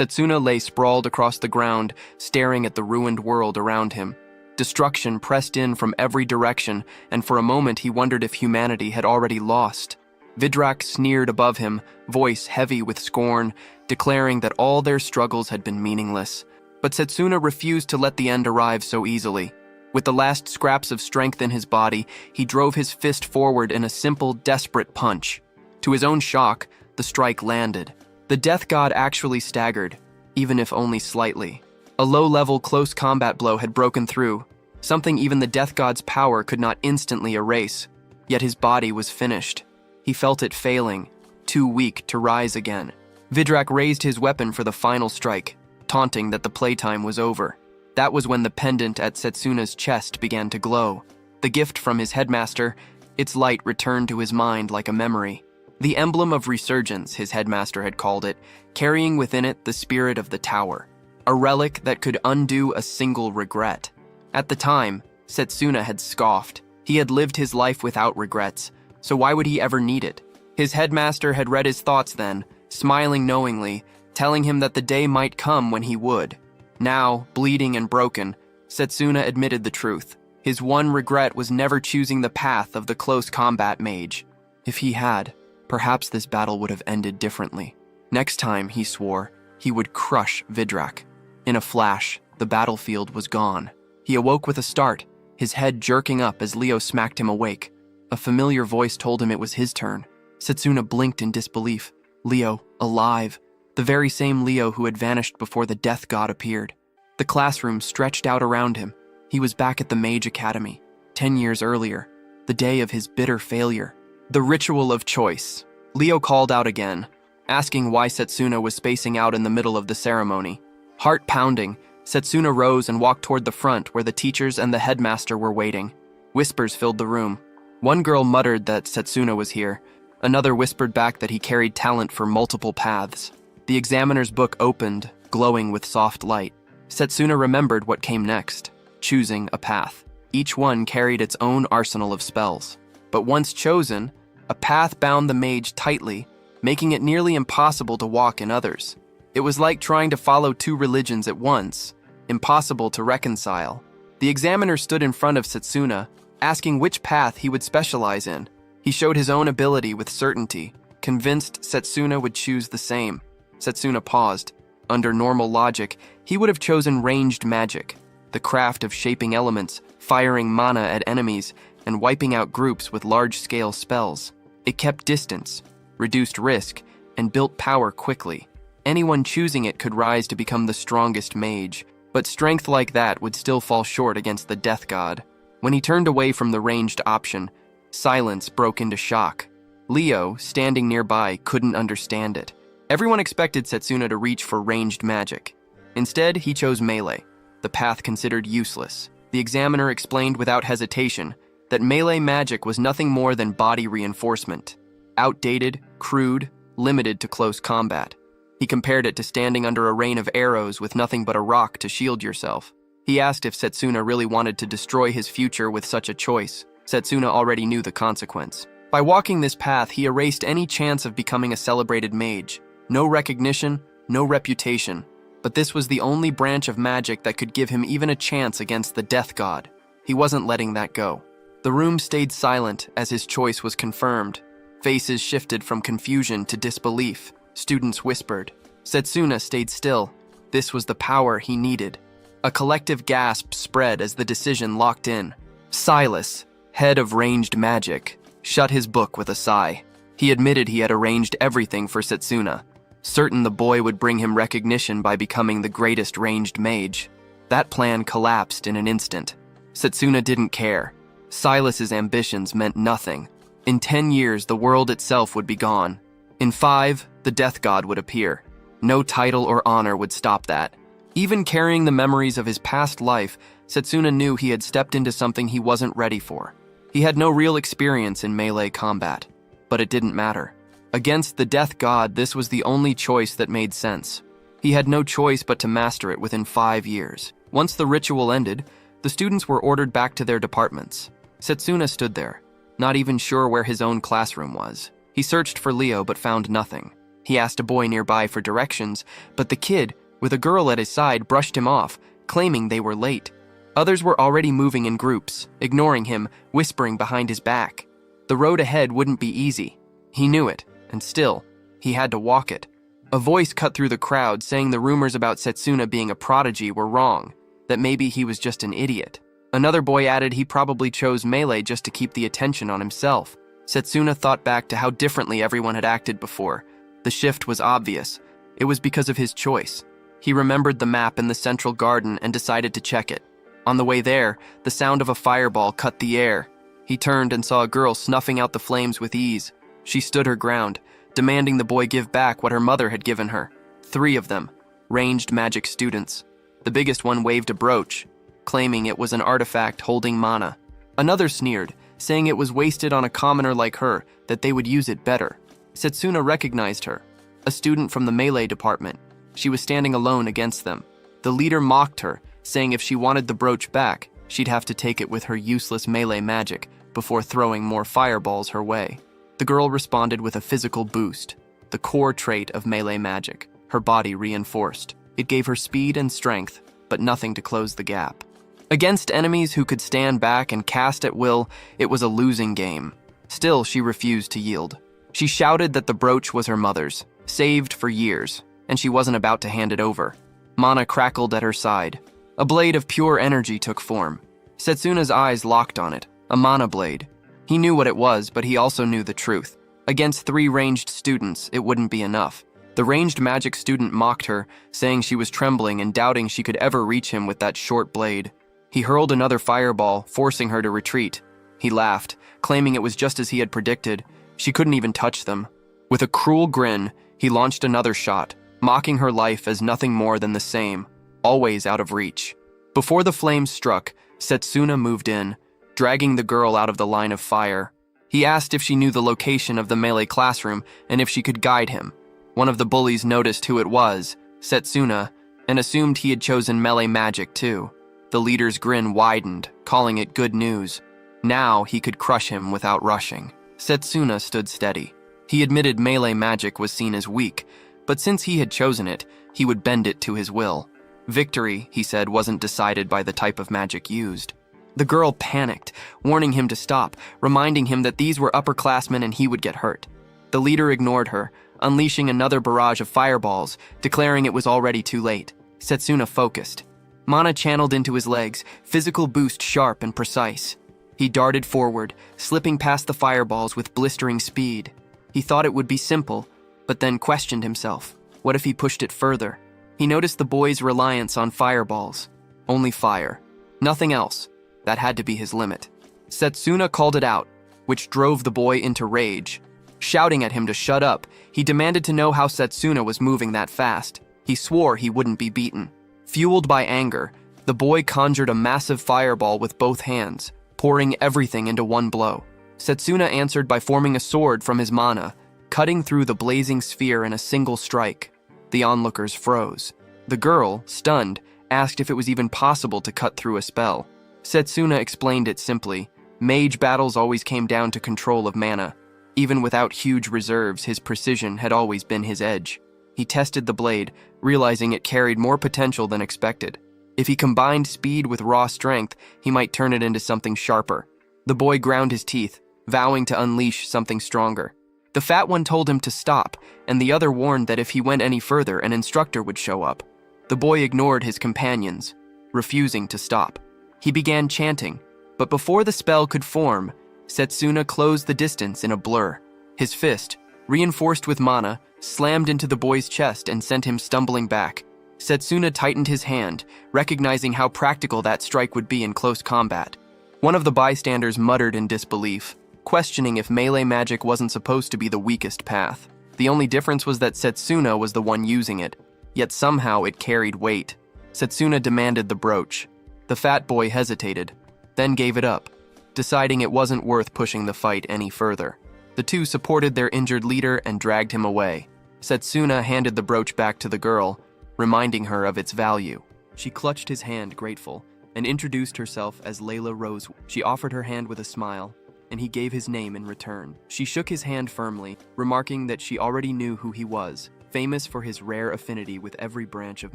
Setsuna lay sprawled across the ground, staring at the ruined world around him. Destruction pressed in from every direction, and for a moment he wondered if humanity had already lost. Vidrak sneered above him, voice heavy with scorn, declaring that all their struggles had been meaningless. But Setsuna refused to let the end arrive so easily. With the last scraps of strength in his body, he drove his fist forward in a simple, desperate punch. To his own shock, the strike landed. The death god actually staggered, even if only slightly. A low-level close combat blow had broken through, something even the death god's power could not instantly erase. Yet his body was finished. He felt it failing, too weak to rise again. Vidrak raised his weapon for the final strike, taunting that the playtime was over. That was when the pendant at Setsuna's chest began to glow. The gift from his headmaster, its light returned to his mind like a memory. The emblem of resurgence, his headmaster had called it, carrying within it the spirit of the tower, a relic that could undo a single regret. At the time, Setsuna had scoffed. He had lived his life without regrets, so why would he ever need it? His headmaster had read his thoughts then, smiling knowingly, telling him that the day might come when he would. Now, bleeding and broken, Setsuna admitted the truth. His one regret was never choosing the path of the close combat mage. If he had, perhaps this battle would have ended differently. Next time, he swore, he would crush Vidrak. In a flash, the battlefield was gone. He awoke with a start, his head jerking up as Leo smacked him awake. A familiar voice told him it was his turn. Setsuna blinked in disbelief. Leo, alive. The very same Leo who had vanished before the death god appeared. The classroom stretched out around him. He was back at the MagicAcademy, 10 years earlier, the day of his bitter failure. The ritual of choice. Leo called out again, asking why Setsuna was spacing out in the middle of the ceremony. Heart pounding, Setsuna rose and walked toward the front where the teachers and the headmaster were waiting. Whispers filled the room. One girl muttered that Setsuna was here. Another whispered back that he carried talent for multiple paths. The examiner's book opened, glowing with soft light. Setsuna remembered what came next, choosing a path. Each one carried its own arsenal of spells. But once chosen, a path bound the mage tightly, making it nearly impossible to walk in others. It was like trying to follow two religions at once, impossible to reconcile. The examiner stood in front of Setsuna, asking which path he would specialize in. He showed his own ability with certainty, convinced Setsuna would choose the same. Setsuna paused. Under normal logic, he would have chosen ranged magic, the craft of shaping elements, firing mana at enemies, and wiping out groups with large-scale spells. It kept distance, reduced risk, and built power quickly. Anyone choosing it could rise to become the strongest mage, but strength like that would still fall short against the death god. When he turned away from the ranged option, silence broke into shock. Leo, standing nearby, couldn't understand it. Everyone expected Setsuna to reach for ranged magic. Instead, he chose melee, the path considered useless. The examiner explained without hesitation that melee magic was nothing more than body reinforcement, outdated, crude, limited to close combat. He compared it to standing under a rain of arrows with nothing but a rock to shield yourself. He asked if Setsuna really wanted to destroy his future with such a choice. Setsuna already knew the consequence. By walking this path, he erased any chance of becoming a celebrated mage. No recognition, no reputation. But this was the only branch of magic that could give him even a chance against the death god. He wasn't letting that go. The room stayed silent as his choice was confirmed. Faces shifted from confusion to disbelief. Students whispered. Setsuna stayed still. This was the power he needed. A collective gasp spread as the decision locked in. Silas, head of ranged magic, shut his book with a sigh. He admitted he had arranged everything for Setsuna, certain the boy would bring him recognition by becoming the greatest ranged mage. That plan collapsed in an instant. Setsuna didn't care. Silas's ambitions meant nothing. In 10 years, the world itself would be gone. In 5, the death god would appear. No title or honor would stop that. Even carrying the memories of his past life, Setsuna knew he had stepped into something he wasn't ready for. He had no real experience in melee combat, but it didn't matter. Against the death god, this was the only choice that made sense. He had no choice but to master it within 5 years. Once the ritual ended, the students were ordered back to their departments. Setsuna stood there, not even sure where his own classroom was. He searched for Leo but found nothing. He asked a boy nearby for directions, but the kid, with a girl at his side, brushed him off, claiming they were late. Others were already moving in groups, ignoring him, whispering behind his back. The road ahead wouldn't be easy. He knew it, and still, he had to walk it. A voice cut through the crowd saying the rumors about Setsuna being a prodigy were wrong, that maybe he was just an idiot. Another boy added he probably chose melee just to keep the attention on himself. Setsuna thought back to how differently everyone had acted before. The shift was obvious. It was because of his choice. He remembered the map in the central garden and decided to check it. On the way there, the sound of a fireball cut the air. He turned and saw a girl snuffing out the flames with ease. She stood her ground, demanding the boy give back what her mother had given her. 3 of them, ranged magic students. The biggest one waved a brooch, claiming it was an artifact holding mana. Another sneered, saying it was wasted on a commoner like her, that they would use it better. Setsuna recognized her, a student from the melee department. She was standing alone against them. The leader mocked her, saying if she wanted the brooch back, she'd have to take it with her useless melee magic before throwing more fireballs her way. The girl responded with a physical boost, the core trait of melee magic, her body reinforced. It gave her speed and strength, but nothing to close the gap. Against enemies who could stand back and cast at will, it was a losing game. Still, she refused to yield. She shouted that the brooch was her mother's, saved for years, and she wasn't about to hand it over. Mana crackled at her side. A blade of pure energy took form. Setsuna's eyes locked on it, a mana blade. He knew what it was, but he also knew the truth. Against 3 ranged students, it wouldn't be enough. The ranged magic student mocked her, saying she was trembling and doubting she could ever reach him with that short blade. He hurled another fireball, forcing her to retreat. He laughed, claiming it was just as he had predicted. She couldn't even touch them. With a cruel grin, he launched another shot, mocking her life as nothing more than the same, always out of reach. Before the flames struck, Setsuna moved in, dragging the girl out of the line of fire. He asked if she knew the location of the melee classroom and if she could guide him. One of the bullies noticed who it was, Setsuna, and assumed he had chosen melee magic too. The leader's grin widened, calling it good news. Now he could crush him without rushing. Setsuna stood steady. He admitted melee magic was seen as weak, but since he had chosen it, he would bend it to his will. Victory, he said, wasn't decided by the type of magic used. The girl panicked, warning him to stop, reminding him that these were upperclassmen and he would get hurt. The leader ignored her, unleashing another barrage of fireballs, declaring it was already too late. Setsuna focused. Mana channeled into his legs, physical boost sharp and precise. He darted forward, slipping past the fireballs with blistering speed. He thought it would be simple, but then questioned himself. What if he pushed it further? He noticed the boy's reliance on fireballs. Only fire. Nothing else. That had to be his limit. Setsuna called it out, which drove the boy into rage. Shouting at him to shut up, he demanded to know how Setsuna was moving that fast. He swore he wouldn't be beaten. Fueled by anger, the boy conjured a massive fireball with both hands, pouring everything into one blow. Setsuna answered by forming a sword from his mana, cutting through the blazing sphere in a single strike. The onlookers froze. The girl, stunned, asked if it was even possible to cut through a spell. Setsuna explained it simply. Mage battles always came down to control of mana. Even without huge reserves, his precision had always been his edge. He tested the blade, realizing it carried more potential than expected. If he combined speed with raw strength, he might turn it into something sharper. The boy ground his teeth, vowing to unleash something stronger. The fat one told him to stop, and the other warned that if he went any further, an instructor would show up. The boy ignored his companions, refusing to stop. He began chanting, but before the spell could form, Setsuna closed the distance in a blur. His fist, reinforced with mana, slammed into the boy's chest and sent him stumbling back. Setsuna tightened his hand, recognizing how practical that strike would be in close combat. One of the bystanders muttered in disbelief, questioning if melee magic wasn't supposed to be the weakest path. The only difference was that Setsuna was the one using it, yet somehow it carried weight. Setsuna demanded the brooch. The fat boy hesitated, then gave it up, deciding it wasn't worth pushing the fight any further. The two supported their injured leader and dragged him away. Setsuna handed the brooch back to the girl, reminding her of its value. She clutched his hand, grateful, and introduced herself as Layla Rose. She offered her hand with a smile, and he gave his name in return. She shook his hand firmly, remarking that she already knew who he was, famous for his rare affinity with every branch of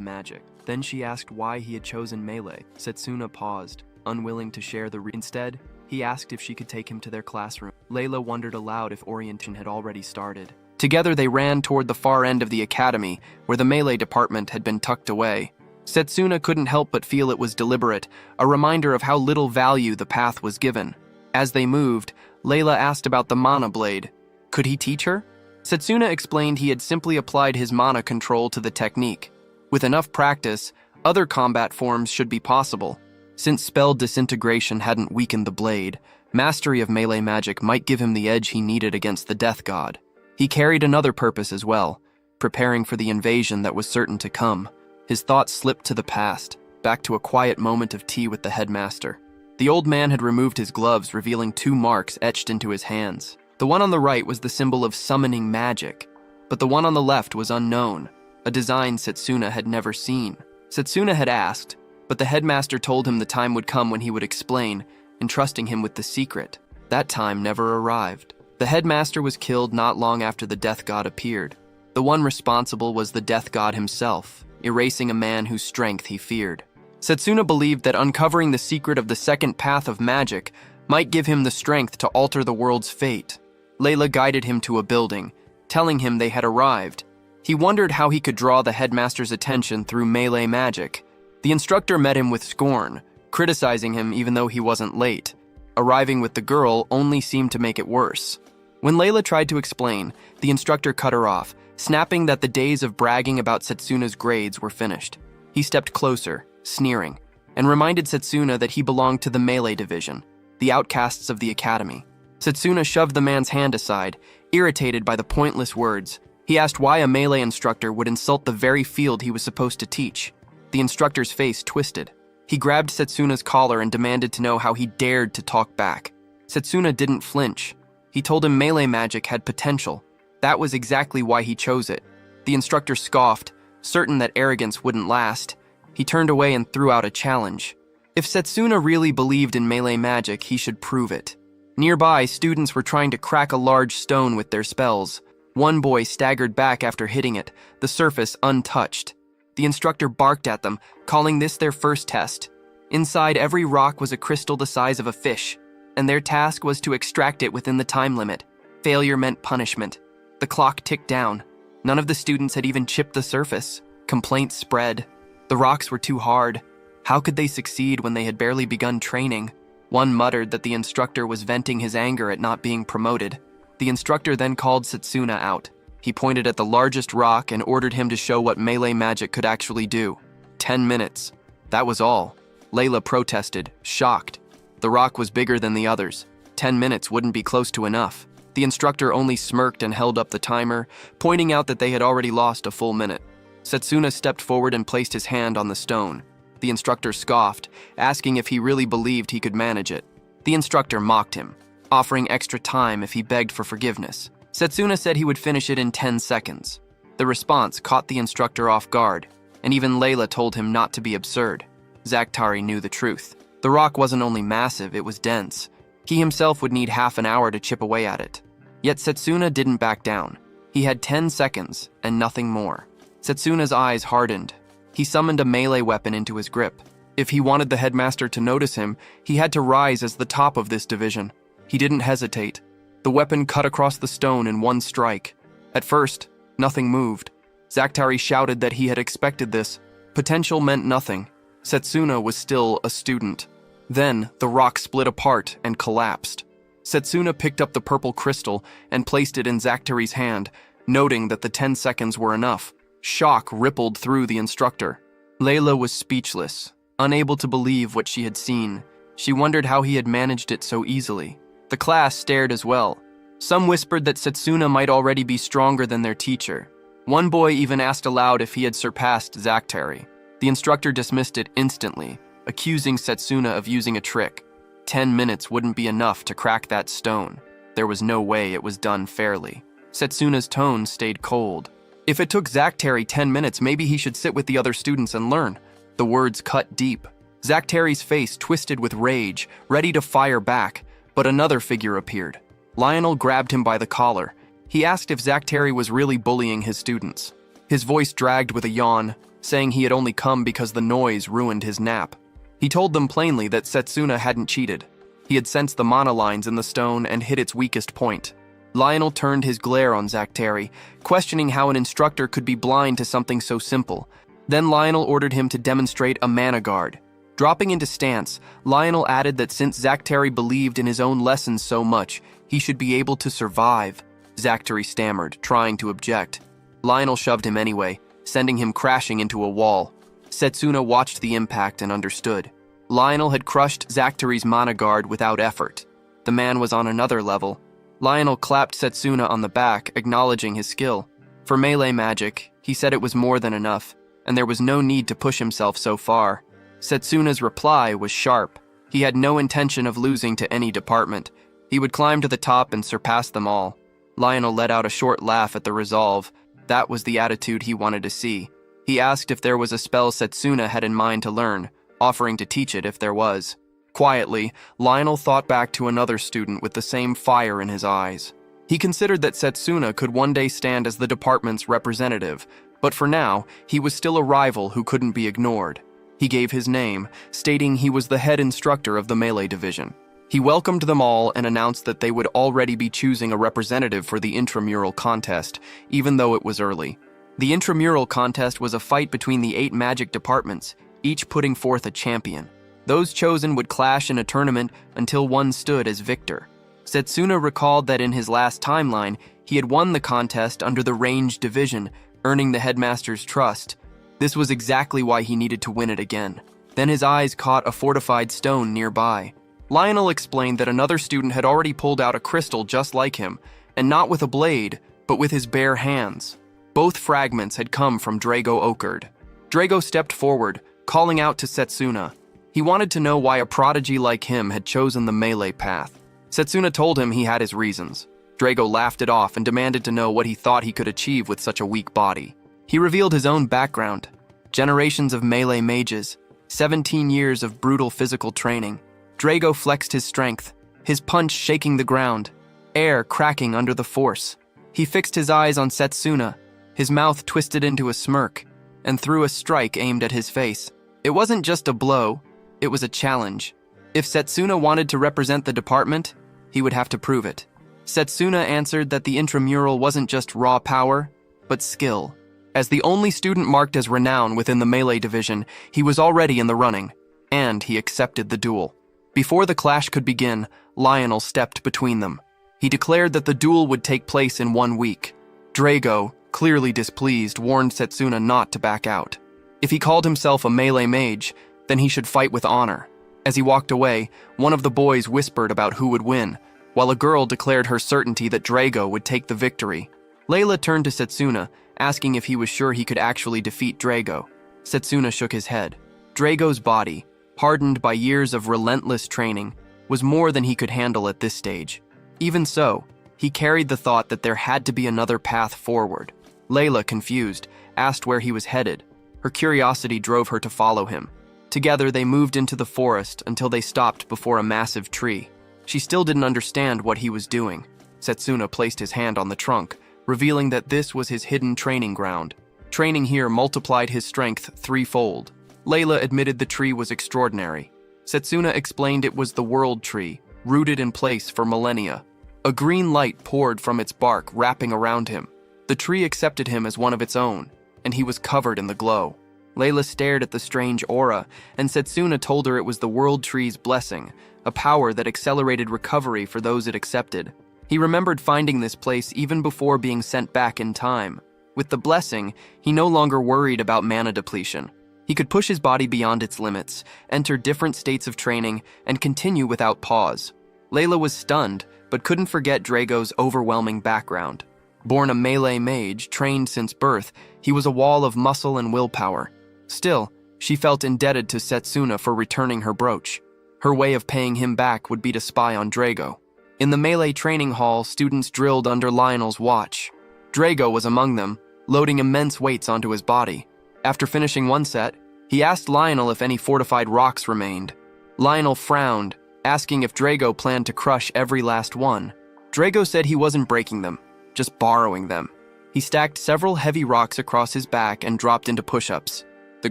magic. Then she asked why he had chosen melee. Setsuna paused, unwilling to share the Instead, he asked if she could take him to their classroom. Layla wondered aloud if orientation had already started. Together they ran toward the far end of the academy, where the melee department had been tucked away. Setsuna couldn't help but feel it was deliberate, a reminder of how little value the path was given. As they moved, Layla asked about the mana blade. Could he teach her? Setsuna explained he had simply applied his mana control to the technique. With enough practice, other combat forms should be possible. Since spell disintegration hadn't weakened the blade, mastery of melee magic might give him the edge he needed against the death god. He carried another purpose as well, preparing for the invasion that was certain to come. His thoughts slipped to the past, back to a quiet moment of tea with the headmaster. The old man had removed his gloves, revealing 2 marks etched into his hands. The one on the right was the symbol of summoning magic, but the one on the left was unknown, a design Setsuna had never seen. Setsuna had asked, but the headmaster told him the time would come when he would explain, entrusting him with the secret. That time never arrived. The headmaster was killed not long after the death god appeared. The one responsible was the death god himself, erasing a man whose strength he feared. Setsuna believed that uncovering the secret of the second path of magic might give him the strength to alter the world's fate. Layla guided him to a building, telling him they had arrived. He wondered how he could draw the headmaster's attention through melee magic. The instructor met him with scorn, criticizing him even though he wasn't late. Arriving with the girl only seemed to make it worse. When Layla tried to explain, the instructor cut her off, snapping that the days of bragging about Setsuna's grades were finished. He stepped closer, sneering, and reminded Setsuna that he belonged to the melee division, the outcasts of the academy. Setsuna shoved the man's hand aside, irritated by the pointless words. He asked why a melee instructor would insult the very field he was supposed to teach. The instructor's face twisted. He grabbed Setsuna's collar and demanded to know how he dared to talk back. Setsuna didn't flinch. He told him melee magic had potential. That was exactly why he chose it. The instructor scoffed, certain that arrogance wouldn't last. He turned away and threw out a challenge. If Setsuna really believed in melee magic, he should prove it. Nearby, students were trying to crack a large stone with their spells. One boy staggered back after hitting it, the surface untouched. The instructor barked at them, calling this their first test. Inside every rock was a crystal the size of a fish, and their task was to extract it within the time limit. Failure meant punishment. The clock ticked down. None of the students had even chipped the surface. Complaints spread. The rocks were too hard. How could they succeed when they had barely begun training? One muttered that the instructor was venting his anger at not being promoted. The instructor then called Setsuna out. He pointed at the largest rock and ordered him to show what melee magic could actually do. 10 minutes. That was all. Layla protested, shocked. The rock was bigger than the others. 10 minutes wouldn't be close to enough. The instructor only smirked and held up the timer, pointing out that they had already lost a full minute. Setsuna stepped forward and placed his hand on the stone. The instructor scoffed, asking if he really believed he could manage it. The instructor mocked him, offering extra time if he begged for forgiveness. Setsuna said he would finish it in 10 seconds. The response caught the instructor off guard, and even Layla told him not to be absurd. Zakhtari knew the truth. The rock wasn't only massive, it was dense. He himself would need half an hour to chip away at it. Yet Setsuna didn't back down. He had 10 seconds and nothing more. Setsuna's eyes hardened. He summoned a melee weapon into his grip. If he wanted the headmaster to notice him, he had to rise as the top of this division. He didn't hesitate. The weapon cut across the stone in one strike. At first, nothing moved. Zakhtari shouted that he had expected this. Potential meant nothing. Setsuna was still a student. Then, the rock split apart and collapsed. Setsuna picked up the purple crystal and placed it in Zakhtari's hand, noting that the 10 seconds were enough. Shock rippled through the instructor. Layla was speechless, unable to believe what she had seen. She wondered how he had managed it so easily. The class stared as well. Some whispered that Setsuna might already be stronger than their teacher. One boy even asked aloud if he had surpassed Zakhtari. The instructor dismissed it instantly, accusing Setsuna of using a trick. 10 minutes wouldn't be enough to crack that stone. There was no way it was done fairly. Setsuna's tone stayed cold. If it took Zakhtari 10 minutes, maybe he should sit with the other students and learn. The words cut deep. Zakhtari's face twisted with rage, ready to fire back, But another figure appeared. Lionel grabbed him by the collar. He asked if Zacteri was really bullying his students. His voice dragged with a yawn, saying he had only come because the noise ruined his nap. He told them plainly that Setsuna hadn't cheated. He had sensed the mana lines in the stone and hit its weakest point. Lionel turned his glare on Zacteri, questioning how an instructor could be blind to something so simple. Then Lionel ordered him to demonstrate a mana guard. Dropping into stance, Lionel added that since Zacteri believed in his own lessons so much, he should be able to survive. Zacteri stammered, trying to object. Lionel shoved him anyway, sending him crashing into a wall. Setsuna watched the impact and understood. Lionel had crushed Zacteri's mana guard without effort. The man was on another level. Lionel clapped Setsuna on the back, acknowledging his skill. For melee magic, he said it was more than enough, and there was no need to push himself so far. Setsuna's reply was sharp. He had no intention of losing to any department. He would climb to the top and surpass them all. Lionel let out a short laugh at the resolve. That was the attitude he wanted to see. He asked if there was a spell Setsuna had in mind to learn, offering to teach it if there was. Quietly, Lionel thought back to another student with the same fire in his eyes. He considered that Setsuna could one day stand as the department's representative, but for now, he was still a rival who couldn't be ignored. He gave his name, stating he was the head instructor of the melee division. He welcomed them all and announced that they would already be choosing a representative for the intramural contest, even though it was early. The intramural contest was a fight between the 8 magic departments, each putting forth a champion. Those chosen would clash in a tournament until one stood as victor. Setsuna recalled that in his last timeline, he had won the contest under the ranged division, earning the headmaster's trust. This was exactly why he needed to win it again. Then his eyes caught a fortified stone nearby. Lionel explained that another student had already pulled out a crystal just like him, and not with a blade, but with his bare hands. Both fragments had come from Drago Okerd. Drago stepped forward, calling out to Setsuna. He wanted to know why a prodigy like him had chosen the melee path. Setsuna told him he had his reasons. Drago laughed it off and demanded to know what he thought he could achieve with such a weak body. He revealed his own background. Generations of melee mages, 17 years of brutal physical training. Drago flexed his strength, his punch shaking the ground, air cracking under the force. He fixed his eyes on Setsuna, his mouth twisted into a smirk, and threw a strike aimed at his face. It wasn't just a blow, it was a challenge. If Setsuna wanted to represent the department, he would have to prove it. Setsuna answered that the intramural wasn't just raw power, but skill. As the only student marked as renown within the melee division, he was already in the running, and he accepted the duel. Before the clash could begin, Lionel stepped between them. He declared that the duel would take place in 1 week. Drago, clearly displeased, warned Setsuna not to back out. If he called himself a melee mage, then he should fight with honor. As he walked away, one of the boys whispered about who would win, while a girl declared her certainty that Drago would take the victory. Layla turned to Setsuna, asking if he was sure he could actually defeat Drago. Setsuna shook his head. Drago's body, hardened by years of relentless training, was more than he could handle at this stage. Even so, he carried the thought that there had to be another path forward. Layla, confused, asked where he was headed. Her curiosity drove her to follow him. Together, they moved into the forest until they stopped before a massive tree. She still didn't understand what he was doing. Setsuna placed his hand on the trunk, revealing that this was his hidden training ground. Training here multiplied his strength 3-fold. Layla admitted the tree was extraordinary. Setsuna explained it was the world tree, rooted in place for millennia. A green light poured from its bark, wrapping around him. The tree accepted him as one of its own, and he was covered in the glow. Layla stared at the strange aura, and Setsuna told her it was the world tree's blessing, a power that accelerated recovery for those it accepted. He remembered finding this place even before being sent back in time. With the blessing, he no longer worried about mana depletion. He could push his body beyond its limits, enter different states of training, and continue without pause. Layla was stunned, but couldn't forget Drago's overwhelming background. Born a melee mage, trained since birth, he was a wall of muscle and willpower. Still, she felt indebted to Setsuna for returning her brooch. Her way of paying him back would be to spy on Drago. In the melee training hall, students drilled under Lionel's watch. Drago was among them, loading immense weights onto his body. After finishing one set, he asked Lionel if any fortified rocks remained. Lionel frowned, asking if Drago planned to crush every last one. Drago said he wasn't breaking them, just borrowing them. He stacked several heavy rocks across his back and dropped into push-ups. The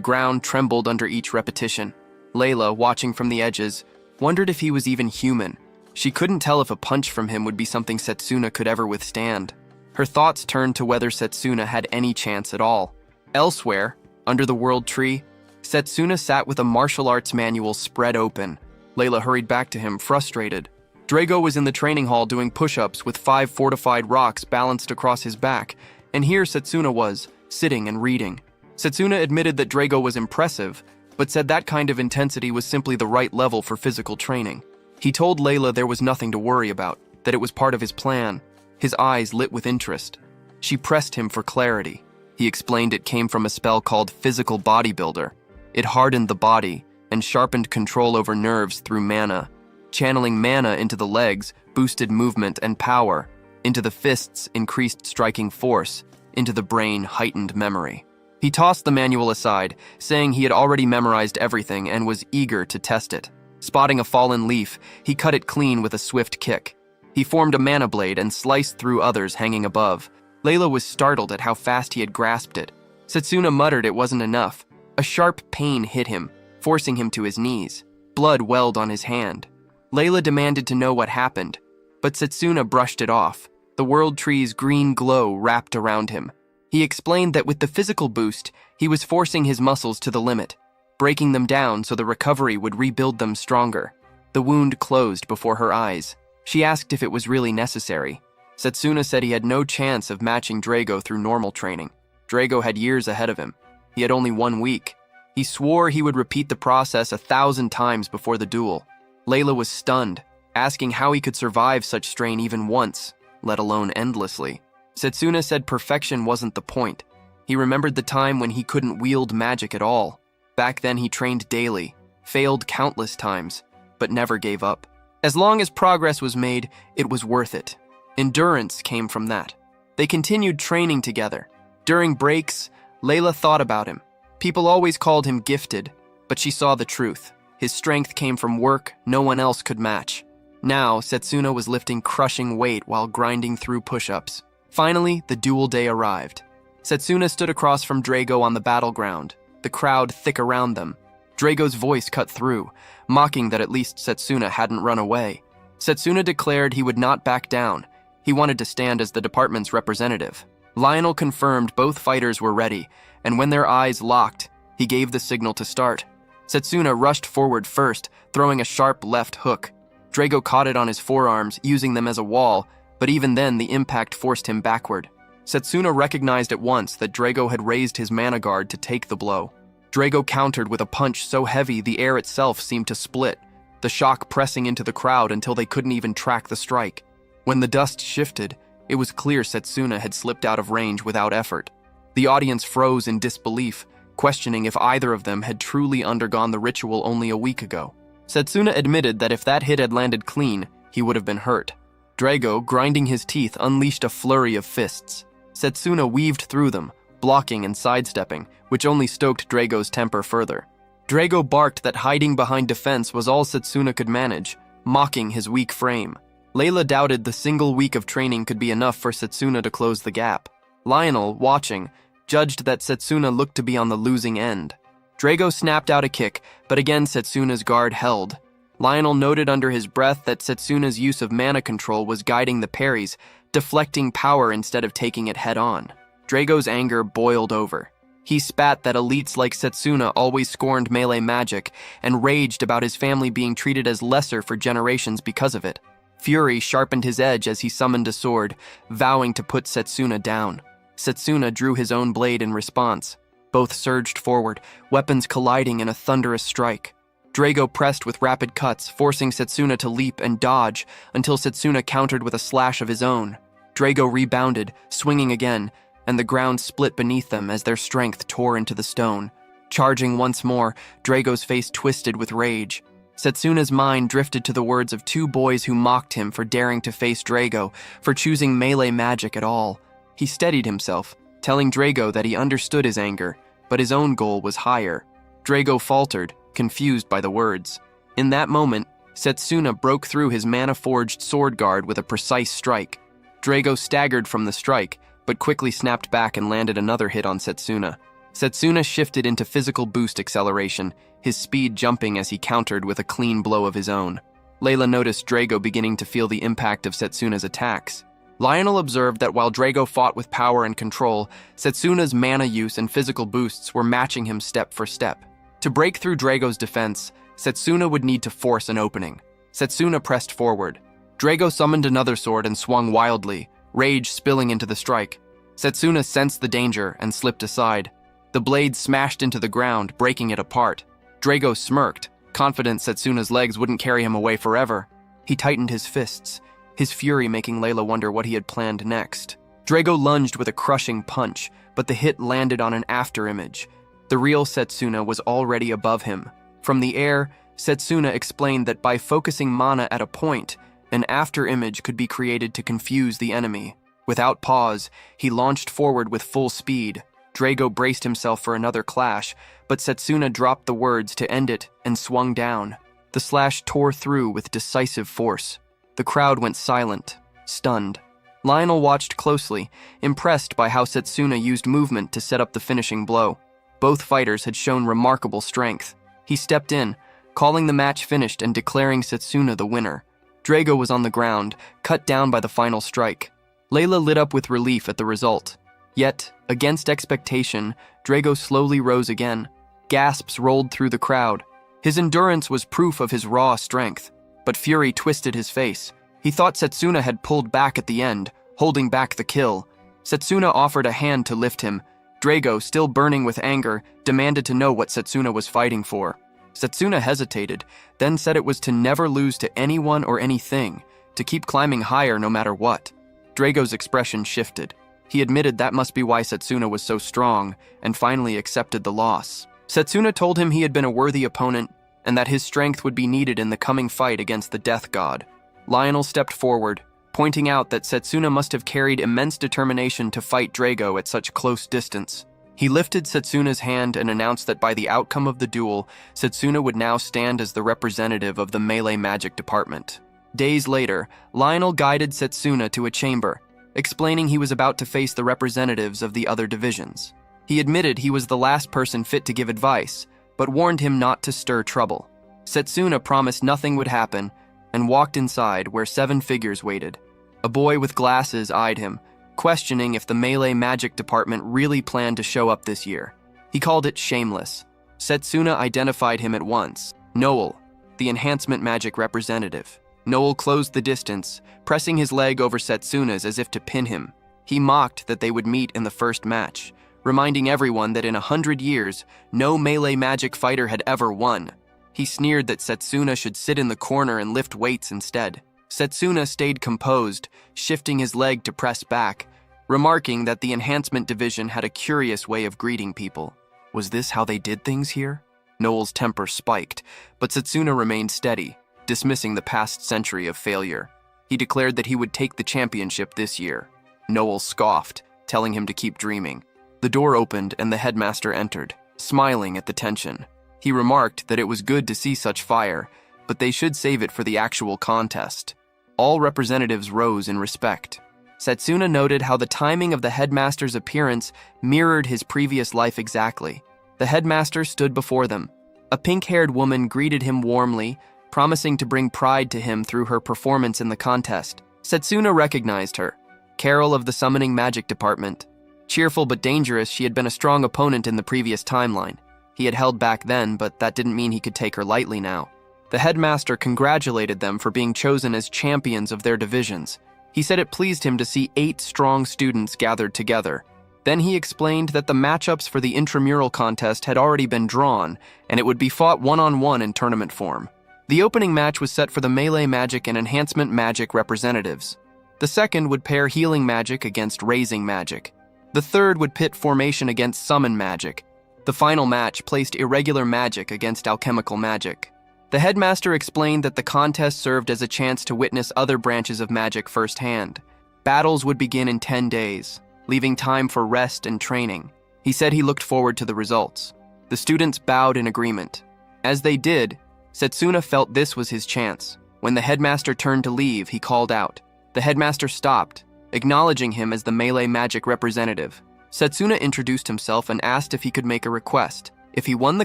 ground trembled under each repetition. Layla, watching from the edges, wondered if he was even human. She couldn't tell if a punch from him would be something Setsuna could ever withstand. Her thoughts turned to whether Setsuna had any chance at all. Elsewhere, under the world tree, Setsuna sat with a martial arts manual spread open. Layla hurried back to him, frustrated. Drago was in the training hall doing push-ups with 5 fortified rocks balanced across his back, and here Setsuna was, sitting and reading. Setsuna admitted that Drago was impressive, but said that kind of intensity was simply the right level for physical training. He told Layla there was nothing to worry about, that it was part of his plan. His eyes lit with interest. She pressed him for clarity. He explained it came from a spell called Physical Bodybuilder. It hardened the body and sharpened control over nerves through mana. Channeling mana into the legs boosted movement and power. Into the fists increased striking force. Into the brain heightened memory. He tossed the manual aside, saying he had already memorized everything and was eager to test it. Spotting a fallen leaf, he cut it clean with a swift kick. He formed a mana blade and sliced through others hanging above. Layla was startled at how fast he had grasped it. Setsuna muttered it wasn't enough. A sharp pain hit him, forcing him to his knees. Blood welled on his hand. Layla demanded to know what happened, but Setsuna brushed it off. The world tree's green glow wrapped around him. He explained that with the physical boost, he was forcing his muscles to the limit, breaking them down so the recovery would rebuild them stronger. The wound closed before her eyes. She asked if it was really necessary. Setsuna said he had no chance of matching Drago through normal training. Drago had years ahead of him. He had only 1 week. He swore he would repeat the process 1,000 times before the duel. Layla was stunned, asking how he could survive such strain even once, let alone endlessly. Setsuna said perfection wasn't the point. He remembered the time when he couldn't wield magic at all. Back then he trained daily, failed countless times, but never gave up. As long as progress was made, it was worth it. Endurance came from that. They continued training together. During breaks, Layla thought about him. People always called him gifted, but she saw the truth. His strength came from work no one else could match. Now, Setsuna was lifting crushing weight while grinding through push-ups. Finally, the duel day arrived. Setsuna stood across from Drago on the battleground, the crowd thick around them. Drago's voice cut through, mocking that at least Setsuna hadn't run away. Setsuna declared he would not back down. He wanted to stand as the department's representative. Lionel confirmed both fighters were ready, and when their eyes locked, he gave the signal to start. Setsuna rushed forward first, throwing a sharp left hook. Drago caught it on his forearms, using them as a wall, but even then the impact forced him backward. Setsuna recognized at once that Drago had raised his mana guard to take the blow. Drago countered with a punch so heavy the air itself seemed to split, the shock pressing into the crowd until they couldn't even track the strike. When the dust shifted, it was clear Setsuna had slipped out of range without effort. The audience froze in disbelief, questioning if either of them had truly undergone the ritual only a week ago. Setsuna admitted that if that hit had landed clean, he would have been hurt. Drago, grinding his teeth, unleashed a flurry of fists. Setsuna weaved through them, blocking and sidestepping, which only stoked Drago's temper further. Drago barked that hiding behind defense was all Setsuna could manage, mocking his weak frame. Layla doubted the single week of training could be enough for Setsuna to close the gap. Lionel, watching, judged that Setsuna looked to be on the losing end. Drago snapped out a kick, but again Setsuna's guard held. Lionel noted under his breath that Setsuna's use of mana control was guiding the parries, deflecting power instead of taking it head-on. Drago's anger boiled over. He spat that elites like Setsuna always scorned melee magic and raged about his family being treated as lesser for generations because of it. Fury sharpened his edge as he summoned a sword, vowing to put Setsuna down. Setsuna drew his own blade in response. Both surged forward, weapons colliding in a thunderous strike. Drago pressed with rapid cuts, forcing Setsuna to leap and dodge until Setsuna countered with a slash of his own. Drago rebounded, swinging again, and the ground split beneath them as their strength tore into the stone. Charging once more, Drago's face twisted with rage. Setsuna's mind drifted to the words of 2 boys who mocked him for daring to face Drago, for choosing melee magic at all. He steadied himself, telling Drago that he understood his anger, but his own goal was higher. Drago faltered, confused by the words. In that moment, Setsuna broke through his mana-forged sword guard with a precise strike. Drago staggered from the strike, but quickly snapped back and landed another hit on Setsuna. Setsuna shifted into physical boost acceleration, his speed jumping as he countered with a clean blow of his own. Layla noticed Drago beginning to feel the impact of Setsuna's attacks. Lionel observed that while Drago fought with power and control, Setsuna's mana use and physical boosts were matching him step for step. To break through Drago's defense, Setsuna would need to force an opening. Setsuna pressed forward. Drago summoned another sword and swung wildly, rage spilling into the strike. Setsuna sensed the danger and slipped aside. The blade smashed into the ground, breaking it apart. Drago smirked, confident Setsuna's legs wouldn't carry him away forever. He tightened his fists, his fury making Layla wonder what he had planned next. Drago lunged with a crushing punch, but the hit landed on an afterimage. The real Setsuna was already above him. From the air, Setsuna explained that by focusing mana at a point, an afterimage could be created to confuse the enemy. Without pause, he launched forward with full speed. Drago braced himself for another clash, but Setsuna dropped the words to end it and swung down. The slash tore through with decisive force. The crowd went silent, stunned. Lionel watched closely, impressed by how Setsuna used movement to set up the finishing blow. Both fighters had shown remarkable strength. He stepped in, calling the match finished and declaring Setsuna the winner. Drago was on the ground, cut down by the final strike. Layla lit up with relief at the result. Yet, against expectation, Drago slowly rose again. Gasps rolled through the crowd. His endurance was proof of his raw strength, but fury twisted his face. He thought Setsuna had pulled back at the end, holding back the kill. Setsuna offered a hand to lift him. Drago, still burning with anger, demanded to know what Setsuna was fighting for. Setsuna hesitated, then said it was to never lose to anyone or anything, to keep climbing higher no matter what. Drago's expression shifted. He admitted that must be why Setsuna was so strong, and finally accepted the loss. Setsuna told him he had been a worthy opponent, and that his strength would be needed in the coming fight against the Death God. Lionel stepped forward, pointing out that Setsuna must have carried immense determination to fight Drago at such close distance. He lifted Setsuna's hand and announced that by the outcome of the duel, Setsuna would now stand as the representative of the melee magic department. Days later, Lionel guided Setsuna to a chamber, explaining he was about to face the representatives of the other divisions. He admitted he was the last person fit to give advice, but warned him not to stir trouble. Setsuna promised nothing would happen and walked inside where 7 figures waited. A boy with glasses eyed him, questioning if the melee magic department really planned to show up this year. He called it shameless. Setsuna identified him at once. Noel, the enhancement magic representative. Noel closed the distance, pressing his leg over Setsuna's as if to pin him. He mocked that they would meet in the first match, reminding everyone that in 100 years, no melee magic fighter had ever won. He sneered that Setsuna should sit in the corner and lift weights instead. Setsuna stayed composed, shifting his leg to press back, remarking that the enhancement division had a curious way of greeting people. Was this how they did things here? Noel's temper spiked, but Setsuna remained steady, dismissing the past century of failure. He declared that he would take the championship this year. Noel scoffed, telling him to keep dreaming. The door opened and the headmaster entered, smiling at the tension. He remarked that it was good to see such fire, but they should save it for the actual contest. All representatives rose in respect. Setsuna noted how the timing of the headmaster's appearance mirrored his previous life exactly. The headmaster stood before them. A pink-haired woman greeted him warmly, promising to bring pride to him through her performance in the contest. Setsuna recognized her, Carol of the Summoning Magic Department. Cheerful but dangerous, she had been a strong opponent in the previous timeline. He had held back then, but that didn't mean he could take her lightly now. The headmaster congratulated them for being chosen as champions of their divisions. He said it pleased him to see 8 strong students gathered together. Then he explained that the matchups for the intramural contest had already been drawn, and it would be fought one-on-one in tournament form. The opening match was set for the melee magic and enhancement magic representatives. The second would pair healing magic against raising magic. The third would pit formation against summon magic. The final match placed irregular magic against alchemical magic. The headmaster explained that the contest served as a chance to witness other branches of magic firsthand. Battles would begin in 10 days, leaving time for rest and training. He said he looked forward to the results. The students bowed in agreement. As they did, Setsuna felt this was his chance. When the headmaster turned to leave, he called out. The headmaster stopped, acknowledging him as the melee magic representative. Setsuna introduced himself and asked if he could make a request. If he won the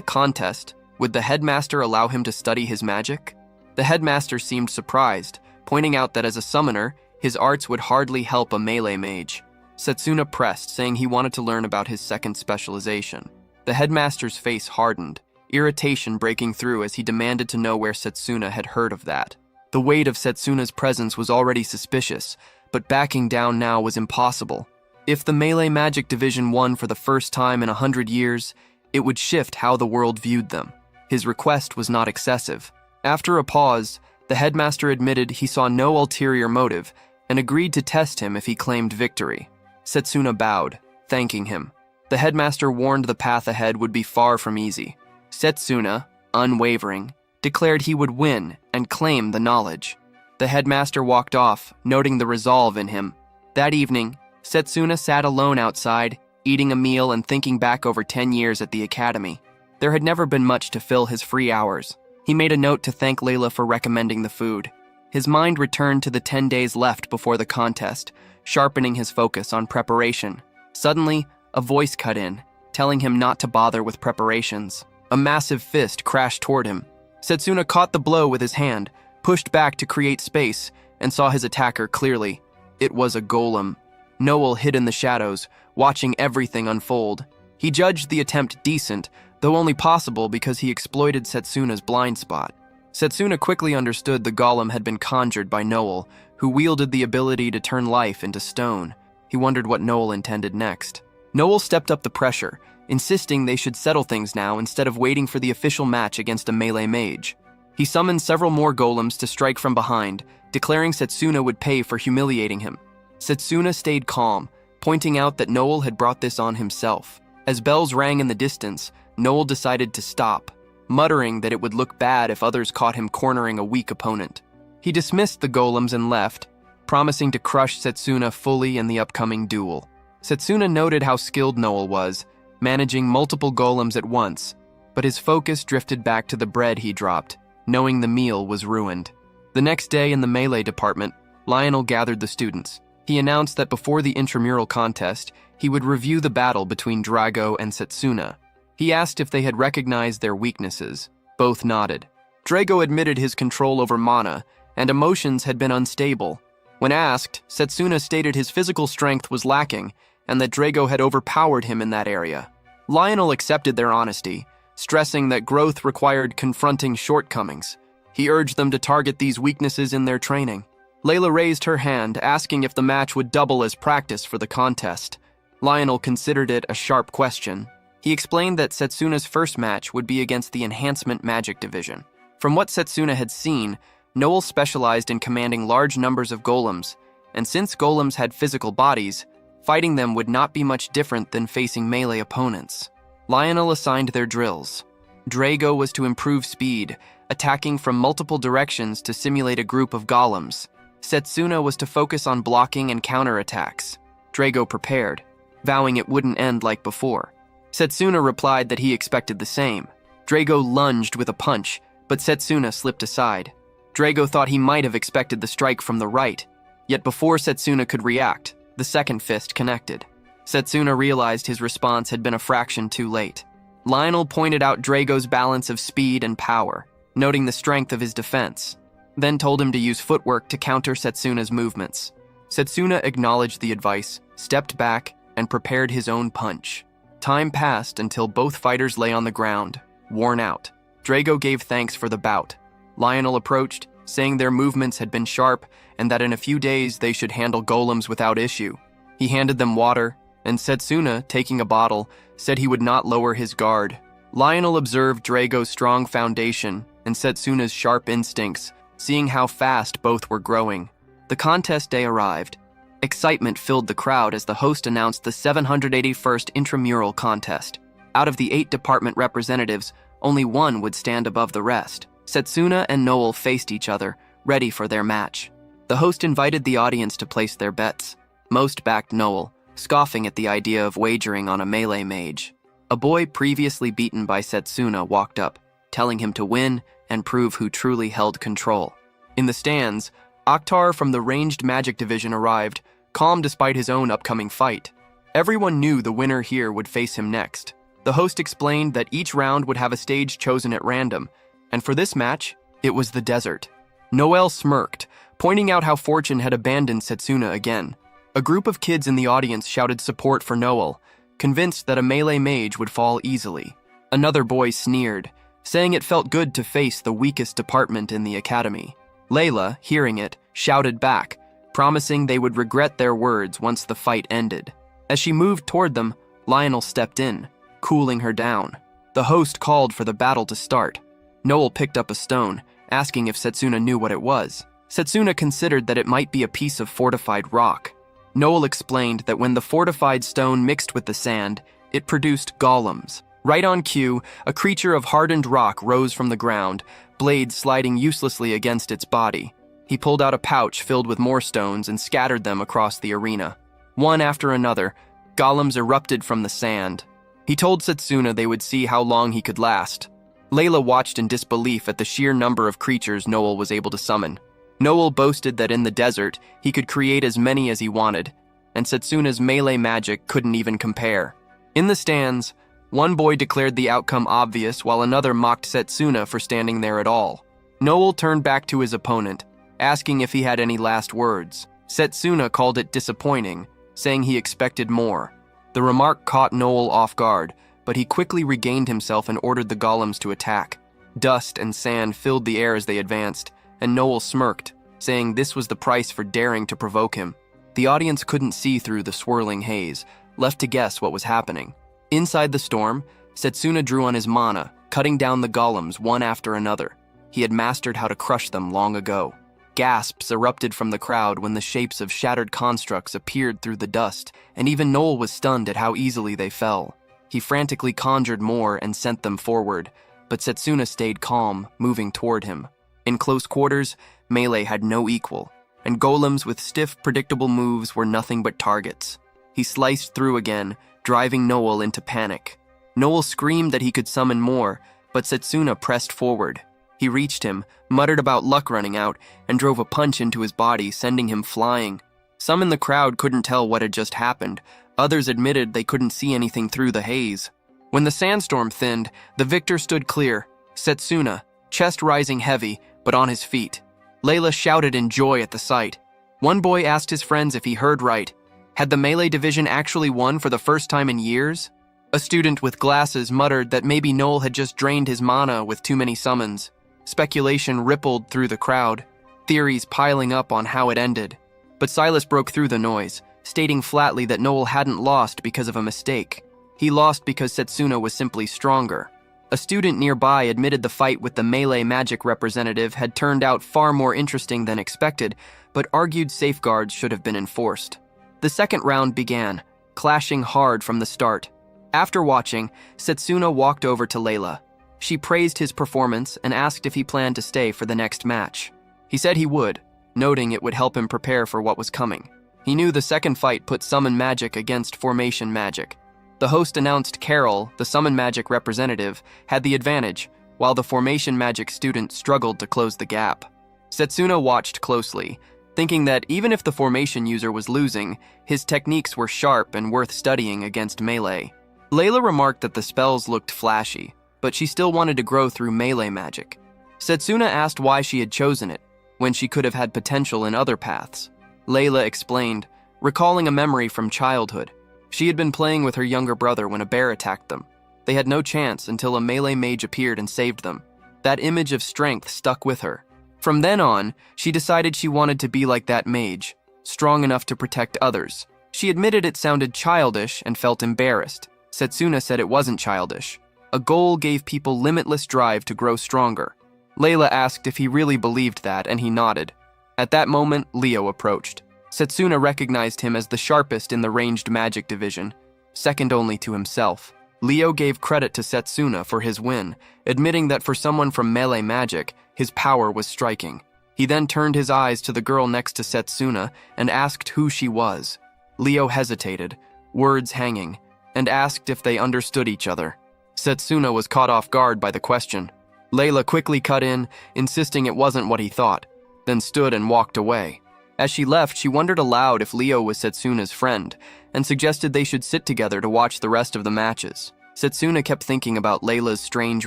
contest, would the headmaster allow him to study his magic? The headmaster seemed surprised, pointing out that as a summoner, his arts would hardly help a melee mage. Setsuna pressed, saying he wanted to learn about his second specialization. The headmaster's face hardened, irritation breaking through as he demanded to know where Setsuna had heard of that. The weight of Setsuna's presence was already suspicious, but backing down now was impossible. If the melee magic division won for the first time in 100 years, it would shift how the world viewed them. His request was not excessive. After a pause, the headmaster admitted he saw no ulterior motive and agreed to test him if he claimed victory. Setsuna bowed, thanking him. The headmaster warned the path ahead would be far from easy. Setsuna, unwavering, declared he would win and claim the knowledge. The headmaster walked off, noting the resolve in him. That evening, Setsuna sat alone outside, eating a meal and thinking back over 10 years at the academy. There had never been much to fill his free hours. He made a note to thank Layla for recommending the food. His mind returned to the 10 days left before the contest, sharpening his focus on preparation. Suddenly, a voice cut in, telling him not to bother with preparations. A massive fist crashed toward him. Setsuna caught the blow with his hand, pushed back to create space, and saw his attacker clearly. It was a golem. Noel hid in the shadows, watching everything unfold. He judged the attempt decent, though only possible because he exploited Setsuna's blind spot. Setsuna quickly understood the golem had been conjured by Noel, who wielded the ability to turn life into stone. He wondered what Noel intended next. Noel stepped up the pressure, insisting they should settle things now instead of waiting for the official match against a melee mage. He summoned several more golems to strike from behind, declaring Setsuna would pay for humiliating him. Setsuna stayed calm, pointing out that Noel had brought this on himself. As bells rang in the distance, Noel decided to stop, muttering that it would look bad if others caught him cornering a weak opponent. He dismissed the golems and left, promising to crush Setsuna fully in the upcoming duel. Setsuna noted how skilled Noel was, managing multiple golems at once, but his focus drifted back to the bread he dropped, knowing the meal was ruined. The next day in the melee department, Lionel gathered the students. He announced that before the intramural contest, he would review the battle between Drago and Setsuna. He asked if they had recognized their weaknesses. Both nodded. Drago admitted his control over mana, and emotions had been unstable. When asked, Setsuna stated his physical strength was lacking, and that Drago had overpowered him in that area. Lionel accepted their honesty, stressing that growth required confronting shortcomings. He urged them to target these weaknesses in their training. Layla raised her hand, asking if the match would double as practice for the contest. Lionel considered it a sharp question. He explained that Setsuna's first match would be against the Enhancement Magic Division. From what Setsuna had seen, Noel specialized in commanding large numbers of golems, and since golems had physical bodies, fighting them would not be much different than facing melee opponents. Lionel assigned their drills. Drago was to improve speed, attacking from multiple directions to simulate a group of golems. Setsuna was to focus on blocking and counterattacks. Drago prepared, vowing it wouldn't end like before. Setsuna replied that he expected the same. Drago lunged with a punch, but Setsuna slipped aside. Drago thought he might have expected the strike from the right, yet before Setsuna could react, the second fist connected. Setsuna realized his response had been a fraction too late. Lionel pointed out Drago's balance of speed and power, noting the strength of his defense, then told him to use footwork to counter Setsuna's movements. Setsuna acknowledged the advice, stepped back, and prepared his own punch. Time passed until both fighters lay on the ground, worn out. Drago gave thanks for the bout. Lionel approached, saying their movements had been sharp and that in a few days they should handle golems without issue. He handed them water, and Setsuna, taking a bottle, said he would not lower his guard. Lionel observed Drago's strong foundation and Setsuna's sharp instincts, seeing how fast both were growing. The contest day arrived. Excitement filled the crowd as the host announced the 781st intramural contest. Out of the 8 department representatives, only one would stand above the rest. Setsuna and Noel faced each other, ready for their match. The host invited the audience to place their bets. Most backed Noel, scoffing at the idea of wagering on a melee mage. A boy previously beaten by Setsuna walked up. telling him to win and prove who truly held control. In the stands, Akhtar from the ranged magic division arrived, calm despite his own upcoming fight. Everyone knew the winner here would face him next. The host explained that each round would have a stage chosen at random, and for this match, it was the desert. Noel smirked, pointing out how fortune had abandoned Setsuna again. A group of kids in the audience shouted support for Noel, convinced that a melee mage would fall easily. Another boy sneered, saying it felt good to face the weakest department in the academy. Layla, hearing it, shouted back, promising they would regret their words once the fight ended. As she moved toward them, Lionel stepped in, cooling her down. The host called for the battle to start. Noel picked up a stone, asking if Setsuna knew what it was. Setsuna considered that it might be a piece of fortified rock. Noel explained that when the fortified stone mixed with the sand, it produced golems. Right on cue, a creature of hardened rock rose from the ground, blades sliding uselessly against its body. He pulled out a pouch filled with more stones and scattered them across the arena. One after another, golems erupted from the sand. He told Setsuna they would see how long he could last. Layla watched in disbelief at the sheer number of creatures Noel was able to summon. Noel boasted that in the desert, he could create as many as he wanted, and Setsuna's melee magic couldn't even compare. In the stands, one boy declared the outcome obvious while another mocked Setsuna for standing there at all. Noel turned back to his opponent, asking if he had any last words. Setsuna called it disappointing, saying he expected more. The remark caught Noel off guard, but he quickly regained himself and ordered the golems to attack. Dust and sand filled the air as they advanced, and Noel smirked, saying this was the price for daring to provoke him. The audience couldn't see through the swirling haze, left to guess what was happening. Inside the storm, Setsuna drew on his mana, cutting down the golems one after another. He had mastered how to crush them long ago. Gasps erupted from the crowd when the shapes of shattered constructs appeared through the dust, and even Noel was stunned at how easily they fell. He frantically conjured more and sent them forward, but Setsuna stayed calm, moving toward him. In close quarters, melee had no equal, and golems with stiff, predictable moves were nothing but targets. He sliced through again, driving Noel into panic. Noel screamed that he could summon more, but Setsuna pressed forward. He reached him, muttered about luck running out, and drove a punch into his body, sending him flying. Some in the crowd couldn't tell what had just happened. Others admitted they couldn't see anything through the haze. When the sandstorm thinned, the victor stood clear, Setsuna, chest rising heavy, but on his feet. Layla shouted in joy at the sight. One boy asked his friends if he heard right. Had the melee division actually won for the first time in years? A student with glasses muttered that maybe Noel had just drained his mana with too many summons. Speculation rippled through the crowd, theories piling up on how it ended. But Silas broke through the noise, stating flatly that Noel hadn't lost because of a mistake. He lost because Setsuna was simply stronger. A student nearby admitted the fight with the melee magic representative had turned out far more interesting than expected, but argued safeguards should have been enforced. The second round began, clashing hard from the start. After watching, Setsuna walked over to Layla. She praised his performance and asked if he planned to stay for the next match. He said he would, noting it would help him prepare for what was coming. He knew the second fight put summon magic against formation magic. The host announced Carol, the summon magic representative, had the advantage, while the formation magic student struggled to close the gap. Setsuna watched closely, thinking that even if the formation user was losing, his techniques were sharp and worth studying against melee. Layla remarked that the spells looked flashy, but she still wanted to grow through melee magic. Setsuna asked why she had chosen it, when she could have had potential in other paths. Layla explained, recalling a memory from childhood. She had been playing with her younger brother when a bear attacked them. They had no chance until a melee mage appeared and saved them. That image of strength stuck with her. From then on, she decided she wanted to be like that mage, strong enough to protect others. She admitted it sounded childish and felt embarrassed. Setsuna said it wasn't childish. A goal gave people limitless drive to grow stronger. Layla asked if he really believed that, and he nodded. At that moment, Leo approached. Setsuna recognized him as the sharpest in the ranged magic division, second only to himself. Leo gave credit to Setsuna for his win, admitting that for someone from melee magic, his power was striking. He then turned his eyes to the girl next to Setsuna and asked who she was. Leo hesitated, words hanging, and asked if they understood each other. Setsuna was caught off guard by the question. Layla quickly cut in, insisting it wasn't what he thought, then stood and walked away. As she left, she wondered aloud if Leo was Setsuna's friend, and suggested they should sit together to watch the rest of the matches. Setsuna kept thinking about Layla's strange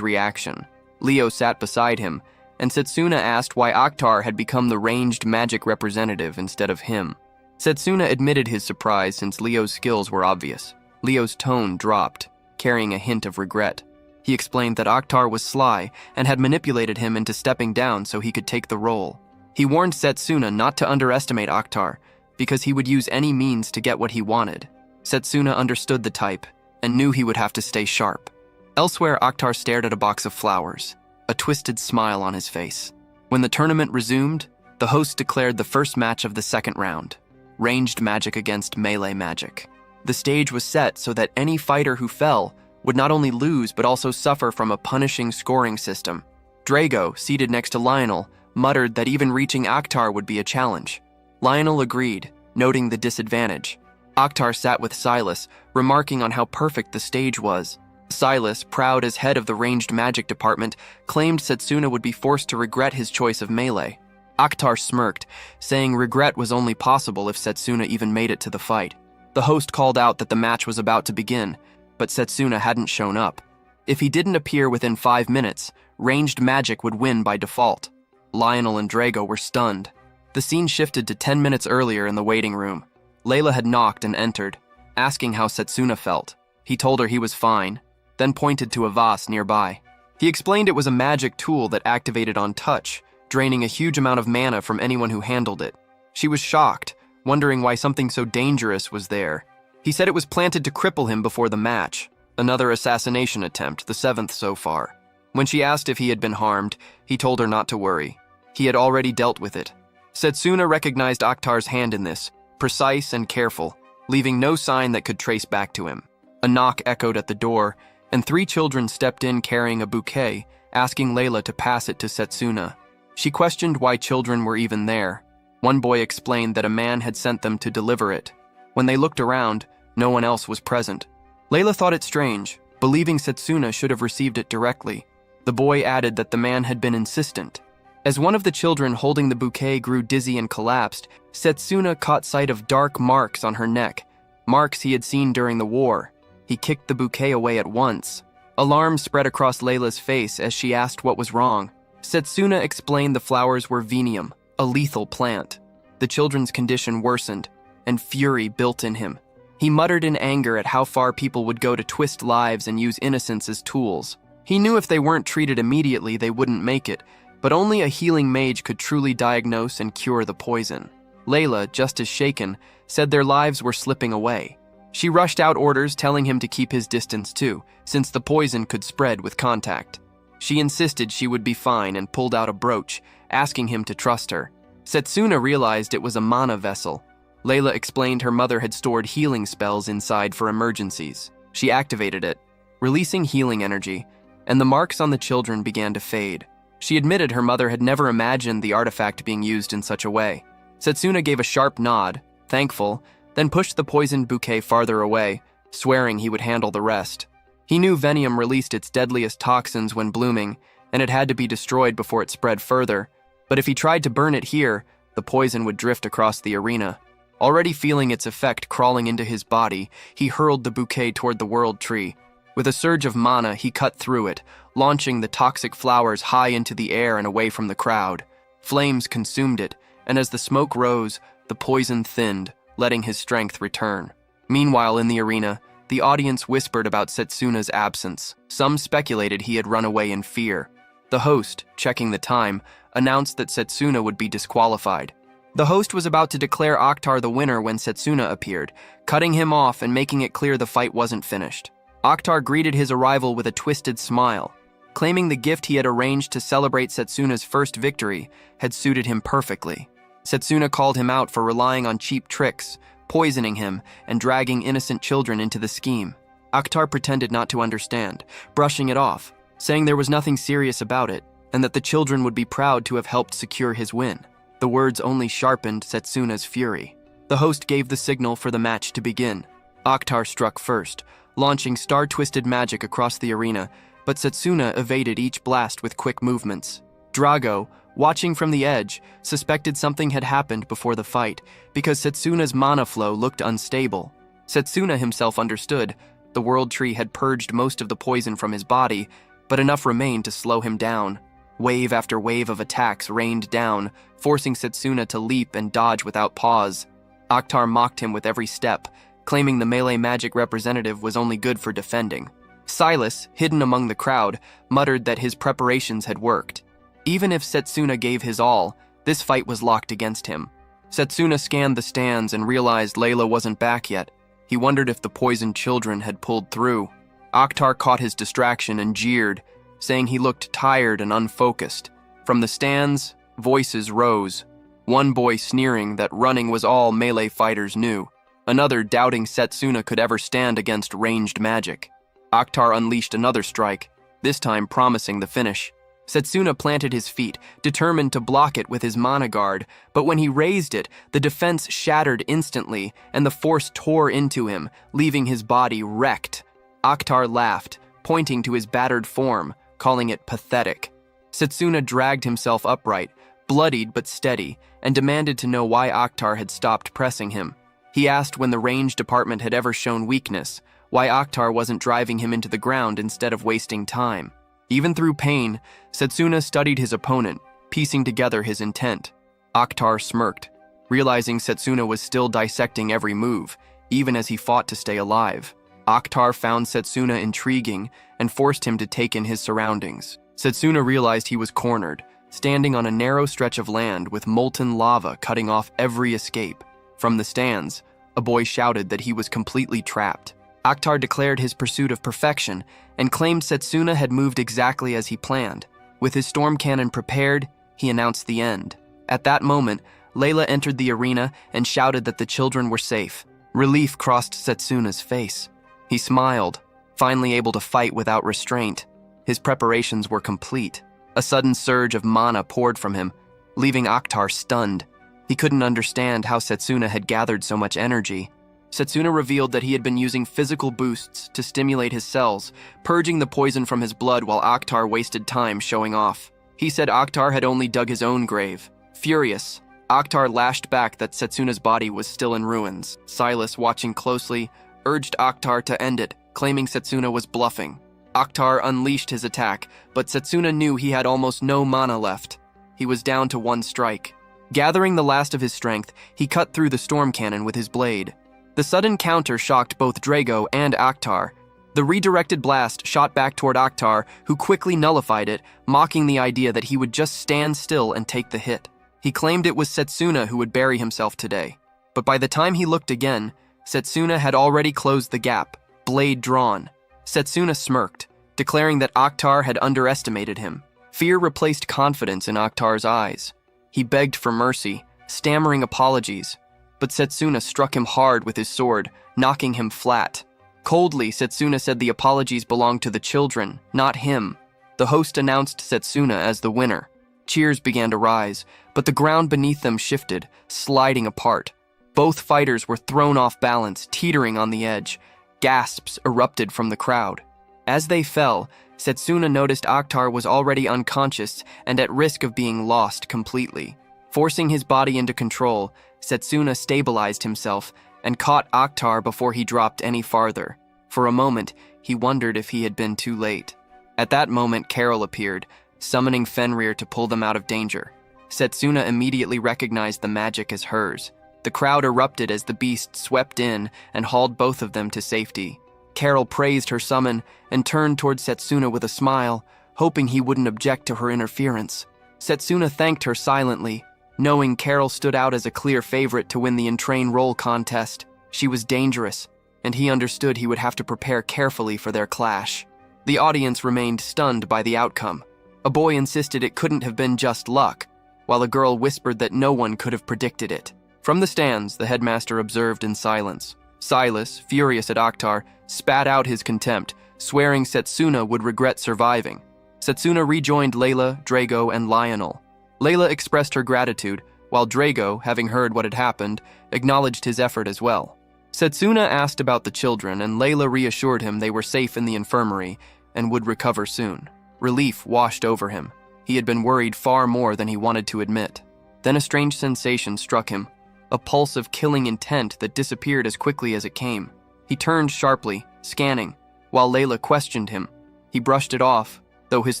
reaction. Leo sat beside him, and Setsuna asked why Akhtar had become the ranged magic representative instead of him. Setsuna admitted his surprise since Leo's skills were obvious. Leo's tone dropped, carrying a hint of regret. He explained that Akhtar was sly and had manipulated him into stepping down so he could take the role. He warned Setsuna not to underestimate Akhtar, because he would use any means to get what he wanted. Setsuna understood the type, and knew he would have to stay sharp. Elsewhere, Akhtar stared at a box of flowers, a twisted smile on his face. When the tournament resumed, the host declared the first match of the second round, ranged magic against melee magic. The stage was set so that any fighter who fell would not only lose but also suffer from a punishing scoring system. Drago, seated next to Lionel, muttered that even reaching Akhtar would be a challenge. Lionel agreed, noting the disadvantage. Akhtar sat with Silas, remarking on how perfect the stage was. Silas, proud as head of the ranged magic department, claimed Setsuna would be forced to regret his choice of melee. Akhtar smirked, saying regret was only possible if Setsuna even made it to the fight. The host called out that the match was about to begin, but Setsuna hadn't shown up. If he didn't appear within 5 minutes, ranged magic would win by default. Lionel and Drago were stunned. The scene shifted to 10 minutes earlier in the waiting room. Layla had knocked and entered, asking how Setsuna felt. He told her he was fine, then pointed to a vase nearby. He explained it was a magic tool that activated on touch, draining a huge amount of mana from anyone who handled it. She was shocked, wondering why something so dangerous was there. He said it was planted to cripple him before the match, another assassination attempt, the 7th so far. When she asked if he had been harmed, he told her not to worry. He had already dealt with it. Setsuna recognized Akhtar's hand in this, precise and careful, leaving no sign that could trace back to him. A knock echoed at the door, and 3 children stepped in carrying a bouquet, asking Layla to pass it to Setsuna. She questioned why children were even there. One boy explained that a man had sent them to deliver it. When they looked around, no one else was present. Layla thought it strange, believing Setsuna should have received it directly. The boy added that the man had been insistent. As one of the children holding the bouquet grew dizzy and collapsed, Setsuna caught sight of dark marks on her neck, marks he had seen during the war. He kicked the bouquet away at once. Alarm spread across Layla's face as she asked what was wrong. Setsuna explained the flowers were venium, a lethal plant. The children's condition worsened, and fury built in him. He muttered in anger at how far people would go to twist lives and use innocence as tools. He knew if they weren't treated immediately, they wouldn't make it, but only a healing mage could truly diagnose and cure the poison. Layla, just as shaken, said their lives were slipping away. She rushed out orders telling him to keep his distance too, since the poison could spread with contact. She insisted she would be fine and pulled out a brooch, asking him to trust her. Setsuna realized it was a mana vessel. Layla explained her mother had stored healing spells inside for emergencies. She activated it, releasing healing energy, and the marks on the children began to fade. She admitted her mother had never imagined the artifact being used in such a way. Setsuna gave a sharp nod, thankful, then pushed the poisoned bouquet farther away, swearing he would handle the rest. He knew Venium released its deadliest toxins when blooming, and it had to be destroyed before it spread further, but if he tried to burn it here, the poison would drift across the arena. Already feeling its effect crawling into his body, he hurled the bouquet toward the world tree. With a surge of mana, he cut through it, launching the toxic flowers high into the air and away from the crowd. Flames consumed it, and as the smoke rose, the poison thinned, letting his strength return. Meanwhile, in the arena, the audience whispered about Setsuna's absence. Some speculated he had run away in fear. The host, checking the time, announced that Setsuna would be disqualified. The host was about to declare Akhtar the winner when Setsuna appeared, cutting him off and making it clear the fight wasn't finished. Akhtar greeted his arrival with a twisted smile, claiming the gift he had arranged to celebrate Setsuna's first victory had suited him perfectly. Setsuna called him out for relying on cheap tricks, poisoning him, and dragging innocent children into the scheme. Akhtar pretended not to understand, brushing it off, saying there was nothing serious about it, and that the children would be proud to have helped secure his win. The words only sharpened Setsuna's fury. The host gave the signal for the match to begin. Akhtar struck first, launching star-twisted magic across the arena, but Setsuna evaded each blast with quick movements. Drago, watching from the edge, suspected something had happened before the fight because Setsuna's mana flow looked unstable. Setsuna himself understood. The World Tree had purged most of the poison from his body, but enough remained to slow him down. Wave after wave of attacks rained down, forcing Setsuna to leap and dodge without pause. Akhtar mocked him with every step, claiming the melee magic representative was only good for defending. Silas, hidden among the crowd, muttered that his preparations had worked. Even if Setsuna gave his all, this fight was locked against him. Setsuna scanned the stands and realized Layla wasn't back yet. He wondered if the poisoned children had pulled through. Akhtar caught his distraction and jeered, saying he looked tired and unfocused. From the stands, voices rose. One boy sneering that running was all melee fighters knew. Another doubting Setsuna could ever stand against ranged magic. Akhtar unleashed another strike, this time promising the finish. Setsuna planted his feet, determined to block it with his mana guard, but when he raised it, the defense shattered instantly, and the force tore into him, leaving his body wrecked. Akhtar laughed, pointing to his battered form, calling it pathetic. Setsuna dragged himself upright, bloodied but steady, and demanded to know why Akhtar had stopped pressing him. He asked when the range department had ever shown weakness, why Akhtar wasn't driving him into the ground instead of wasting time. Even through pain, Setsuna studied his opponent, piecing together his intent. Akhtar smirked, realizing Setsuna was still dissecting every move, even as he fought to stay alive. Akhtar found Setsuna intriguing and forced him to take in his surroundings. Setsuna realized he was cornered, standing on a narrow stretch of land with molten lava cutting off every escape. From the stands, a boy shouted that he was completely trapped. Akhtar declared his pursuit of perfection and claimed Setsuna had moved exactly as he planned. With his storm cannon prepared, he announced the end. At that moment, Layla entered the arena and shouted that the children were safe. Relief crossed Setsuna's face. He smiled, finally able to fight without restraint. His preparations were complete. A sudden surge of mana poured from him, leaving Akhtar stunned. He couldn't understand how Setsuna had gathered so much energy. Setsuna revealed that he had been using physical boosts to stimulate his cells, purging the poison from his blood while Akhtar wasted time showing off. He said Akhtar had only dug his own grave. Furious, Akhtar lashed back that Setsuna's body was still in ruins. Silas, watching closely, urged Akhtar to end it, claiming Setsuna was bluffing. Akhtar unleashed his attack, but Setsuna knew he had almost no mana left. He was down to one strike. Gathering the last of his strength, he cut through the storm cannon with his blade. The sudden counter shocked both Drago and Akhtar. The redirected blast shot back toward Akhtar, who quickly nullified it, mocking the idea that he would just stand still and take the hit. He claimed it was Setsuna who would bury himself today. But by the time he looked again, Setsuna had already closed the gap, blade drawn. Setsuna smirked, declaring that Akhtar had underestimated him. Fear replaced confidence in Akhtar's eyes. He begged for mercy, stammering apologies, but Setsuna struck him hard with his sword, knocking him flat. Coldly, Setsuna said the apologies belonged to the children, not him. The host announced Setsuna as the winner. Cheers began to rise, but the ground beneath them shifted, sliding apart. Both fighters were thrown off balance, teetering on the edge. Gasps erupted from the crowd. As they fell, Setsuna noticed Akhtar was already unconscious and at risk of being lost completely. Forcing his body into control, Setsuna stabilized himself and caught Akhtar before he dropped any farther. For a moment, he wondered if he had been too late. At that moment, Carol appeared, summoning Fenrir to pull them out of danger. Setsuna immediately recognized the magic as hers. The crowd erupted as the beast swept in and hauled both of them to safety. Carol praised her summon and turned toward Setsuna with a smile, hoping he wouldn't object to her interference. Setsuna thanked her silently, knowing Carol stood out as a clear favorite to win the Entrain Roll contest. She was dangerous, and he understood he would have to prepare carefully for their clash. The audience remained stunned by the outcome. A boy insisted it couldn't have been just luck, while a girl whispered that no one could have predicted it. From the stands, the headmaster observed in silence. Silas, furious at Akhtar, spat out his contempt, swearing Setsuna would regret surviving. Setsuna rejoined Layla, Drago, and Lionel. Layla expressed her gratitude, while Drago, having heard what had happened, acknowledged his effort as well. Setsuna asked about the children, and Layla reassured him they were safe in the infirmary, and would recover soon. Relief washed over him. He had been worried far more than he wanted to admit. Then a strange sensation struck him, a pulse of killing intent that disappeared as quickly as it came. He turned sharply, scanning, while Layla questioned him. He brushed it off, though his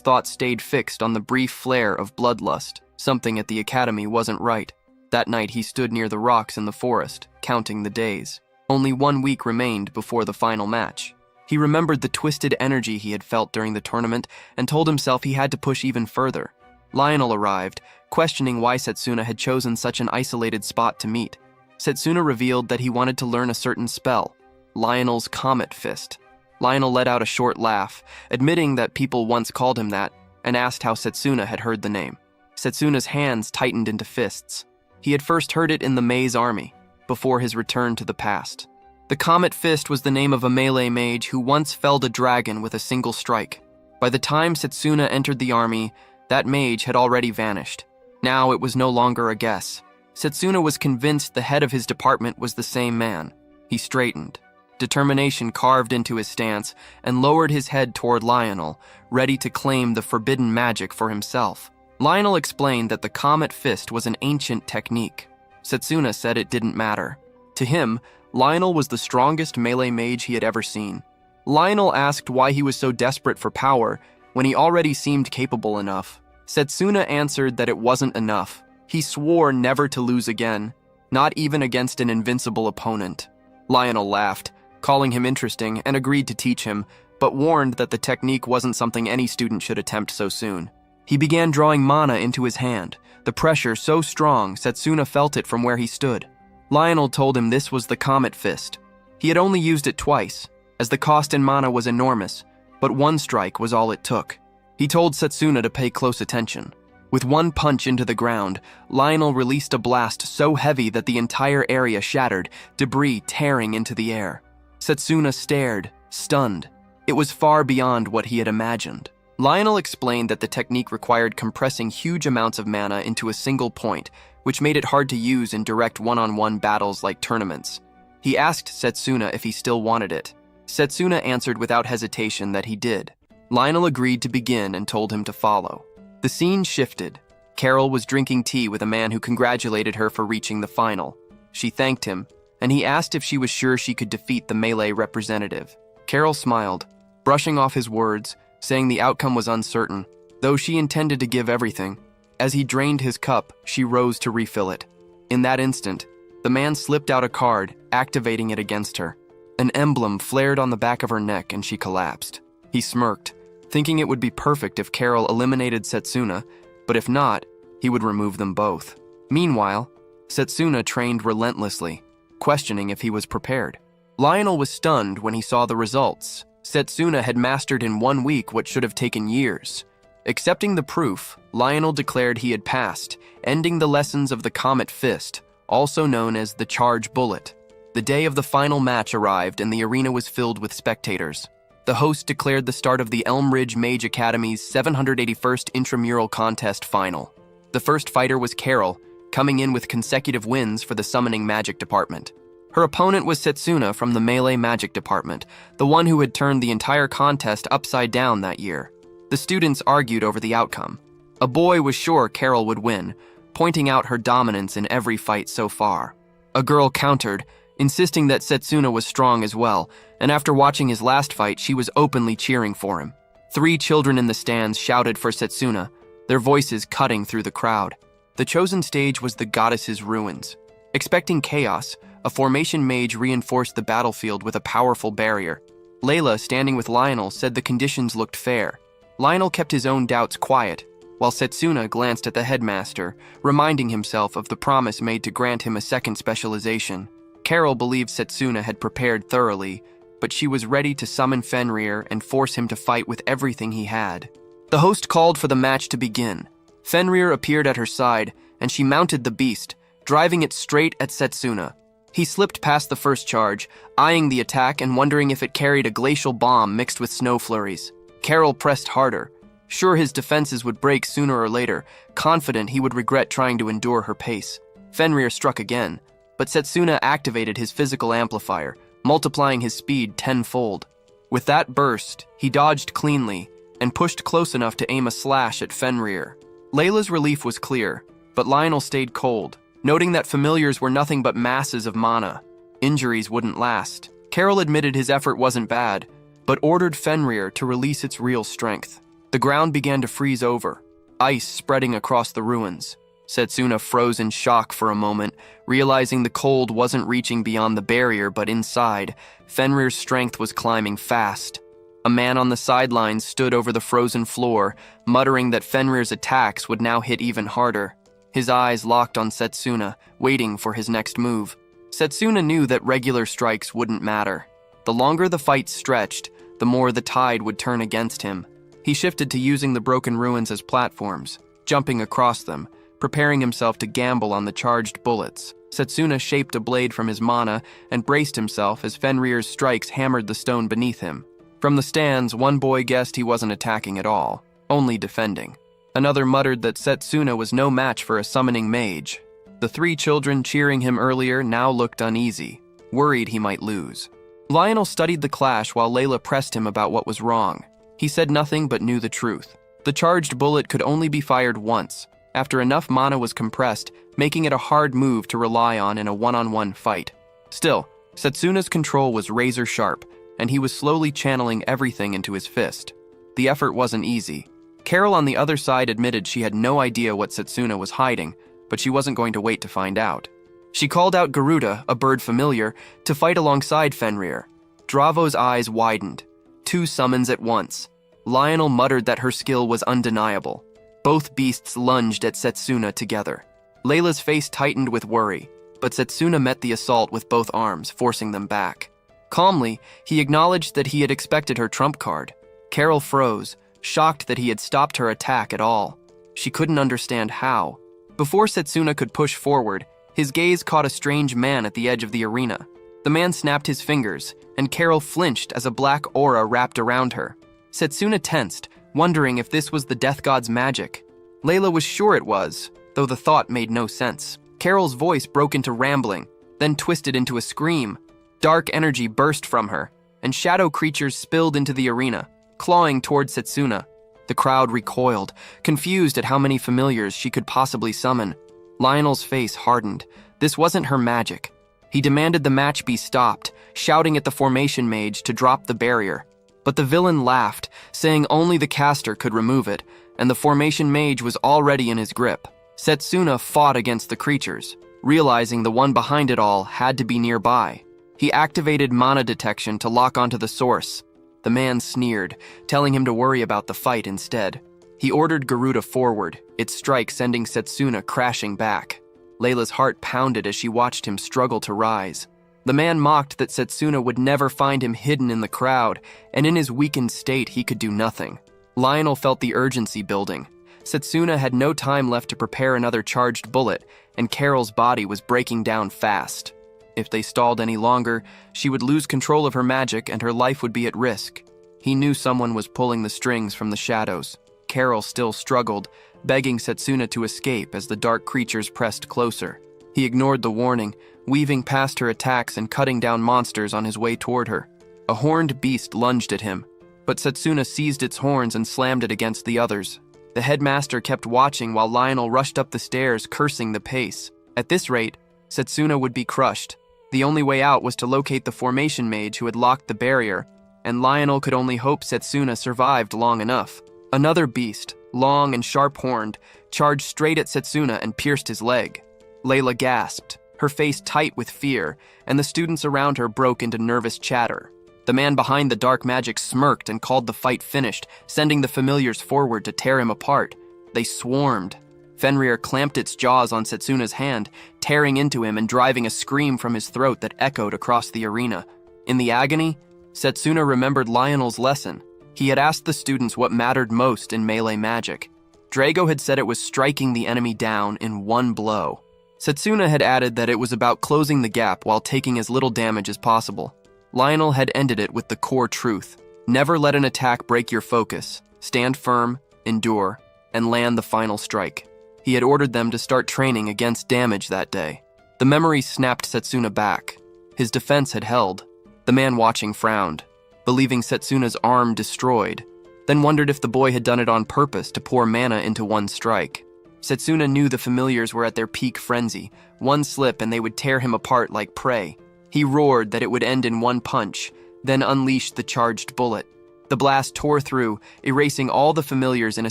thoughts stayed fixed on the brief flare of bloodlust. Something at the academy wasn't right. That night he stood near the rocks in the forest, counting the days. Only 1 week remained before the final match. He remembered the twisted energy he had felt during the tournament and told himself he had to push even further. Lionel arrived, questioning why Setsuna had chosen such an isolated spot to meet. Setsuna revealed that he wanted to learn a certain spell, Lionel's Comet Fist. Lionel let out a short laugh, admitting that people once called him that, and asked how Setsuna had heard the name. Setsuna's hands tightened into fists. He had first heard it in the Maze Army, before his return to the past. The Comet Fist was the name of a melee mage who once felled a dragon with a single strike. By the time Setsuna entered the army, that mage had already vanished. Now it was no longer a guess. Setsuna was convinced the head of his department was the same man. He straightened, determination carved into his stance, and lowered his head toward Lionel, ready to claim the forbidden magic for himself. Lionel explained that the Comet Fist was an ancient technique. Setsuna said it didn't matter. To him, Lionel was the strongest melee mage he had ever seen. Lionel asked why he was so desperate for power when he already seemed capable enough. Setsuna answered that it wasn't enough. He swore never to lose again, not even against an invincible opponent. Lionel laughed, calling him interesting, and agreed to teach him, but warned that the technique wasn't something any student should attempt so soon. He began drawing mana into his hand, the pressure so strong Setsuna felt it from where he stood. Lionel told him this was the Comet Fist. He had only used it twice, as the cost in mana was enormous, but one strike was all it took. He told Setsuna to pay close attention. With one punch into the ground, Lionel released a blast so heavy that the entire area shattered, debris tearing into the air. Setsuna stared, stunned. It was far beyond what he had imagined. Lionel explained that the technique required compressing huge amounts of mana into a single point, which made it hard to use in direct one-on-one battles like tournaments. He asked Setsuna if he still wanted it. Setsuna answered without hesitation that he did. Lionel agreed to begin and told him to follow. The scene shifted. Carol was drinking tea with a man who congratulated her for reaching the final. She thanked him, and he asked if she was sure she could defeat the melee representative. Carol smiled, brushing off his words, saying the outcome was uncertain, though she intended to give everything. As he drained his cup, she rose to refill it. In that instant, the man slipped out a card, activating it against her. An emblem flared on the back of her neck and she collapsed. He smirked, thinking it would be perfect if Carol eliminated Setsuna, but if not, he would remove them both. Meanwhile, Setsuna trained relentlessly, questioning if he was prepared. Lionel was stunned when he saw the results. Setsuna had mastered in 1 week what should have taken years. Accepting the proof, Lionel declared he had passed, ending the lessons of the Comet Fist, also known as the Charge Bullet. The day of the final match arrived and the arena was filled with spectators. The host declared the start of the Elm Ridge MagicAcademy's 781st Intramural Contest Final. The first fighter was Carol, coming in with consecutive wins for the Summoning Magic Department. Her opponent was Setsuna from the Melee Magic Department, the one who had turned the entire contest upside down that year. The students argued over the outcome. A boy was sure Carol would win, pointing out her dominance in every fight so far. A girl countered, insisting that Setsuna was strong as well, and after watching his last fight, she was openly cheering for him. 3 children in the stands shouted for Setsuna, their voices cutting through the crowd. The chosen stage was the goddess's ruins. Expecting chaos, a formation mage reinforced the battlefield with a powerful barrier. Layla, standing with Lionel, said the conditions looked fair. Lionel kept his own doubts quiet, while Setsuna glanced at the headmaster, reminding himself of the promise made to grant him a second specialization. Carol believed Setsuna had prepared thoroughly, but she was ready to summon Fenrir and force him to fight with everything he had. The host called for the match to begin. Fenrir appeared at her side, and she mounted the beast, driving it straight at Setsuna. He slipped past the first charge, eyeing the attack and wondering if it carried a glacial bomb mixed with snow flurries. Carol pressed harder, sure his defenses would break sooner or later, confident he would regret trying to endure her pace. Fenrir struck again, but Setsuna activated his physical amplifier, multiplying his speed tenfold. With that burst, he dodged cleanly and pushed close enough to aim a slash at Fenrir. Layla's relief was clear, but Lionel stayed cold, noting that familiars were nothing but masses of mana. Injuries wouldn't last. Carol admitted his effort wasn't bad, but ordered Fenrir to release its real strength. The ground began to freeze over, ice spreading across the ruins. Setsuna froze in shock for a moment, realizing the cold wasn't reaching beyond the barrier but inside. Fenrir's strength was climbing fast. A man on the sidelines stood over the frozen floor, muttering that Fenrir's attacks would now hit even harder. His eyes locked on Setsuna, waiting for his next move. Setsuna knew that regular strikes wouldn't matter. The longer the fight stretched, the more the tide would turn against him. He shifted to using the broken ruins as platforms, jumping across them, preparing himself to gamble on the charged bullets. Setsuna shaped a blade from his mana and braced himself as Fenrir's strikes hammered the stone beneath him. From the stands, one boy guessed he wasn't attacking at all, only defending. Another muttered that Setsuna was no match for a summoning mage. The 3 children cheering him earlier now looked uneasy, worried he might lose. Lionel studied the clash while Layla pressed him about what was wrong. He said nothing but knew the truth. The charged bullet could only be fired once, after enough mana was compressed, making it a hard move to rely on in a one-on-one fight. Still, Setsuna's control was razor sharp, and he was slowly channeling everything into his fist. The effort wasn't easy. Carol on the other side admitted she had no idea what Setsuna was hiding, but she wasn't going to wait to find out. She called out Garuda, a bird familiar, to fight alongside Fenrir. Dravo's eyes widened. 2 summons at once. Lionel muttered that her skill was undeniable. Both beasts lunged at Setsuna together. Layla's face tightened with worry, but Setsuna met the assault with both arms, forcing them back. Calmly, he acknowledged that he had expected her trump card. Carol froze, shocked that he had stopped her attack at all. She couldn't understand how. Before Setsuna could push forward, his gaze caught a strange man at the edge of the arena. The man snapped his fingers, and Carol flinched as a black aura wrapped around her. Setsuna tensed, wondering if this was the death god's magic. Layla was sure it was, though the thought made no sense. Carol's voice broke into rambling, then twisted into a scream. Dark energy burst from her, and shadow creatures spilled into the arena, clawing toward Setsuna. The crowd recoiled, confused at how many familiars she could possibly summon. Lionel's face hardened. This wasn't her magic. He demanded the match be stopped, shouting at the formation mage to drop the barrier. But the villain laughed, saying only the caster could remove it, and the formation mage was already in his grip. Setsuna fought against the creatures, realizing the one behind it all had to be nearby. He activated mana detection to lock onto the source. The man sneered, telling him to worry about the fight instead. He ordered Garuda forward, its strike sending Setsuna crashing back. Layla's heart pounded as she watched him struggle to rise. The man mocked that Setsuna would never find him hidden in the crowd, and in his weakened state he could do nothing. Lionel felt the urgency building. Setsuna had no time left to prepare another charged bullet, and Carol's body was breaking down fast. If they stalled any longer, she would lose control of her magic and her life would be at risk. He knew someone was pulling the strings from the shadows. Carol still struggled, begging Setsuna to escape as the dark creatures pressed closer. He ignored the warning, weaving past her attacks and cutting down monsters on his way toward her. A horned beast lunged at him, but Setsuna seized its horns and slammed it against the others. The headmaster kept watching while Lionel rushed up the stairs, cursing the pace. At this rate, Setsuna would be crushed. The only way out was to locate the formation mage who had locked the barrier, and Lionel could only hope Setsuna survived long enough. Another beast, long and sharp-horned, charged straight at Setsuna and pierced his leg. Layla gasped, her face tight with fear, and the students around her broke into nervous chatter. The man behind the dark magic smirked and called the fight finished, sending the familiars forward to tear him apart. They swarmed. Fenrir clamped its jaws on Setsuna's hand, tearing into him and driving a scream from his throat that echoed across the arena. In the agony, Setsuna remembered Lionel's lesson. He had asked the students what mattered most in melee magic. Drago had said it was striking the enemy down in one blow. Setsuna had added that it was about closing the gap while taking as little damage as possible. Lionel had ended it with the core truth. Never let an attack break your focus. Stand firm, endure, and land the final strike. He had ordered them to start training against damage that day. The memory snapped Setsuna back. His defense had held. The man watching frowned. believing Setsuna's arm destroyed, then wondered if the boy had done it on purpose to pour mana into one strike. Setsuna knew the familiars were at their peak frenzy. One slip and they would tear him apart like prey. He roared that it would end in one punch, then unleashed the charged bullet. The blast tore through, erasing all the familiars in a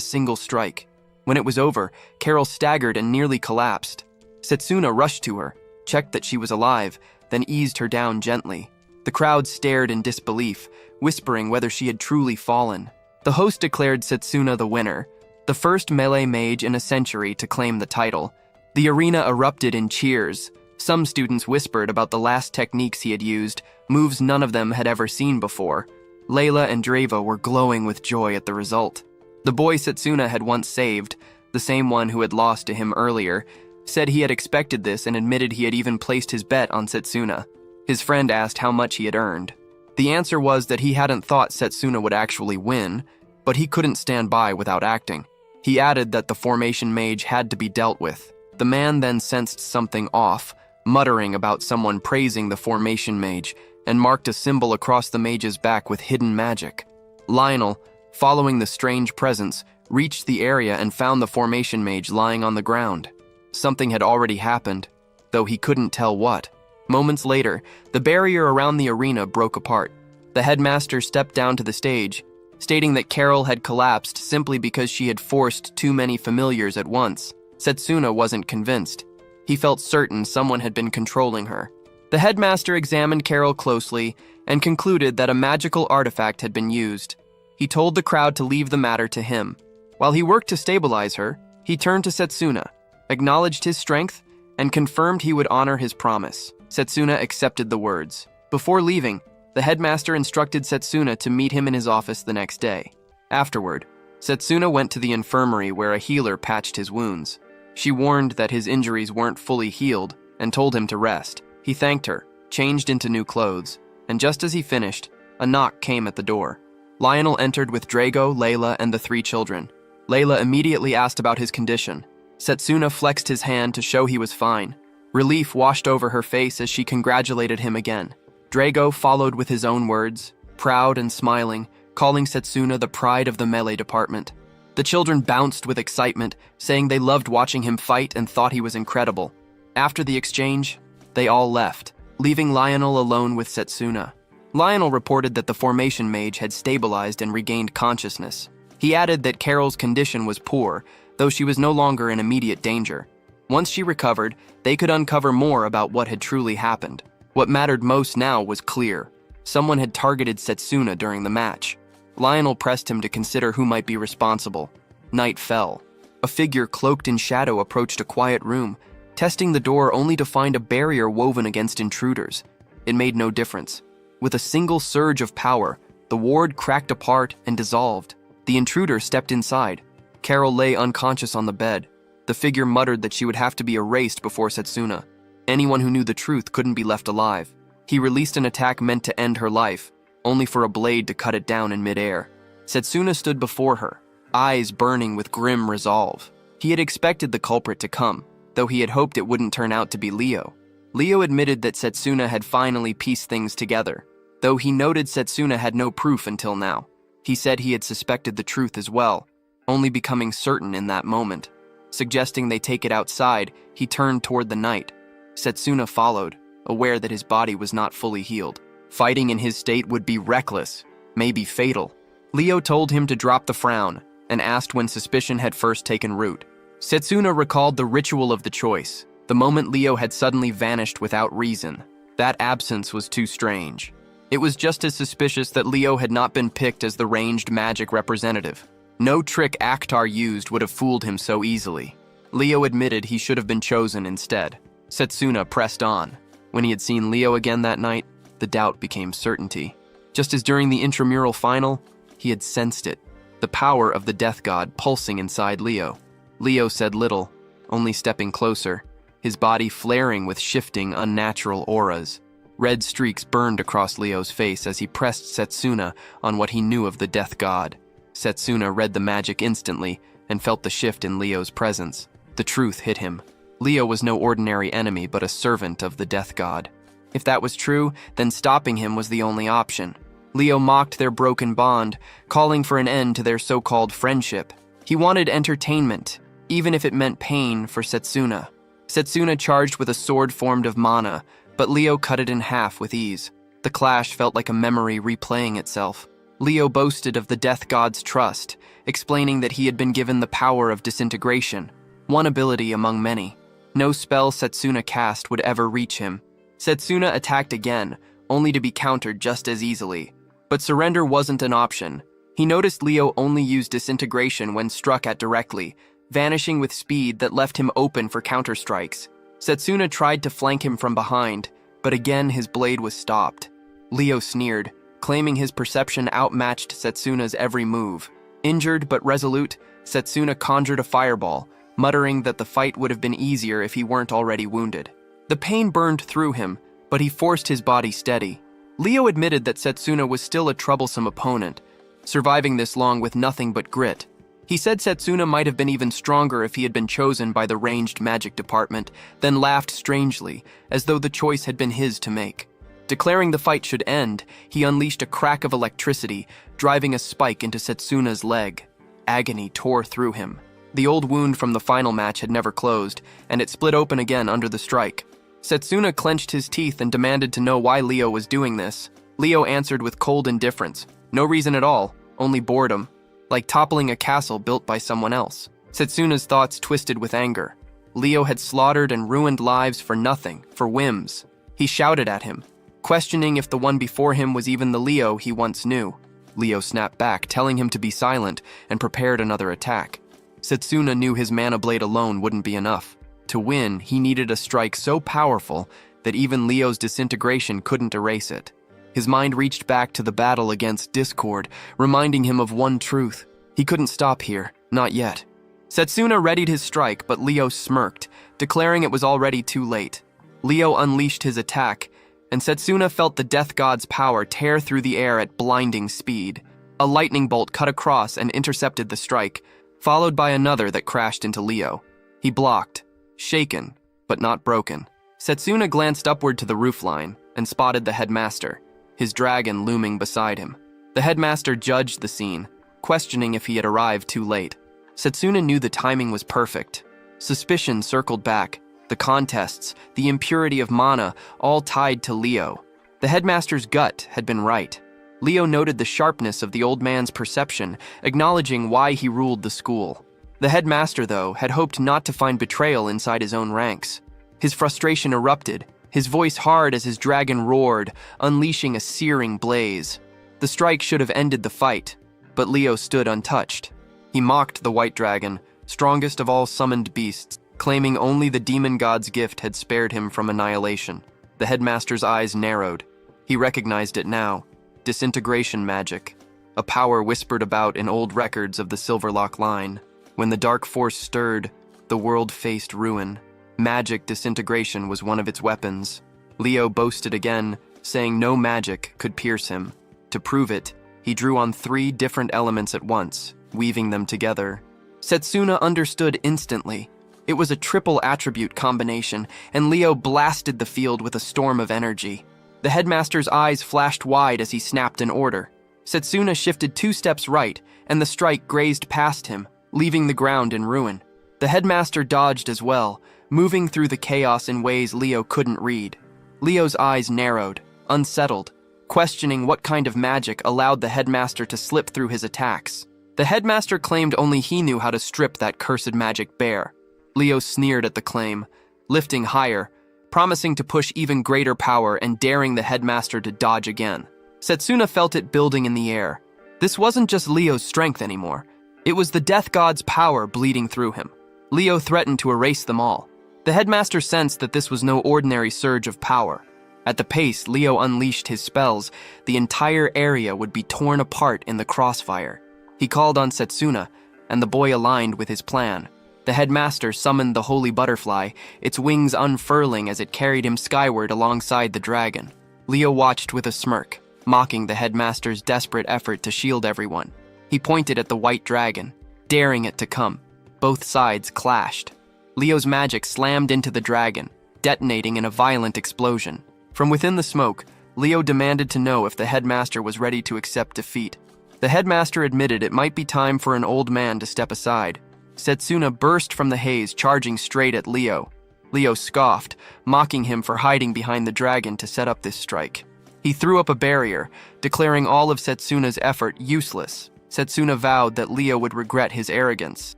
single strike. When it was over, Carol staggered and nearly collapsed. Setsuna rushed to her, checked that she was alive, then eased her down gently. The crowd stared in disbelief, whispering whether she had truly fallen. The host declared Setsuna the winner, the first melee mage in a century to claim the title. The arena erupted in cheers. Some students whispered about the last techniques he had used, moves none of them had ever seen before. Layla and Dreva were glowing with joy at the result. The boy Setsuna had once saved, the same one who had lost to him earlier, said he had expected this and admitted he had even placed his bet on Setsuna. His friend asked how much he had earned. The answer was that he hadn't thought Setsuna would actually win, but he couldn't stand by without acting. He added that the formation mage had to be dealt with. The man then sensed something off, muttering about someone praising the formation mage, and marked a symbol across the mage's back with hidden magic. Lionel, following the strange presence, reached the area and found the formation mage lying on the ground. Something had already happened, though he couldn't tell what. Moments later, the barrier around the arena broke apart. The headmaster stepped down to the stage, stating that Carol had collapsed simply because she had forced too many familiars at once. Setsuna wasn't convinced. He felt certain someone had been controlling her. The headmaster examined Carol closely and concluded that a magical artifact had been used. He told the crowd to leave the matter to him. While he worked to stabilize her, he turned to Setsuna, acknowledged his strength, and confirmed he would honor his promise. Setsuna accepted the words. Before leaving, the headmaster instructed Setsuna to meet him in his office the next day. Afterward, Setsuna went to the infirmary where a healer patched his wounds. She warned that his injuries weren't fully healed and told him to rest. He thanked her, changed into new clothes, and just as he finished, a knock came at the door. Lionel entered with Drago, Layla, and the 3 children. Layla immediately asked about his condition. Setsuna flexed his hand to show he was fine. Relief washed over her face as she congratulated him again. Drago followed with his own words, proud and smiling, calling Setsuna the pride of the melee department. The children bounced with excitement, saying they loved watching him fight and thought he was incredible. After the exchange, they all left, leaving Lionel alone with Setsuna. Lionel reported that the formation mage had stabilized and regained consciousness. He added that Carol's condition was poor, though she was no longer in immediate danger. Once she recovered, they could uncover more about what had truly happened. What mattered most now was clear. Someone had targeted Setsuna during the match. Lionel pressed him to consider who might be responsible. Night fell. A figure cloaked in shadow approached a quiet room, testing the door only to find a barrier woven against intruders. It made no difference. With a single surge of power, the ward cracked apart and dissolved. The intruder stepped inside. Carol lay unconscious on the bed. The figure muttered that she would have to be erased before Setsuna. Anyone who knew the truth couldn't be left alive. He released an attack meant to end her life, only for a blade to cut it down in midair. Setsuna stood before her, eyes burning with grim resolve. He had expected the culprit to come, though he had hoped it wouldn't turn out to be Leo. Leo admitted that Setsuna had finally pieced things together, though he noted Setsuna had no proof until now. He said he had suspected the truth as well, only becoming certain in that moment. Suggesting they take it outside, he turned toward the night. Setsuna followed, aware that his body was not fully healed. Fighting in his state would be reckless, maybe fatal. Leo told him to drop the frown and asked when suspicion had first taken root. Setsuna recalled the ritual of the choice, the moment Leo had suddenly vanished without reason. That absence was too strange. It was just as suspicious that Leo had not been picked as the ranged magic representative. No trick Akhtar used would have fooled him so easily. Leo admitted he should have been chosen instead. Setsuna pressed on. When he had seen Leo again that night, the doubt became certainty. Just as during the intramural final, he had sensed it, the power of the death god pulsing inside Leo. Leo said little, only stepping closer, his body flaring with shifting, unnatural auras. Red streaks burned across Leo's face as he pressed Setsuna on what he knew of the death god. Setsuna read the magic instantly and felt the shift in Leo's presence. The truth hit him. Leo was no ordinary enemy but a servant of the death god. If that was true, then stopping him was the only option. Leo mocked their broken bond, calling for an end to their so-called friendship. He wanted entertainment, even if it meant pain for Setsuna. Setsuna charged with a sword formed of mana, but Leo cut it in half with ease. The clash felt like a memory replaying itself. Leo boasted of the death god's trust, explaining that he had been given the power of disintegration, one ability among many. No spell Setsuna cast would ever reach him. Setsuna attacked again, only to be countered just as easily. But surrender wasn't an option. He noticed Leo only used disintegration when struck at directly, vanishing with speed that left him open for counterstrikes. Setsuna tried to flank him from behind, but again his blade was stopped. Leo sneered, claiming his perception outmatched Setsuna's every move. Injured but resolute, Setsuna conjured a fireball, muttering that the fight would have been easier if he weren't already wounded. The pain burned through him, but he forced his body steady. Leo admitted that Setsuna was still a troublesome opponent, surviving this long with nothing but grit. He said Setsuna might have been even stronger if he had been chosen by the ranged magic department, then laughed strangely, as though the choice had been his to make. Declaring the fight should end, he unleashed a crack of electricity, driving a spike into Setsuna's leg. Agony tore through him. The old wound from the final match had never closed, and it split open again under the strike. Setsuna clenched his teeth and demanded to know why Leo was doing this. Leo answered with cold indifference. No reason at all, only boredom. Like toppling a castle built by someone else. Setsuna's thoughts twisted with anger. Leo had slaughtered and ruined lives for nothing, for whims. He shouted at him, questioning if the one before him was even the Leo he once knew. Leo snapped back, telling him to be silent, and prepared another attack. Setsuna knew his mana blade alone wouldn't be enough. To win, he needed a strike so powerful that even Leo's disintegration couldn't erase it. His mind reached back to the battle against Discord, reminding him of one truth. He couldn't stop here, not yet. Setsuna readied his strike, but Leo smirked, declaring it was already too late. Leo unleashed his attack, and Setsuna felt the death god's power tear through the air at blinding speed. A lightning bolt cut across and intercepted the strike, followed by another that crashed into Leo. He blocked, shaken, but not broken. Setsuna glanced upward to the roofline and spotted the headmaster, his dragon looming beside him. The headmaster judged the scene, questioning if he had arrived too late. Setsuna knew the timing was perfect. Suspicion circled back, the contests, the impurity of mana, all tied to Leo. The headmaster's gut had been right. Leo noted the sharpness of the old man's perception, acknowledging why he ruled the school. The headmaster, though, had hoped not to find betrayal inside his own ranks. His frustration erupted, his voice hard as his dragon roared, unleashing a searing blaze. The strike should have ended the fight, but Leo stood untouched. He mocked the white dragon, strongest of all summoned beasts, claiming only the demon god's gift had spared him from annihilation. The headmaster's eyes narrowed. He recognized it now. Disintegration magic, a power whispered about in old records of the Silverlock line. When the dark force stirred, the world faced ruin. Magic disintegration was one of its weapons. Leo boasted again, saying no magic could pierce him. To prove it, he drew on 3 different elements at once, weaving them together. Setsuna understood instantly. It was a triple attribute combination, and Leo blasted the field with a storm of energy. The headmaster's eyes flashed wide as he snapped an order. Setsuna shifted 2 steps right, and the strike grazed past him, leaving the ground in ruin. The headmaster dodged as well, moving through the chaos in ways Leo couldn't read. Leo's eyes narrowed, unsettled, questioning what kind of magic allowed the headmaster to slip through his attacks. The headmaster claimed only he knew how to strip that cursed magic bare. Leo sneered at the claim, lifting higher, promising to push even greater power and daring the headmaster to dodge again. Setsuna felt it building in the air. This wasn't just Leo's strength anymore. It was the death god's power bleeding through him. Leo threatened to erase them all. The headmaster sensed that this was no ordinary surge of power. At the pace Leo unleashed his spells, the entire area would be torn apart in the crossfire. He called on Setsuna, and the boy aligned with his plan. The headmaster summoned the holy butterfly, its wings unfurling as it carried him skyward alongside the dragon. Leo watched with a smirk, mocking the headmaster's desperate effort to shield everyone. He pointed at the white dragon, daring it to come. Both sides clashed. Leo's magic slammed into the dragon, detonating in a violent explosion. From within the smoke, Leo demanded to know if the headmaster was ready to accept defeat. The headmaster admitted it might be time for an old man to step aside. Setsuna burst from the haze, charging straight at Leo. Leo scoffed, mocking him for hiding behind the dragon to set up this strike. He threw up a barrier, declaring all of Setsuna's effort useless. Setsuna vowed that Leo would regret his arrogance.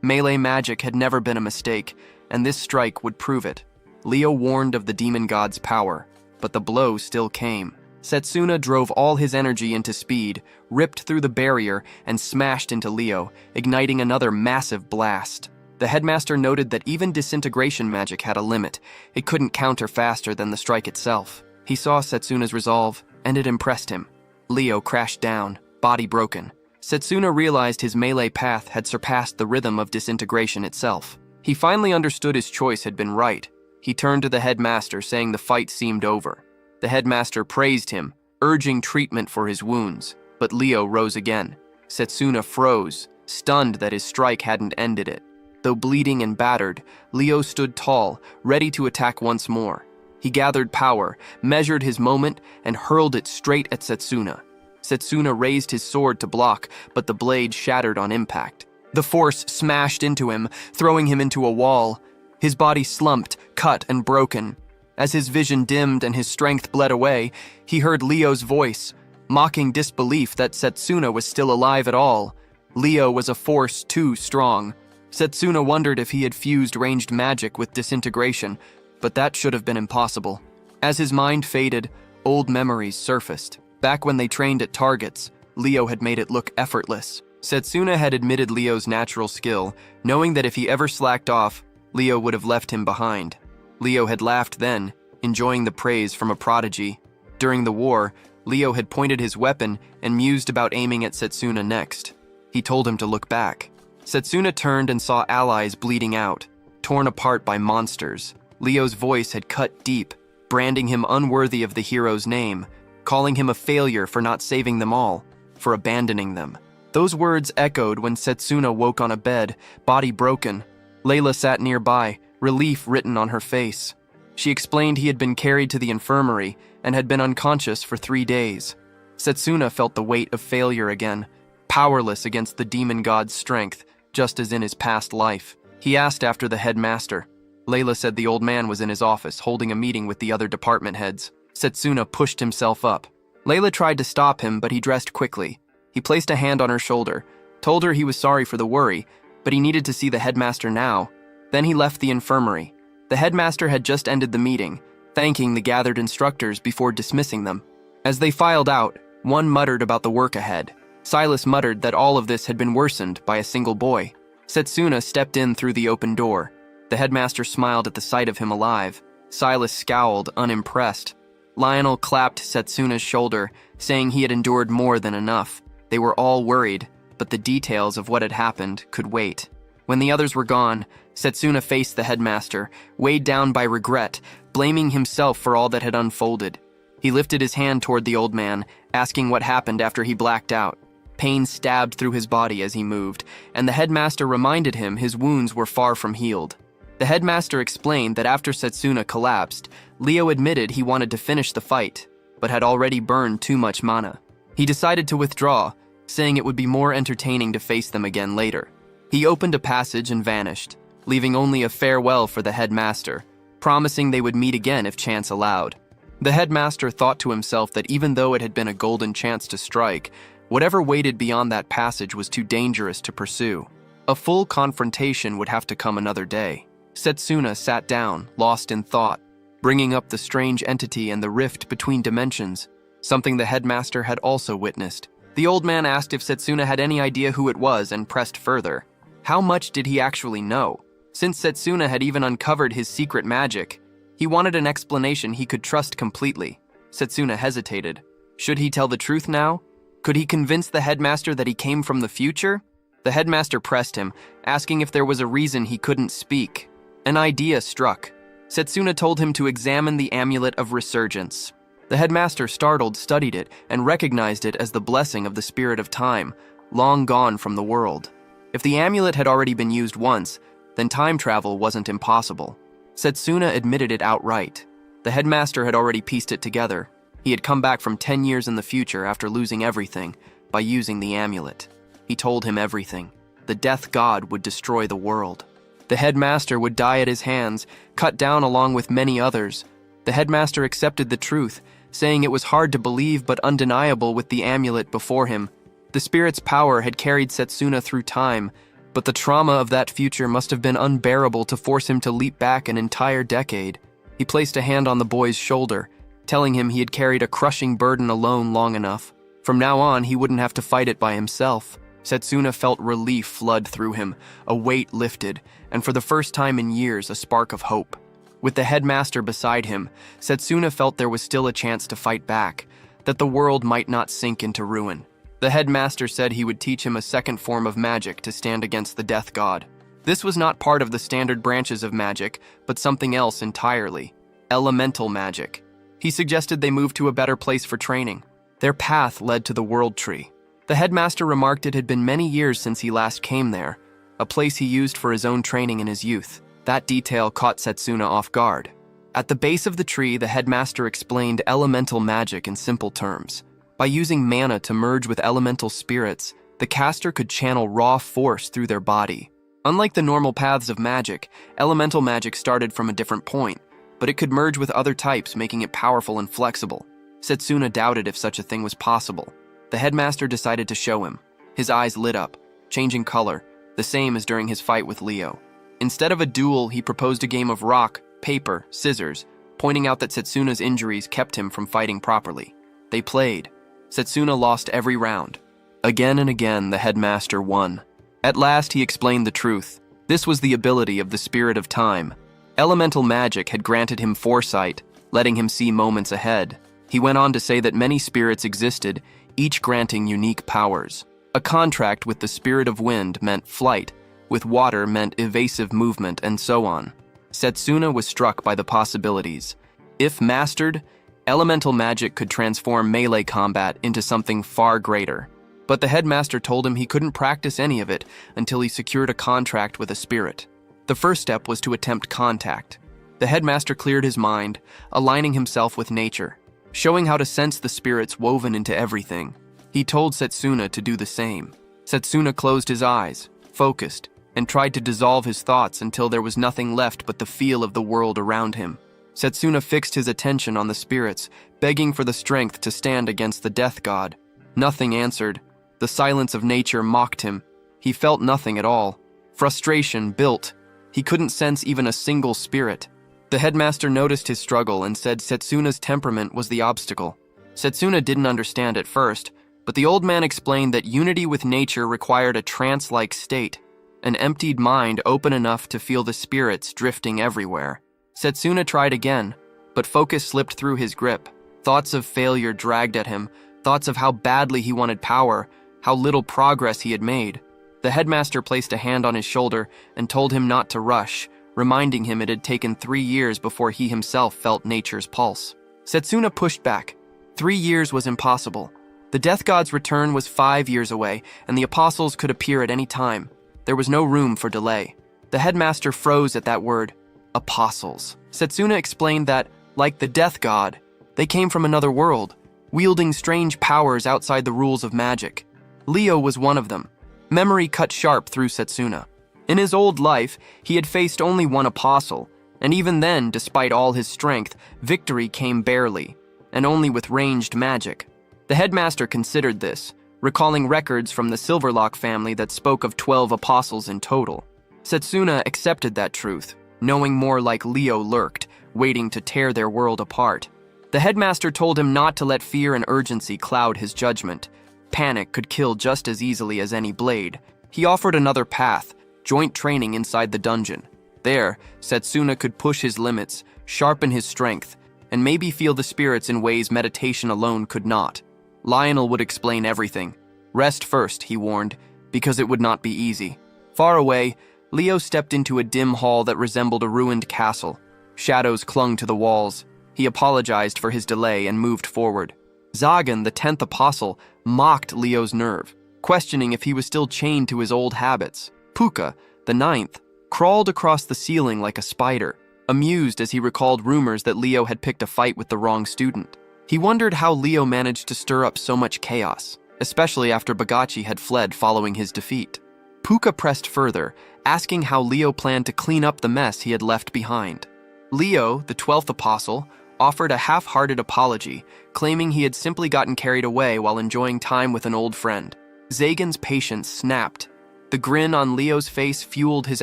Melee magic had never been a mistake, and this strike would prove it. Leo warned of the demon god's power, but the blow still came. Setsuna drove all his energy into speed, ripped through the barrier, and smashed into Leo, igniting another massive blast. The headmaster noted that even disintegration magic had a limit. It couldn't counter faster than the strike itself. He saw Setsuna's resolve, and it impressed him. Leo crashed down, body broken. Setsuna realized his melee path had surpassed the rhythm of disintegration itself. He finally understood his choice had been right. He turned to the headmaster, saying the fight seemed over. The headmaster praised him, urging treatment for his wounds, but Leo rose again. Setsuna froze, stunned that his strike hadn't ended it. Though bleeding and battered, Leo stood tall, ready to attack once more. He gathered power, measured his moment, and hurled it straight at Setsuna. Setsuna raised his sword to block, but the blade shattered on impact. The force smashed into him, throwing him into a wall. His body slumped, cut and broken. As his vision dimmed and his strength bled away, he heard Leo's voice, mocking disbelief that Setsuna was still alive at all. Leo was a force too strong. Setsuna wondered if he had fused ranged magic with disintegration, but that should have been impossible. As his mind faded, old memories surfaced. Back when they trained at targets, Leo had made it look effortless. Setsuna had admitted Leo's natural skill, knowing that if he ever slacked off, Leo would have left him behind. Leo had laughed then, enjoying the praise from a prodigy. During the war, Leo had pointed his weapon and mused about aiming at Setsuna next. He told him to look back. Setsuna turned and saw allies bleeding out, torn apart by monsters. Leo's voice had cut deep, branding him unworthy of the hero's name, calling him a failure for not saving them all, for abandoning them. Those words echoed when Setsuna woke on a bed, body broken. Layla sat nearby, relief written on her face. She explained he had been carried to the infirmary and had been unconscious for 3 days. Setsuna felt the weight of failure again, powerless against the demon god's strength, just as in his past life. He asked after the headmaster. Layla said the old man was in his office, holding a meeting with the other department heads. Setsuna pushed himself up. Layla tried to stop him, but he dressed quickly. He placed a hand on her shoulder, told her he was sorry for the worry, but he needed to see the headmaster now. Then he left the infirmary. The headmaster had just ended the meeting, thanking the gathered instructors before dismissing them. As they filed out, one muttered about the work ahead. Silas muttered that all of this had been worsened by a single boy. Setsuna stepped in through the open door. The headmaster smiled at the sight of him alive. Silas scowled, unimpressed. Lionel clapped Setsuna's shoulder, saying he had endured more than enough. They were all worried, but the details of what had happened could wait. When the others were gone, Setsuna faced the headmaster, weighed down by regret, blaming himself for all that had unfolded. He lifted his hand toward the old man, asking what happened after he blacked out. Pain stabbed through his body as he moved, and the headmaster reminded him his wounds were far from healed. The headmaster explained that after Setsuna collapsed, Leo admitted he wanted to finish the fight, but had already burned too much mana. He decided to withdraw, saying it would be more entertaining to face them again later. He opened a passage and vanished, leaving only a farewell for the headmaster, promising they would meet again if chance allowed. The headmaster thought to himself that even though it had been a golden chance to strike, whatever waited beyond that passage was too dangerous to pursue. A full confrontation would have to come another day. Setsuna sat down, lost in thought, bringing up the strange entity and the rift between dimensions, something the headmaster had also witnessed. The old man asked if Setsuna had any idea who it was and pressed further. How much did he actually know? Since Setsuna had even uncovered his secret magic, he wanted an explanation he could trust completely. Setsuna hesitated. Should he tell the truth now? Could he convince the headmaster that he came from the future? The headmaster pressed him, asking if there was a reason he couldn't speak. An idea struck. Setsuna told him to examine the amulet of resurgence. The headmaster, startled, studied it and recognized it as the blessing of the spirit of time, long gone from the world. If the amulet had already been used once, then time travel wasn't impossible. Setsuna admitted it outright. The headmaster had already pieced it together. He had come back from 10 years in the future after losing everything by using the amulet. He told him everything. The death god would destroy the world. The headmaster would die at his hands, cut down along with many others. The headmaster accepted the truth, saying it was hard to believe but undeniable with the amulet before him. The spirit's power had carried Setsuna through time, but the trauma of that future must have been unbearable to force him to leap back an entire decade. He placed a hand on the boy's shoulder, telling him he had carried a crushing burden alone long enough. From now on, he wouldn't have to fight it by himself. Setsuna felt relief flood through him, a weight lifted, and for the first time in years, a spark of hope. With the headmaster beside him, Setsuna felt there was still a chance to fight back, that the world might not sink into ruin. The headmaster said he would teach him a second form of magic to stand against the death god. This was not part of the standard branches of magic, but something else entirely. Elemental magic. He suggested they move to a better place for training. Their path led to the World Tree. The headmaster remarked it had been many years since he last came there, a place he used for his own training in his youth. That detail caught Setsuna off guard. At the base of the tree, the headmaster explained elemental magic in simple terms. By using mana to merge with elemental spirits, the caster could channel raw force through their body. Unlike the normal paths of magic, elemental magic started from a different point, but it could merge with other types, making it powerful and flexible. Setsuna doubted if such a thing was possible. The headmaster decided to show him. His eyes lit up, changing color, the same as during his fight with Leo. Instead of a duel, he proposed a game of rock, paper, scissors, pointing out that Setsuna's injuries kept him from fighting properly. They played. Setsuna lost every round. Again and again, the headmaster won. At last, he explained the truth. This was the ability of the spirit of time. Elemental magic had granted him foresight, letting him see moments ahead. He went on to say that many spirits existed, each granting unique powers. A contract with the spirit of wind meant flight, with water meant evasive movement, and so on. Setsuna was struck by the possibilities. If mastered, elemental magic could transform melee combat into something far greater. But the headmaster told him he couldn't practice any of it until he secured a contract with a spirit. The first step was to attempt contact. The headmaster cleared his mind, aligning himself with nature, showing how to sense the spirits woven into everything. He told Setsuna to do the same. Setsuna closed his eyes, focused, and tried to dissolve his thoughts until there was nothing left but the feel of the world around him. Setsuna fixed his attention on the spirits, begging for the strength to stand against the death god. Nothing answered. The silence of nature mocked him. He felt nothing at all. Frustration built. He couldn't sense even a single spirit. The headmaster noticed his struggle and said Setsuna's temperament was the obstacle. Setsuna didn't understand at first, but the old man explained that unity with nature required a trance-like state, an emptied mind open enough to feel the spirits drifting everywhere. Setsuna tried again, but focus slipped through his grip. Thoughts of failure dragged at him, thoughts of how badly he wanted power, how little progress he had made. The headmaster placed a hand on his shoulder and told him not to rush, reminding him it had taken 3 years before he himself felt nature's pulse. Setsuna pushed back. 3 years was impossible. The death god's return was 5 years away, and the apostles could appear at any time. There was no room for delay. The headmaster froze at that word, apostles. Setsuna explained that, like the death god, they came from another world, wielding strange powers outside the rules of magic. Leo was one of them. Memory cut sharp through Setsuna. In his old life, he had faced only one apostle, and even then, despite all his strength, victory came barely, and only with ranged magic. The headmaster considered this, recalling records from the Silverlock family that spoke of 12 apostles in total. Setsuna accepted that truth, knowing more like Leo lurked, waiting to tear their world apart. The headmaster told him not to let fear and urgency cloud his judgment. Panic could kill just as easily as any blade. He offered another path, joint training inside the dungeon. There, Setsuna could push his limits, sharpen his strength, and maybe feel the spirits in ways meditation alone could not. Lionel would explain everything. Rest first, he warned, because it would not be easy. Far away, Leo stepped into a dim hall that resembled a ruined castle. Shadows clung to the walls. He apologized for his delay and moved forward. Zagan, the 10th apostle, mocked Leo's nerve, questioning if he was still chained to his old habits. Puka, the 9th, crawled across the ceiling like a spider, amused as he recalled rumors that Leo had picked a fight with the wrong student. He wondered how Leo managed to stir up so much chaos, especially after Bagachi had fled following his defeat. Puka pressed further, asking how Leo planned to clean up the mess he had left behind. Leo, the 12th apostle, offered a half-hearted apology, claiming he had simply gotten carried away while enjoying time with an old friend. Zagan's patience snapped. The grin on Leo's face fueled his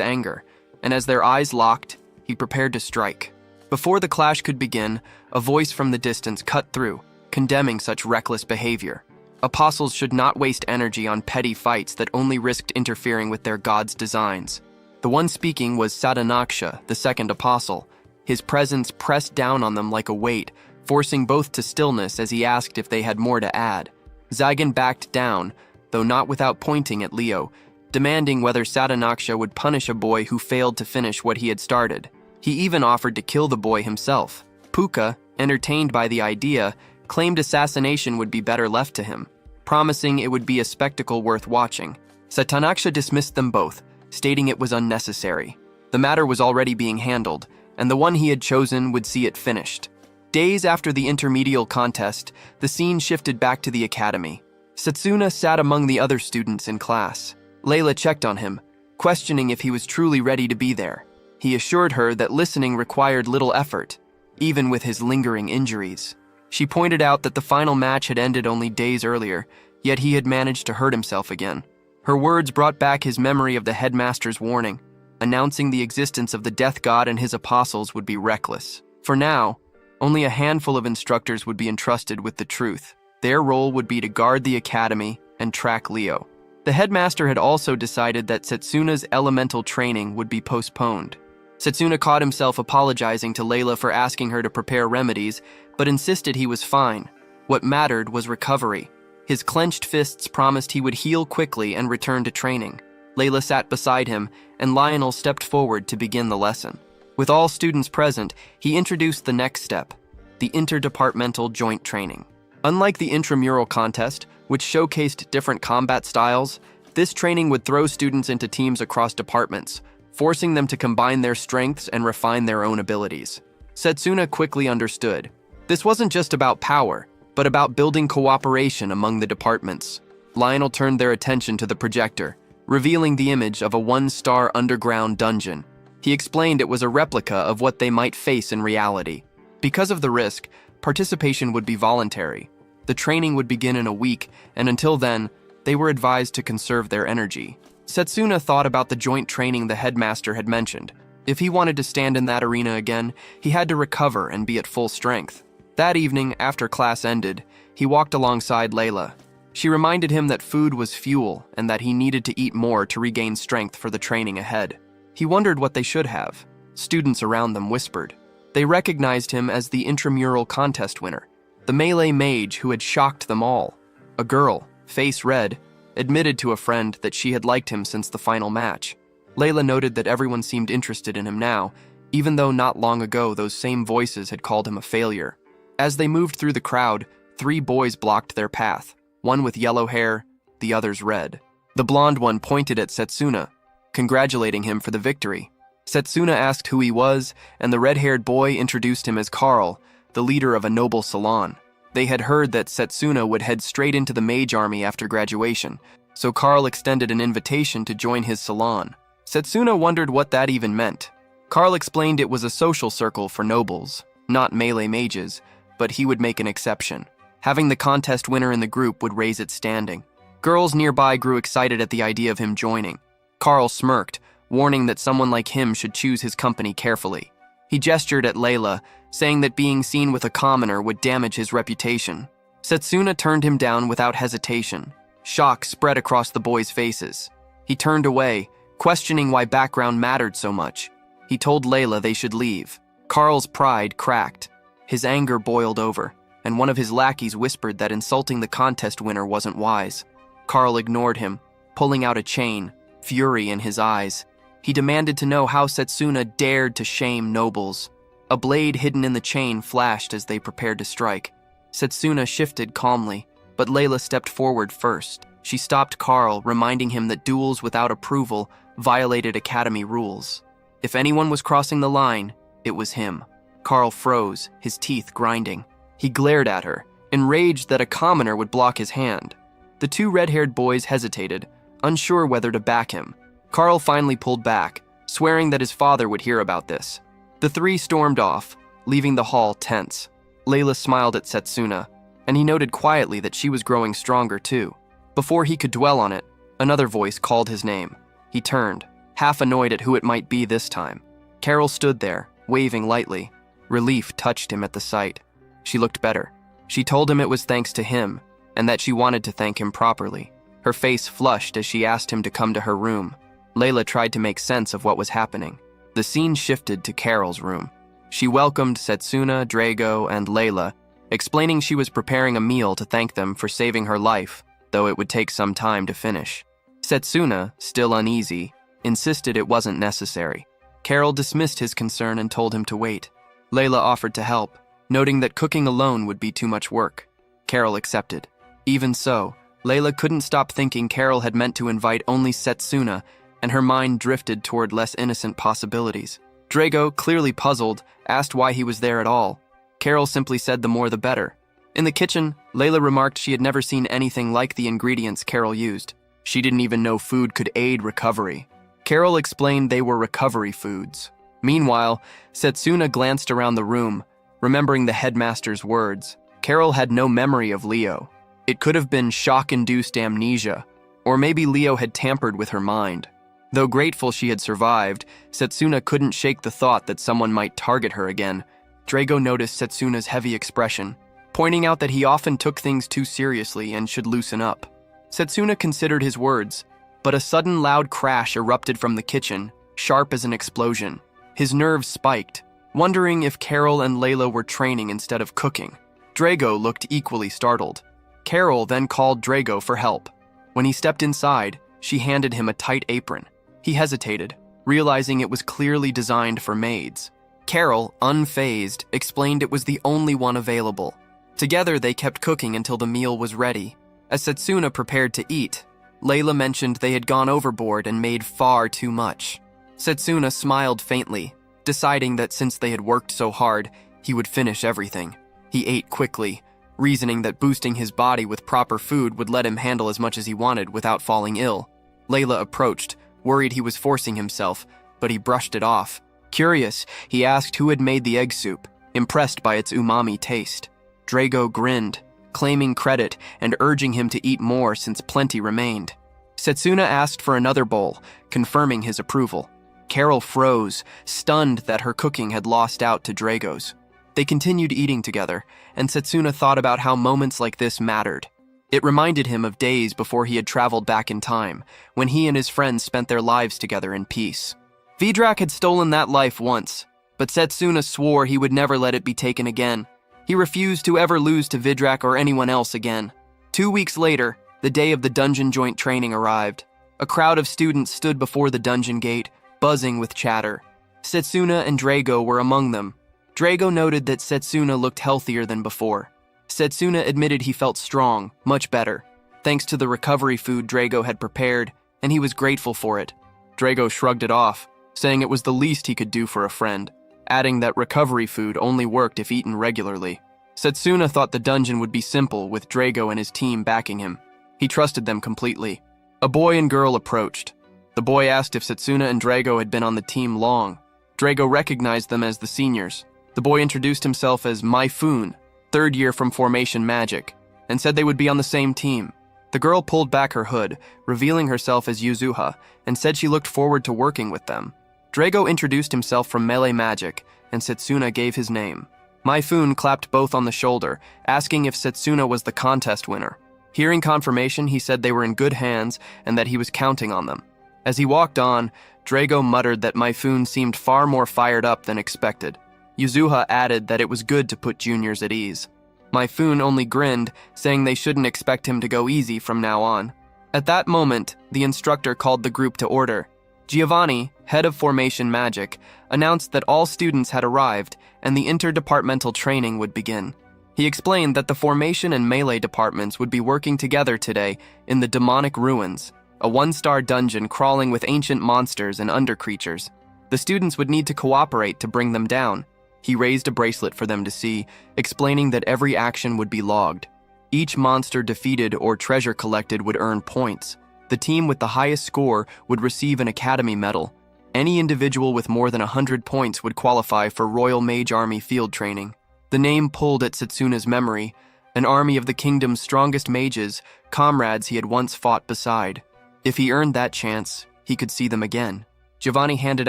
anger, and as their eyes locked, he prepared to strike. Before the clash could begin, a voice from the distance cut through, condemning such reckless behavior. Apostles should not waste energy on petty fights that only risked interfering with their god's designs. The one speaking was Sadanaksha, the second apostle. His presence pressed down on them like a weight, forcing both to stillness as he asked if they had more to add. Zagan backed down, though not without pointing at Leo, demanding whether Sadanaksha would punish a boy who failed to finish what he had started. He even offered to kill the boy himself. Puka, entertained by the idea, claimed assassination would be better left to him, promising it would be a spectacle worth watching. Sadanaksha dismissed them both, stating it was unnecessary. The matter was already being handled, and the one he had chosen would see it finished. Days after the intermedial contest, the scene shifted back to the academy. Setsuna sat among the other students in class. Layla checked on him, questioning if he was truly ready to be there. He assured her that listening required little effort, even with his lingering injuries. She pointed out that the final match had ended only days earlier, yet he had managed to hurt himself again. Her words brought back his memory of the headmaster's warning, announcing the existence of the death god and his apostles would be reckless. For now, only a handful of instructors would be entrusted with the truth. Their role would be to guard the academy and track Leo. The headmaster had also decided that Setsuna's elemental training would be postponed. Setsuna caught himself apologizing to Layla for asking her to prepare remedies, but insisted he was fine. What mattered was recovery. His clenched fists promised he would heal quickly and return to training. Layla sat beside him, and Lionel stepped forward to begin the lesson. With all students present, he introduced the next step, the interdepartmental joint training. Unlike the intramural contest, which showcased different combat styles, this training would throw students into teams across departments, forcing them to combine their strengths and refine their own abilities. Setsuna quickly understood. This wasn't just about power, but about building cooperation among the departments. Lionel turned their attention to the projector, revealing the image of a one-star underground dungeon. He explained it was a replica of what they might face in reality. Because of the risk, participation would be voluntary. The training would begin in a week, and until then, they were advised to conserve their energy. Setsuna thought about the joint training the headmaster had mentioned. If he wanted to stand in that arena again, he had to recover and be at full strength. That evening, after class ended, he walked alongside Layla. She reminded him that food was fuel and that he needed to eat more to regain strength for the training ahead. He wondered what they should have. Students around them whispered. They recognized him as the intramural contest winner, the melee mage who had shocked them all. A girl, face red, admitted to a friend that she had liked him since the final match. Layla noted that everyone seemed interested in him now, even though not long ago those same voices had called him a failure. As they moved through the crowd, 3 boys blocked their path, one with yellow hair, the others red. The blonde one pointed at Setsuna, congratulating him for the victory. Setsuna asked who he was, and the red-haired boy introduced him as Carl, the leader of a noble salon. They had heard that Setsuna would head straight into the mage army after graduation, so Carl extended an invitation to join his salon. Setsuna wondered what that even meant. Carl explained it was a social circle for nobles, not melee mages, but he would make an exception. Having the contest winner in the group would raise its standing. Girls nearby grew excited at the idea of him joining. Carl smirked, warning that someone like him should choose his company carefully. He gestured at Layla, saying that being seen with a commoner would damage his reputation. Setsuna turned him down without hesitation. Shock spread across the boys' faces. He turned away, questioning why background mattered so much. He told Layla they should leave. Carl's pride cracked. His anger boiled over, and one of his lackeys whispered that insulting the contest winner wasn't wise. Carl ignored him, pulling out a chain, fury in his eyes. He demanded to know how Setsuna dared to shame nobles. A blade hidden in the chain flashed as they prepared to strike. Setsuna shifted calmly, but Layla stepped forward first. She stopped Carl, reminding him that duels without approval violated academy rules. If anyone was crossing the line, it was him. Carl froze, his teeth grinding. He glared at her, enraged that a commoner would block his hand. The two red-haired boys hesitated, unsure whether to back him. Carl finally pulled back, swearing that his father would hear about this. The three stormed off, leaving the hall tense. Layla smiled at Setsuna, and he noted quietly that she was growing stronger too. Before he could dwell on it, another voice called his name. He turned, half annoyed at who it might be this time. Carol stood there, waving lightly. Relief touched him at the sight. She looked better. She told him it was thanks to him, and that she wanted to thank him properly. Her face flushed as she asked him to come to her room. Layla tried to make sense of what was happening. The scene shifted to Carol's room. She welcomed Setsuna, Drago, and Layla, explaining she was preparing a meal to thank them for saving her life, though it would take some time to finish. Setsuna, still uneasy, insisted it wasn't necessary. Carol dismissed his concern and told him to wait. Layla offered to help, noting that cooking alone would be too much work. Carol accepted. Even so, Layla couldn't stop thinking Carol had meant to invite only Setsuna, and her mind drifted toward less innocent possibilities. Drago, clearly puzzled, asked why he was there at all. Carol simply said the more the better. In the kitchen, Layla remarked she had never seen anything like the ingredients Carol used. She didn't even know food could aid recovery. Carol explained they were recovery foods. Meanwhile, Setsuna glanced around the room, remembering the headmaster's words. Carol had no memory of Leo. It could have been shock-induced amnesia, or maybe Leo had tampered with her mind. Though grateful she had survived, Setsuna couldn't shake the thought that someone might target her again. Drago noticed Setsuna's heavy expression, pointing out that he often took things too seriously and should loosen up. Setsuna considered his words, but a sudden loud crash erupted from the kitchen, sharp as an explosion. His nerves spiked, wondering if Carol and Layla were training instead of cooking. Drago looked equally startled. Carol then called Drago for help. When he stepped inside, she handed him a tight apron. He hesitated, realizing it was clearly designed for maids. Carol, unfazed, explained it was the only one available. Together, they kept cooking until the meal was ready. As Setsuna prepared to eat, Layla mentioned they had gone overboard and made far too much. Setsuna smiled faintly, deciding that since they had worked so hard, he would finish everything. He ate quickly, reasoning that boosting his body with proper food would let him handle as much as he wanted without falling ill. Layla approached, worried he was forcing himself, but he brushed it off. Curious, he asked who had made the egg soup, impressed by its umami taste. Drago grinned, claiming credit and urging him to eat more since plenty remained. Setsuna asked for another bowl, confirming his approval. Carol froze, stunned that her cooking had lost out to Drago's. They continued eating together, and Setsuna thought about how moments like this mattered. It reminded him of days before he had traveled back in time, when he and his friends spent their lives together in peace. Vidrak had stolen that life once, but Setsuna swore he would never let it be taken again. He refused to ever lose to Vidrak or anyone else again. 2 weeks later, the day of the dungeon joint training arrived. A crowd of students stood before the dungeon gate, buzzing with chatter. Setsuna and Drago were among them. Drago noted that Setsuna looked healthier than before. Setsuna admitted he felt strong, much better, thanks to the recovery food Drago had prepared, and he was grateful for it. Drago shrugged it off, saying it was the least he could do for a friend, adding that recovery food only worked if eaten regularly. Setsuna thought the dungeon would be simple with Drago and his team backing him. He trusted them completely. A boy and girl approached. The boy asked if Setsuna and Drago had been on the team long. Drago recognized them as the seniors. The boy introduced himself as Myfun, third year from Formation Magic, and said they would be on the same team. The girl pulled back her hood, revealing herself as Yuzuha, and said she looked forward to working with them. Drago introduced himself from Melee Magic, and Setsuna gave his name. Myfun clapped both on the shoulder, asking if Setsuna was the contest winner. Hearing confirmation, he said they were in good hands and that he was counting on them. As he walked on, Drago muttered that Myfun seemed far more fired up than expected. Yuzuha added that it was good to put juniors at ease. Myfun only grinned, saying they shouldn't expect him to go easy from now on. At that moment, the instructor called the group to order. Giovanni, head of Formation Magic, announced that all students had arrived and the interdepartmental training would begin. He explained that the Formation and Melee departments would be working together today in the Demonic Ruins, a one-star dungeon crawling with ancient monsters and undercreatures. The students would need to cooperate to bring them down. He raised a bracelet for them to see, explaining that every action would be logged. Each monster defeated or treasure collected would earn points. The team with the highest score would receive an Academy medal. Any individual with more than 100 points would qualify for Royal Mage Army field training. The name pulled at Setsuna's memory, an army of the kingdom's strongest mages, comrades he had once fought beside. If he earned that chance, he could see them again. Giovanni handed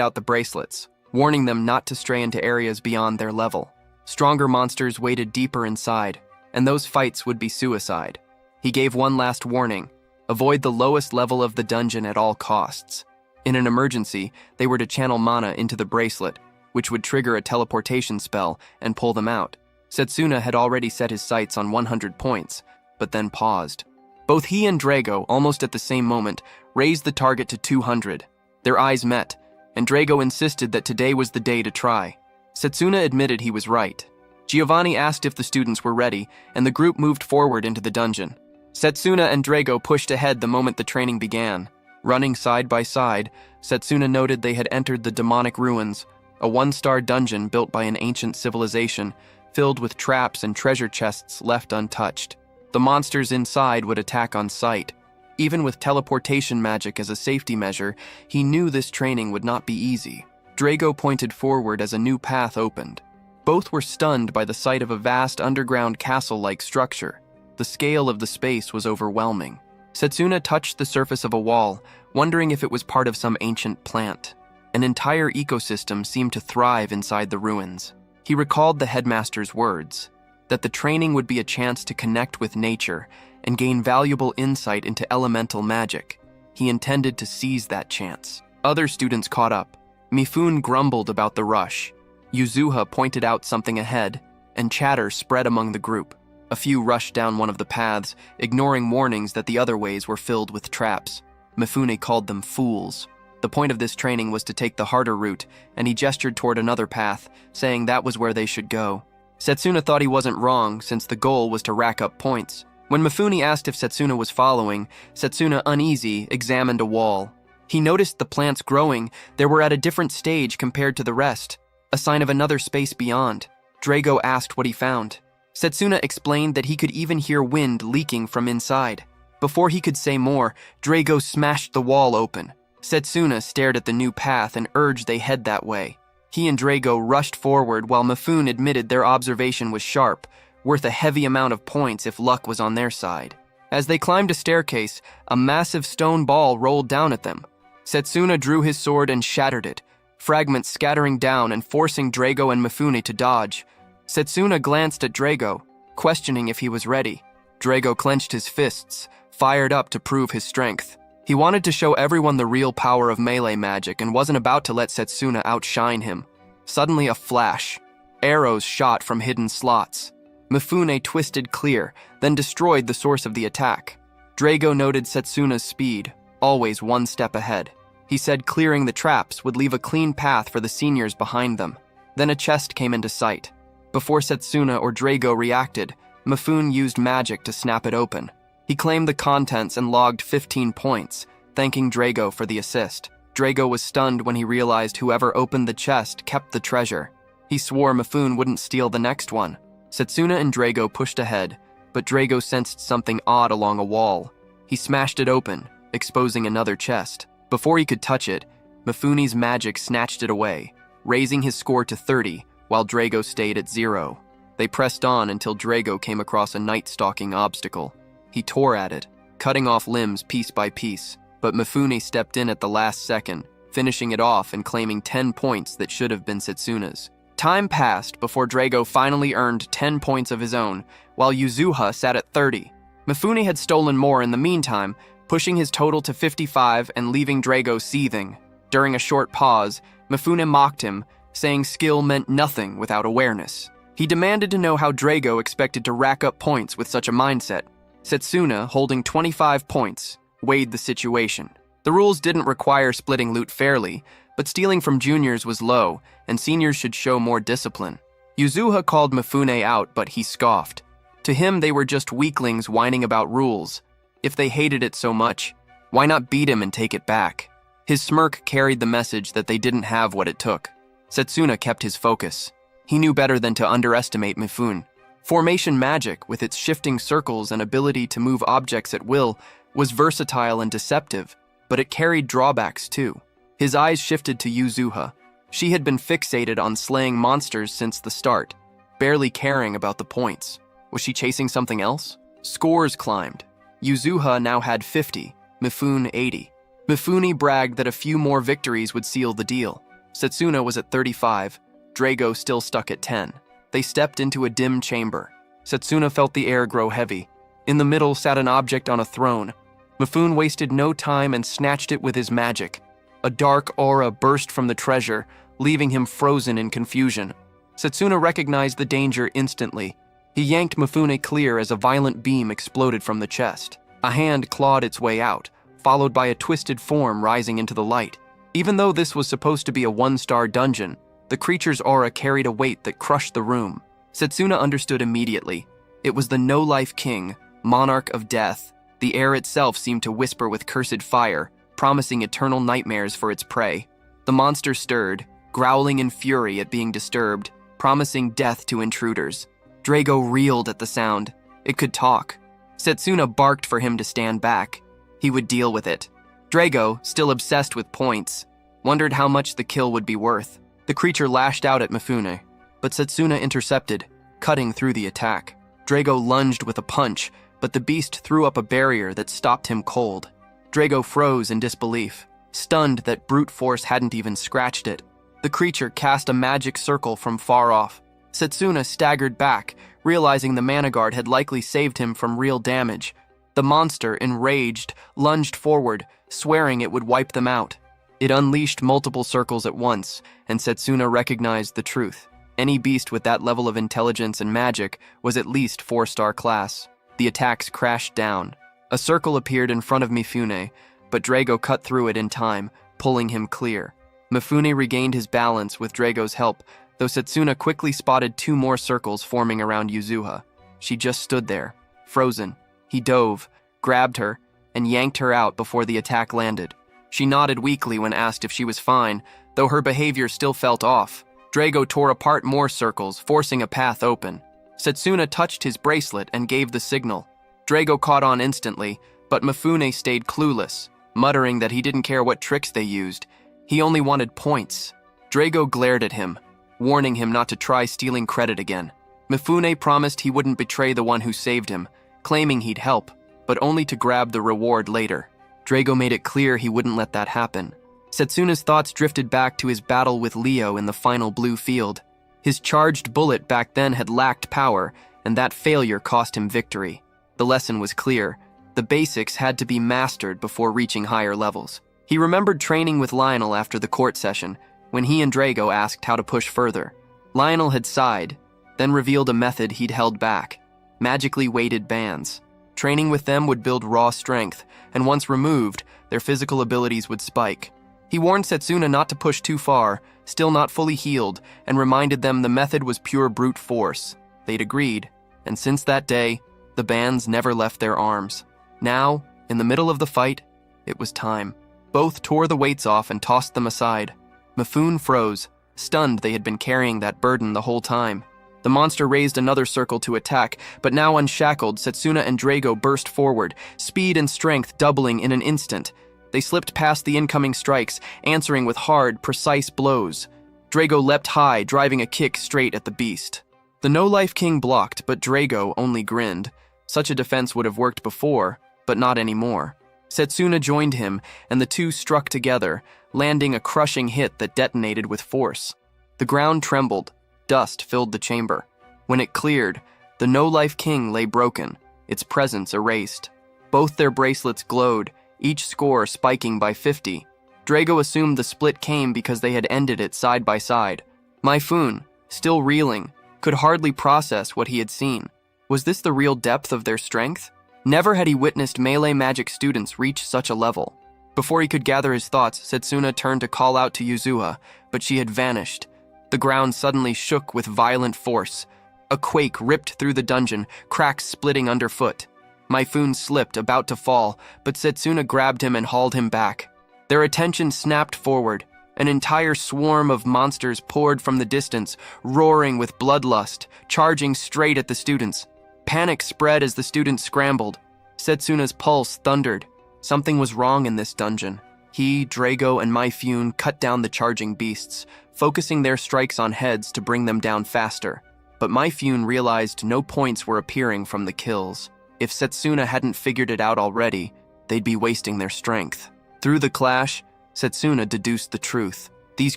out the bracelets, warning them not to stray into areas beyond their level. Stronger monsters waited deeper inside, and those fights would be suicide. He gave one last warning: avoid the lowest level of the dungeon at all costs. In an emergency, they were to channel mana into the bracelet, which would trigger a teleportation spell and pull them out. Setsuna had already set his sights on 100 points, but then paused. Both he and Drago, almost at the same moment, raised the target to 200. Their eyes met, and Drago insisted that today was the day to try. Setsuna admitted he was right. Giovanni asked if the students were ready, and the group moved forward into the dungeon. Setsuna and Drago pushed ahead the moment the training began. Running side by side, Setsuna noted they had entered the demonic ruins, a one-star dungeon built by an ancient civilization, filled with traps and treasure chests left untouched. The monsters inside would attack on sight. Even with teleportation magic as a safety measure, he knew this training would not be easy. Drago pointed forward as a new path opened. Both were stunned by the sight of a vast underground castle-like structure. The scale of the space was overwhelming. Setsuna touched the surface of a wall, wondering if it was part of some ancient plant. An entire ecosystem seemed to thrive inside the ruins. He recalled the headmaster's words, that the training would be a chance to connect with nature and gain valuable insight into elemental magic. He intended to seize that chance. Other students caught up. Mifune grumbled about the rush. Yuzuha pointed out something ahead, and chatter spread among the group. A few rushed down one of the paths, ignoring warnings that the other ways were filled with traps. Mifune called them fools. The point of this training was to take the harder route, and he gestured toward another path, saying that was where they should go. Setsuna thought he wasn't wrong, since the goal was to rack up points. When Mifune asked if Setsuna was following, Setsuna, uneasy, examined a wall. He noticed the plants growing. They were at a different stage compared to the rest, a sign of another space beyond. Drago asked what he found. Setsuna explained that he could even hear wind leaking from inside. Before he could say more, Drago smashed the wall open. Setsuna stared at the new path and urged they head that way. He and Drago rushed forward while Mifune admitted their observation was sharp, worth a heavy amount of points if luck was on their side. As they climbed a staircase, a massive stone ball rolled down at them. Setsuna drew his sword and shattered it, fragments scattering down and forcing Drago and Mifune to dodge. Setsuna glanced at Drago, questioning if he was ready. Drago clenched his fists, fired up to prove his strength. He wanted to show everyone the real power of melee magic and wasn't about to let Setsuna outshine him. Suddenly a flash. Arrows shot from hidden slots. Mifune twisted clear, then destroyed the source of the attack. Drago noted Setsuna's speed, always one step ahead. He said clearing the traps would leave a clean path for the seniors behind them. Then a chest came into sight. Before Setsuna or Drago reacted, Mifune used magic to snap it open. He claimed the contents and logged 15 points, thanking Drago for the assist. Drago was stunned when he realized whoever opened the chest kept the treasure. He swore Mifune wouldn't steal the next one. Setsuna and Drago pushed ahead, but Drago sensed something odd along a wall. He smashed it open, exposing another chest. Before he could touch it, Mifune's magic snatched it away, raising his score to 30, while Drago stayed at 0. They pressed on until Drago came across a night-stalking obstacle. He tore at it, cutting off limbs piece by piece, but Mifune stepped in at the last second, finishing it off and claiming 10 points that should have been Setsuna's. Time passed before Drago finally earned 10 points of his own, while Yuzuha sat at 30. Mifune had stolen more in the meantime, pushing his total to 55 and leaving Drago seething. During a short pause, Mifune mocked him, saying skill meant nothing without awareness. He demanded to know how Drago expected to rack up points with such a mindset. Setsuna, holding 25 points, weighed the situation. The rules didn't require splitting loot fairly, but stealing from juniors was low, and seniors should show more discipline. Yuzuha called Mifune out, but he scoffed. To him, they were just weaklings whining about rules. If they hated it so much, why not beat him and take it back? His smirk carried the message that they didn't have what it took. Setsuna kept his focus. He knew better than to underestimate Mifune. Formation magic, with its shifting circles and ability to move objects at will, was versatile and deceptive, but it carried drawbacks too. His eyes shifted to Yuzuha. She had been fixated on slaying monsters since the start, barely caring about the points. Was she chasing something else? Scores climbed. Yuzuha now had 50, Mifune 80. Mifune bragged that a few more victories would seal the deal. Setsuna was at 35, Drago still stuck at 10. They stepped into a dim chamber. Setsuna felt the air grow heavy. In the middle sat an object on a throne. Mifune wasted no time and snatched it with his magic. A dark aura burst from the treasure, leaving him frozen in confusion. Setsuna recognized the danger instantly. He yanked Mifune clear as a violent beam exploded from the chest. A hand clawed its way out, followed by a twisted form rising into the light. Even though this was supposed to be a one-star dungeon, the creature's aura carried a weight that crushed the room. Setsuna understood immediately. It was the no-life king, monarch of death. The air itself seemed to whisper with cursed fire, promising eternal nightmares for its prey. The monster stirred, growling in fury at being disturbed, promising death to intruders. Drago reeled at the sound. It could talk. Setsuna barked for him to stand back. He would deal with it. Drago, still obsessed with points, wondered how much the kill would be worth. The creature lashed out at Mifune, but Setsuna intercepted, cutting through the attack. Drago lunged with a punch, but the beast threw up a barrier that stopped him cold. Drago froze in disbelief, stunned that brute force hadn't even scratched it. The creature cast a magic circle from far off. Setsuna staggered back, realizing the mana guard had likely saved him from real damage. The monster, enraged, lunged forward, swearing it would wipe them out. It unleashed multiple circles at once, and Setsuna recognized the truth. Any beast with that level of intelligence and magic was at least 4-star class. The attacks crashed down. A circle appeared in front of Mifune, but Drago cut through it in time, pulling him clear. Mifune regained his balance with Drago's help, though Setsuna quickly spotted 2 more circles forming around Yuzuha. She just stood there, frozen. He dove, grabbed her, and yanked her out before the attack landed. She nodded weakly when asked if she was fine, though her behavior still felt off. Drago tore apart more circles, forcing a path open. Setsuna touched his bracelet and gave the signal. Drago caught on instantly, but Mifune stayed clueless, muttering that he didn't care what tricks they used. He only wanted points. Drago glared at him, warning him not to try stealing credit again. Mifune promised he wouldn't betray the one who saved him, claiming he'd help, but only to grab the reward later. Drago made it clear he wouldn't let that happen. Setsuna's thoughts drifted back to his battle with Leo in the final blue field. His charged bullet back then had lacked power, and that failure cost him victory. The lesson was clear. The basics had to be mastered before reaching higher levels. He remembered training with Lionel after the court session, when he and Drago asked how to push further. Lionel had sighed, then revealed a method he'd held back: magically weighted bands. Training with them would build raw strength, and once removed, their physical abilities would spike. He warned Setsuna not to push too far, still not fully healed, and reminded them the method was pure brute force. They'd agreed, and since that day, the bands never left their arms. Now, in the middle of the fight, it was time. Both tore the weights off and tossed them aside. Mifune froze, stunned they had been carrying that burden the whole time. The monster raised another circle to attack, but now unshackled, Setsuna and Drago burst forward, speed and strength doubling in an instant. They slipped past the incoming strikes, answering with hard, precise blows. Drago leapt high, driving a kick straight at the beast. The no-life king blocked, but Drago only grinned. Such a defense would have worked before, but not anymore. Setsuna joined him, and the two struck together, landing a crushing hit that detonated with force. The ground trembled. Dust filled the chamber. When it cleared, the no-life king lay broken, its presence erased. Both their bracelets glowed, each score spiking by 50. Drago assumed the split came because they had ended it side by side. Mifune, still reeling, could hardly process what he had seen. Was this the real depth of their strength? Never had he witnessed melee magic students reach such a level. Before he could gather his thoughts, Setsuna turned to call out to Yuzuha, but she had vanished. The ground suddenly shook with violent force. A quake ripped through the dungeon, cracks splitting underfoot. Mifune slipped, about to fall, but Setsuna grabbed him and hauled him back. Their attention snapped forward. An entire swarm of monsters poured from the distance, roaring with bloodlust, charging straight at the students. Panic spread as the students scrambled. Setsuna's pulse thundered. Something was wrong in this dungeon. He, Drago, and Myfune cut down the charging beasts, focusing their strikes on heads to bring them down faster. But Myfune realized no points were appearing from the kills. If Setsuna hadn't figured it out already, they'd be wasting their strength. Through the clash, Setsuna deduced the truth. These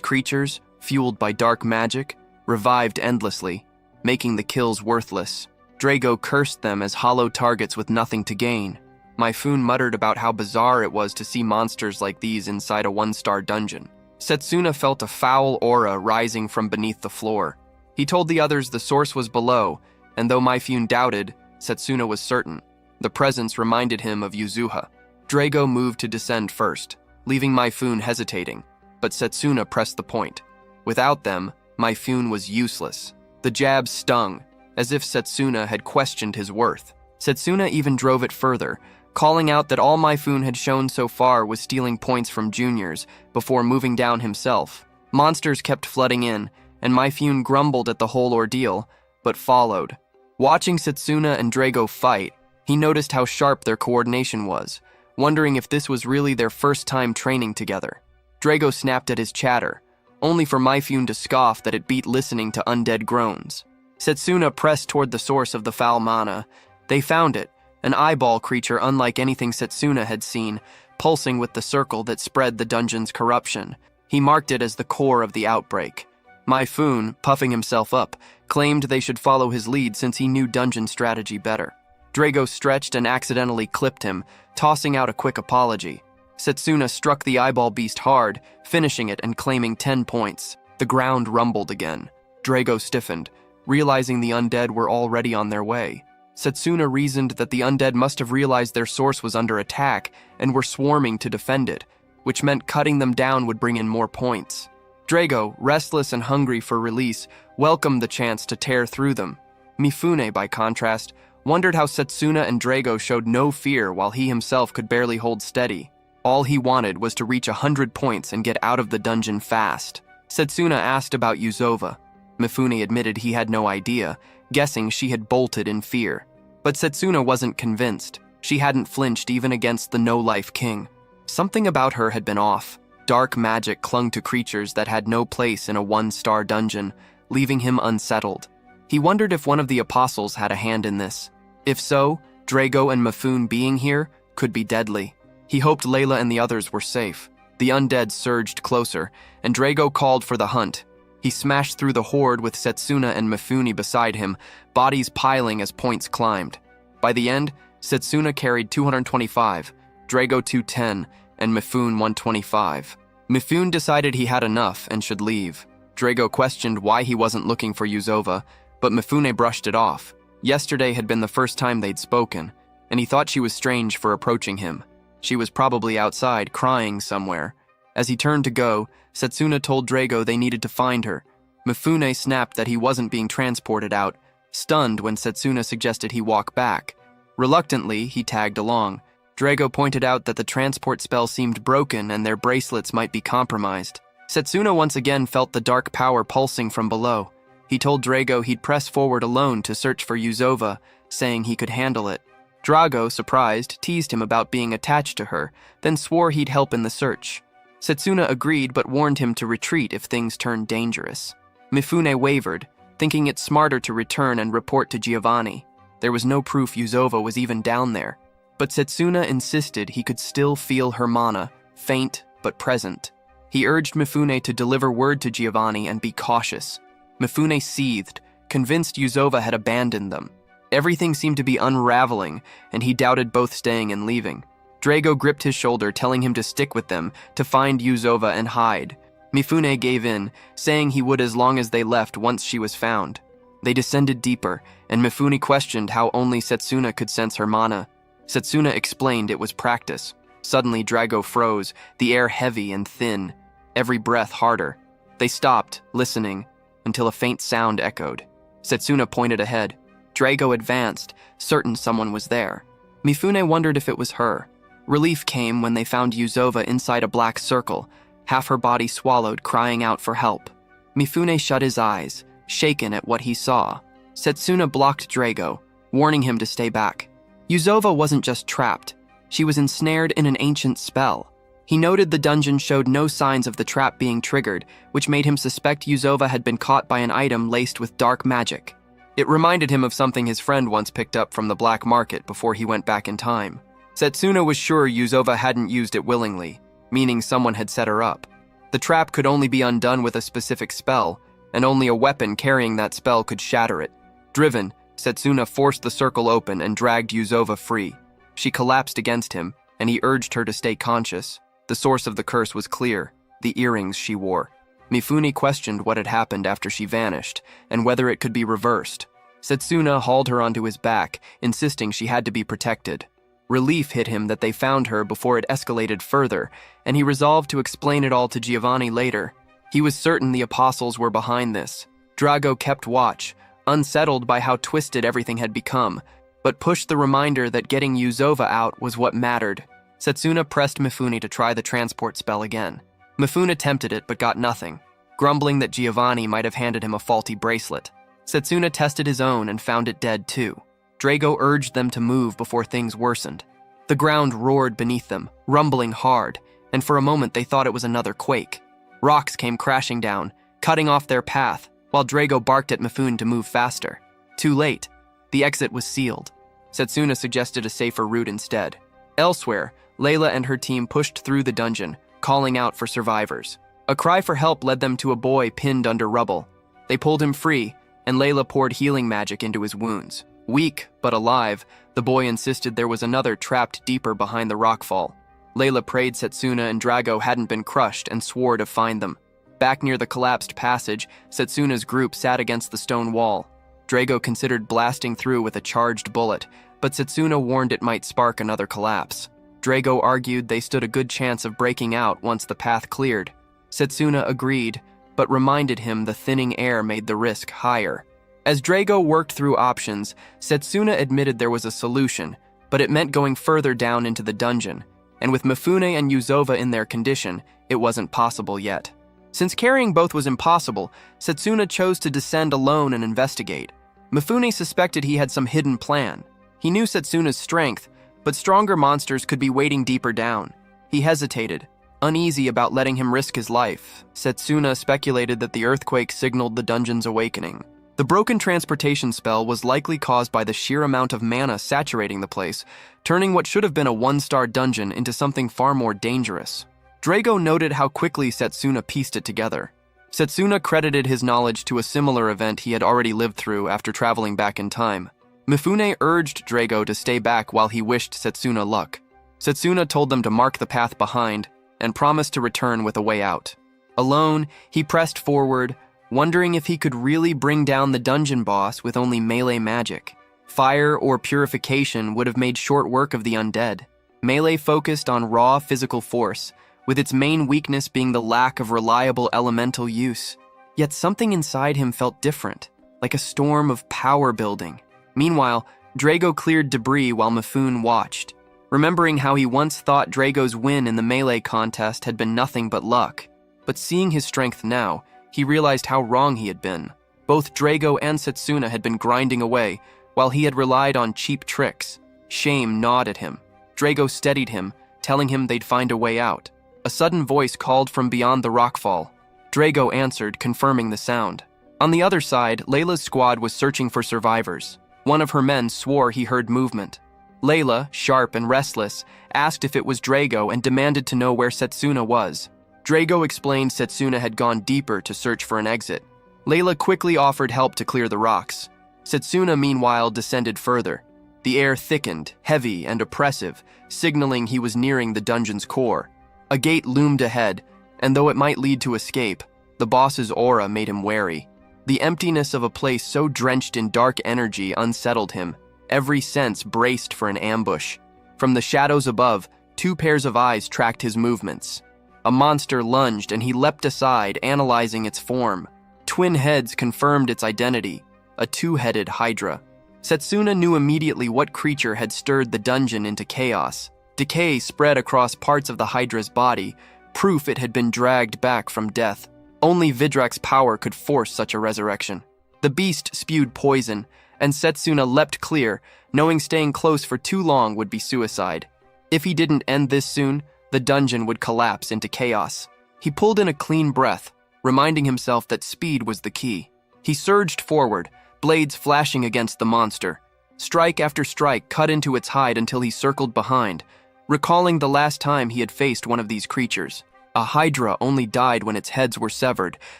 creatures, fueled by dark magic, revived endlessly, making the kills worthless. Drago cursed them as hollow targets with nothing to gain. Myfune muttered about how bizarre it was to see monsters like these inside a one-star dungeon. Setsuna felt a foul aura rising from beneath the floor. He told the others the source was below, and though Myfune doubted, Setsuna was certain. The presence reminded him of Yuzuha. Drago moved to descend first, leaving Myfune hesitating, but Setsuna pressed the point. Without them, Myfune was useless. The jabs stung, as if Setsuna had questioned his worth. Setsuna even drove it further, calling out that all Myfune had shown so far was stealing points from juniors before moving down himself. Monsters kept flooding in, and Myfune grumbled at the whole ordeal, but followed. Watching Setsuna and Drago fight, he noticed how sharp their coordination was, wondering if this was really their first time training together. Drago snapped at his chatter, only for Myfune to scoff that it beat listening to undead groans. Setsuna pressed toward the source of the foul mana. They found it, an eyeball creature unlike anything Setsuna had seen, pulsing with the circle that spread the dungeon's corruption. He marked it as the core of the outbreak. Myfune, puffing himself up, claimed they should follow his lead since he knew dungeon strategy better. Drago stretched and accidentally clipped him, tossing out a quick apology. Setsuna struck the eyeball beast hard, finishing it and claiming 10 points. The ground rumbled again. Drago stiffened, realizing the undead were already on their way. Setsuna reasoned that the undead must have realized their source was under attack and were swarming to defend it, which meant cutting them down would bring in more points. Drago, restless and hungry for release, welcomed the chance to tear through them. Mifune, by contrast, wondered how Setsuna and Drago showed no fear while he himself could barely hold steady. All he wanted was to reach 100 points and get out of the dungeon fast. Setsuna asked about Yuzova. Mifune admitted he had no idea, guessing she had bolted in fear. But Setsuna wasn't convinced. She hadn't flinched even against the no-life king. Something about her had been off. Dark magic clung to creatures that had no place in a one-star dungeon, leaving him unsettled. He wondered if one of the apostles had a hand in this. If so, Drago and Mifune being here could be deadly. He hoped Layla and the others were safe. The undead surged closer, and Drago called for the hunt. He smashed through the horde with Setsuna and Mifune beside him, bodies piling as points climbed. By the end, Setsuna carried 225, Drago 210, and Mifune 125. Mifune decided he had enough and should leave. Drago questioned why he wasn't looking for Yuzova, but Mifune brushed it off. Yesterday had been the first time they'd spoken, and he thought she was strange for approaching him. She was probably outside, crying somewhere. As he turned to go, Setsuna told Drago they needed to find her. Mifune snapped that he wasn't being transported out, stunned when Setsuna suggested he walk back. Reluctantly, he tagged along. Drago pointed out that the transport spell seemed broken and their bracelets might be compromised. Setsuna once again felt the dark power pulsing from below. He told Drago he'd press forward alone to search for Yuzova, saying he could handle it. Drago, surprised, teased him about being attached to her, then swore he'd help in the search. Setsuna agreed but warned him to retreat if things turned dangerous. Mifune wavered, thinking it smarter to return and report to Giovanni. There was no proof Yuzova was even down there. But Setsuna insisted he could still feel her mana, faint but present. He urged Mifune to deliver word to Giovanni and be cautious. Mifune seethed, convinced Yuzova had abandoned them. Everything seemed to be unraveling, and he doubted both staying and leaving. Drago gripped his shoulder, telling him to stick with them, to find Yuzova and hide. Mifune gave in, saying he would as long as they left once she was found. They descended deeper, and Mifune questioned how only Setsuna could sense her mana. Setsuna explained it was practice. Suddenly Drago froze, the air heavy and thin, every breath harder. They stopped, listening, until a faint sound echoed. Setsuna pointed ahead. Drago advanced, certain someone was there. Mifune wondered if it was her. Relief came when they found Yuzova inside a black circle, half her body swallowed, crying out for help. Mifune shut his eyes, shaken at what he saw. Setsuna blocked Drago, warning him to stay back. Yuzova wasn't just trapped. She was ensnared in an ancient spell. He noted the dungeon showed no signs of the trap being triggered, which made him suspect Yuzova had been caught by an item laced with dark magic. It reminded him of something his friend once picked up from the black market before he went back in time. Setsuna was sure Yuzova hadn't used it willingly, meaning someone had set her up. The trap could only be undone with a specific spell, and only a weapon carrying that spell could shatter it. Driven, Setsuna forced the circle open and dragged Yuzova free. She collapsed against him, and he urged her to stay conscious. The source of the curse was clear: the earrings she wore. Mifune questioned what had happened after she vanished, and whether it could be reversed. Setsuna hauled her onto his back, insisting she had to be protected. Relief hit him that they found her before it escalated further, and he resolved to explain it all to Giovanni later. He was certain the apostles were behind this. Drago kept watch, unsettled by how twisted everything had become, but pushed the reminder that getting Yuzova out was what mattered. Setsuna pressed Mifune to try the transport spell again. Mifune attempted it but got nothing, grumbling that Giovanni might have handed him a faulty bracelet. Setsuna tested his own and found it dead too. Drago urged them to move before things worsened. The ground roared beneath them, rumbling hard, and for a moment they thought it was another quake. Rocks came crashing down, cutting off their path, while Drago barked at Mifune to move faster. Too late. The exit was sealed. Setsuna suggested a safer route instead. Elsewhere, Layla and her team pushed through the dungeon, calling out for survivors. A cry for help led them to a boy pinned under rubble. They pulled him free, and Layla poured healing magic into his wounds. Weak, but alive, the boy insisted there was another trapped deeper behind the rockfall. Layla prayed Setsuna and Drago hadn't been crushed and swore to find them. Back near the collapsed passage, Setsuna's group sat against the stone wall. Drago considered blasting through with a charged bullet, but Setsuna warned it might spark another collapse. Drago argued they stood a good chance of breaking out once the path cleared. Setsuna agreed, but reminded him the thinning air made the risk higher. As Drago worked through options, Setsuna admitted there was a solution, but it meant going further down into the dungeon, and with Mifune and Yuzova in their condition, it wasn't possible yet. Since carrying both was impossible, Setsuna chose to descend alone and investigate. Mifune suspected he had some hidden plan. He knew Setsuna's strength, but stronger monsters could be waiting deeper down. He hesitated, uneasy about letting him risk his life. Setsuna speculated that the earthquake signaled the dungeon's awakening. The broken transportation spell was likely caused by the sheer amount of mana saturating the place, turning what should have been a one-star dungeon into something far more dangerous. Drago noted how quickly Setsuna pieced it together. Setsuna credited his knowledge to a similar event he had already lived through after traveling back in time. Mifune urged Drago to stay back while he wished Setsuna luck. Setsuna told them to mark the path behind and promised to return with a way out. Alone, he pressed forward, wondering if he could really bring down the dungeon boss with only melee magic. Fire or purification would have made short work of the undead. Melee focused on raw physical force, with its main weakness being the lack of reliable elemental use. Yet something inside him felt different, like a storm of power building. Meanwhile, Drago cleared debris while Mifune watched, remembering how he once thought Drago's win in the melee contest had been nothing but luck. But seeing his strength now, he realized how wrong he had been. Both Drago and Setsuna had been grinding away, while he had relied on cheap tricks. Shame gnawed at him. Drago steadied him, telling him they'd find a way out. A sudden voice called from beyond the rockfall. Drago answered, confirming the sound. On the other side, Layla's squad was searching for survivors. One of her men swore he heard movement. Layla, sharp and restless, asked if it was Drago and demanded to know where Setsuna was. Drago explained Setsuna had gone deeper to search for an exit. Layla quickly offered help to clear the rocks. Setsuna, meanwhile, descended further. The air thickened, heavy and oppressive, signaling he was nearing the dungeon's core. A gate loomed ahead, and though it might lead to escape, the boss's aura made him wary. The emptiness of a place so drenched in dark energy unsettled him. Every sense braced for an ambush. From the shadows above, 2 pairs of eyes tracked his movements. A monster lunged and he leapt aside, analyzing its form. Twin heads confirmed its identity, a 2-headed hydra. Setsuna knew immediately what creature had stirred the dungeon into chaos. Decay spread across parts of the hydra's body, proof it had been dragged back from death. Only Vidrak's power could force such a resurrection. The beast spewed poison, and Setsuna leapt clear, knowing staying close for too long would be suicide. If he didn't end this soon, the dungeon would collapse into chaos. He pulled in a clean breath, reminding himself that speed was the key. He surged forward, blades flashing against the monster. Strike after strike cut into its hide until he circled behind, recalling the last time he had faced one of these creatures. A hydra only died when its heads were severed,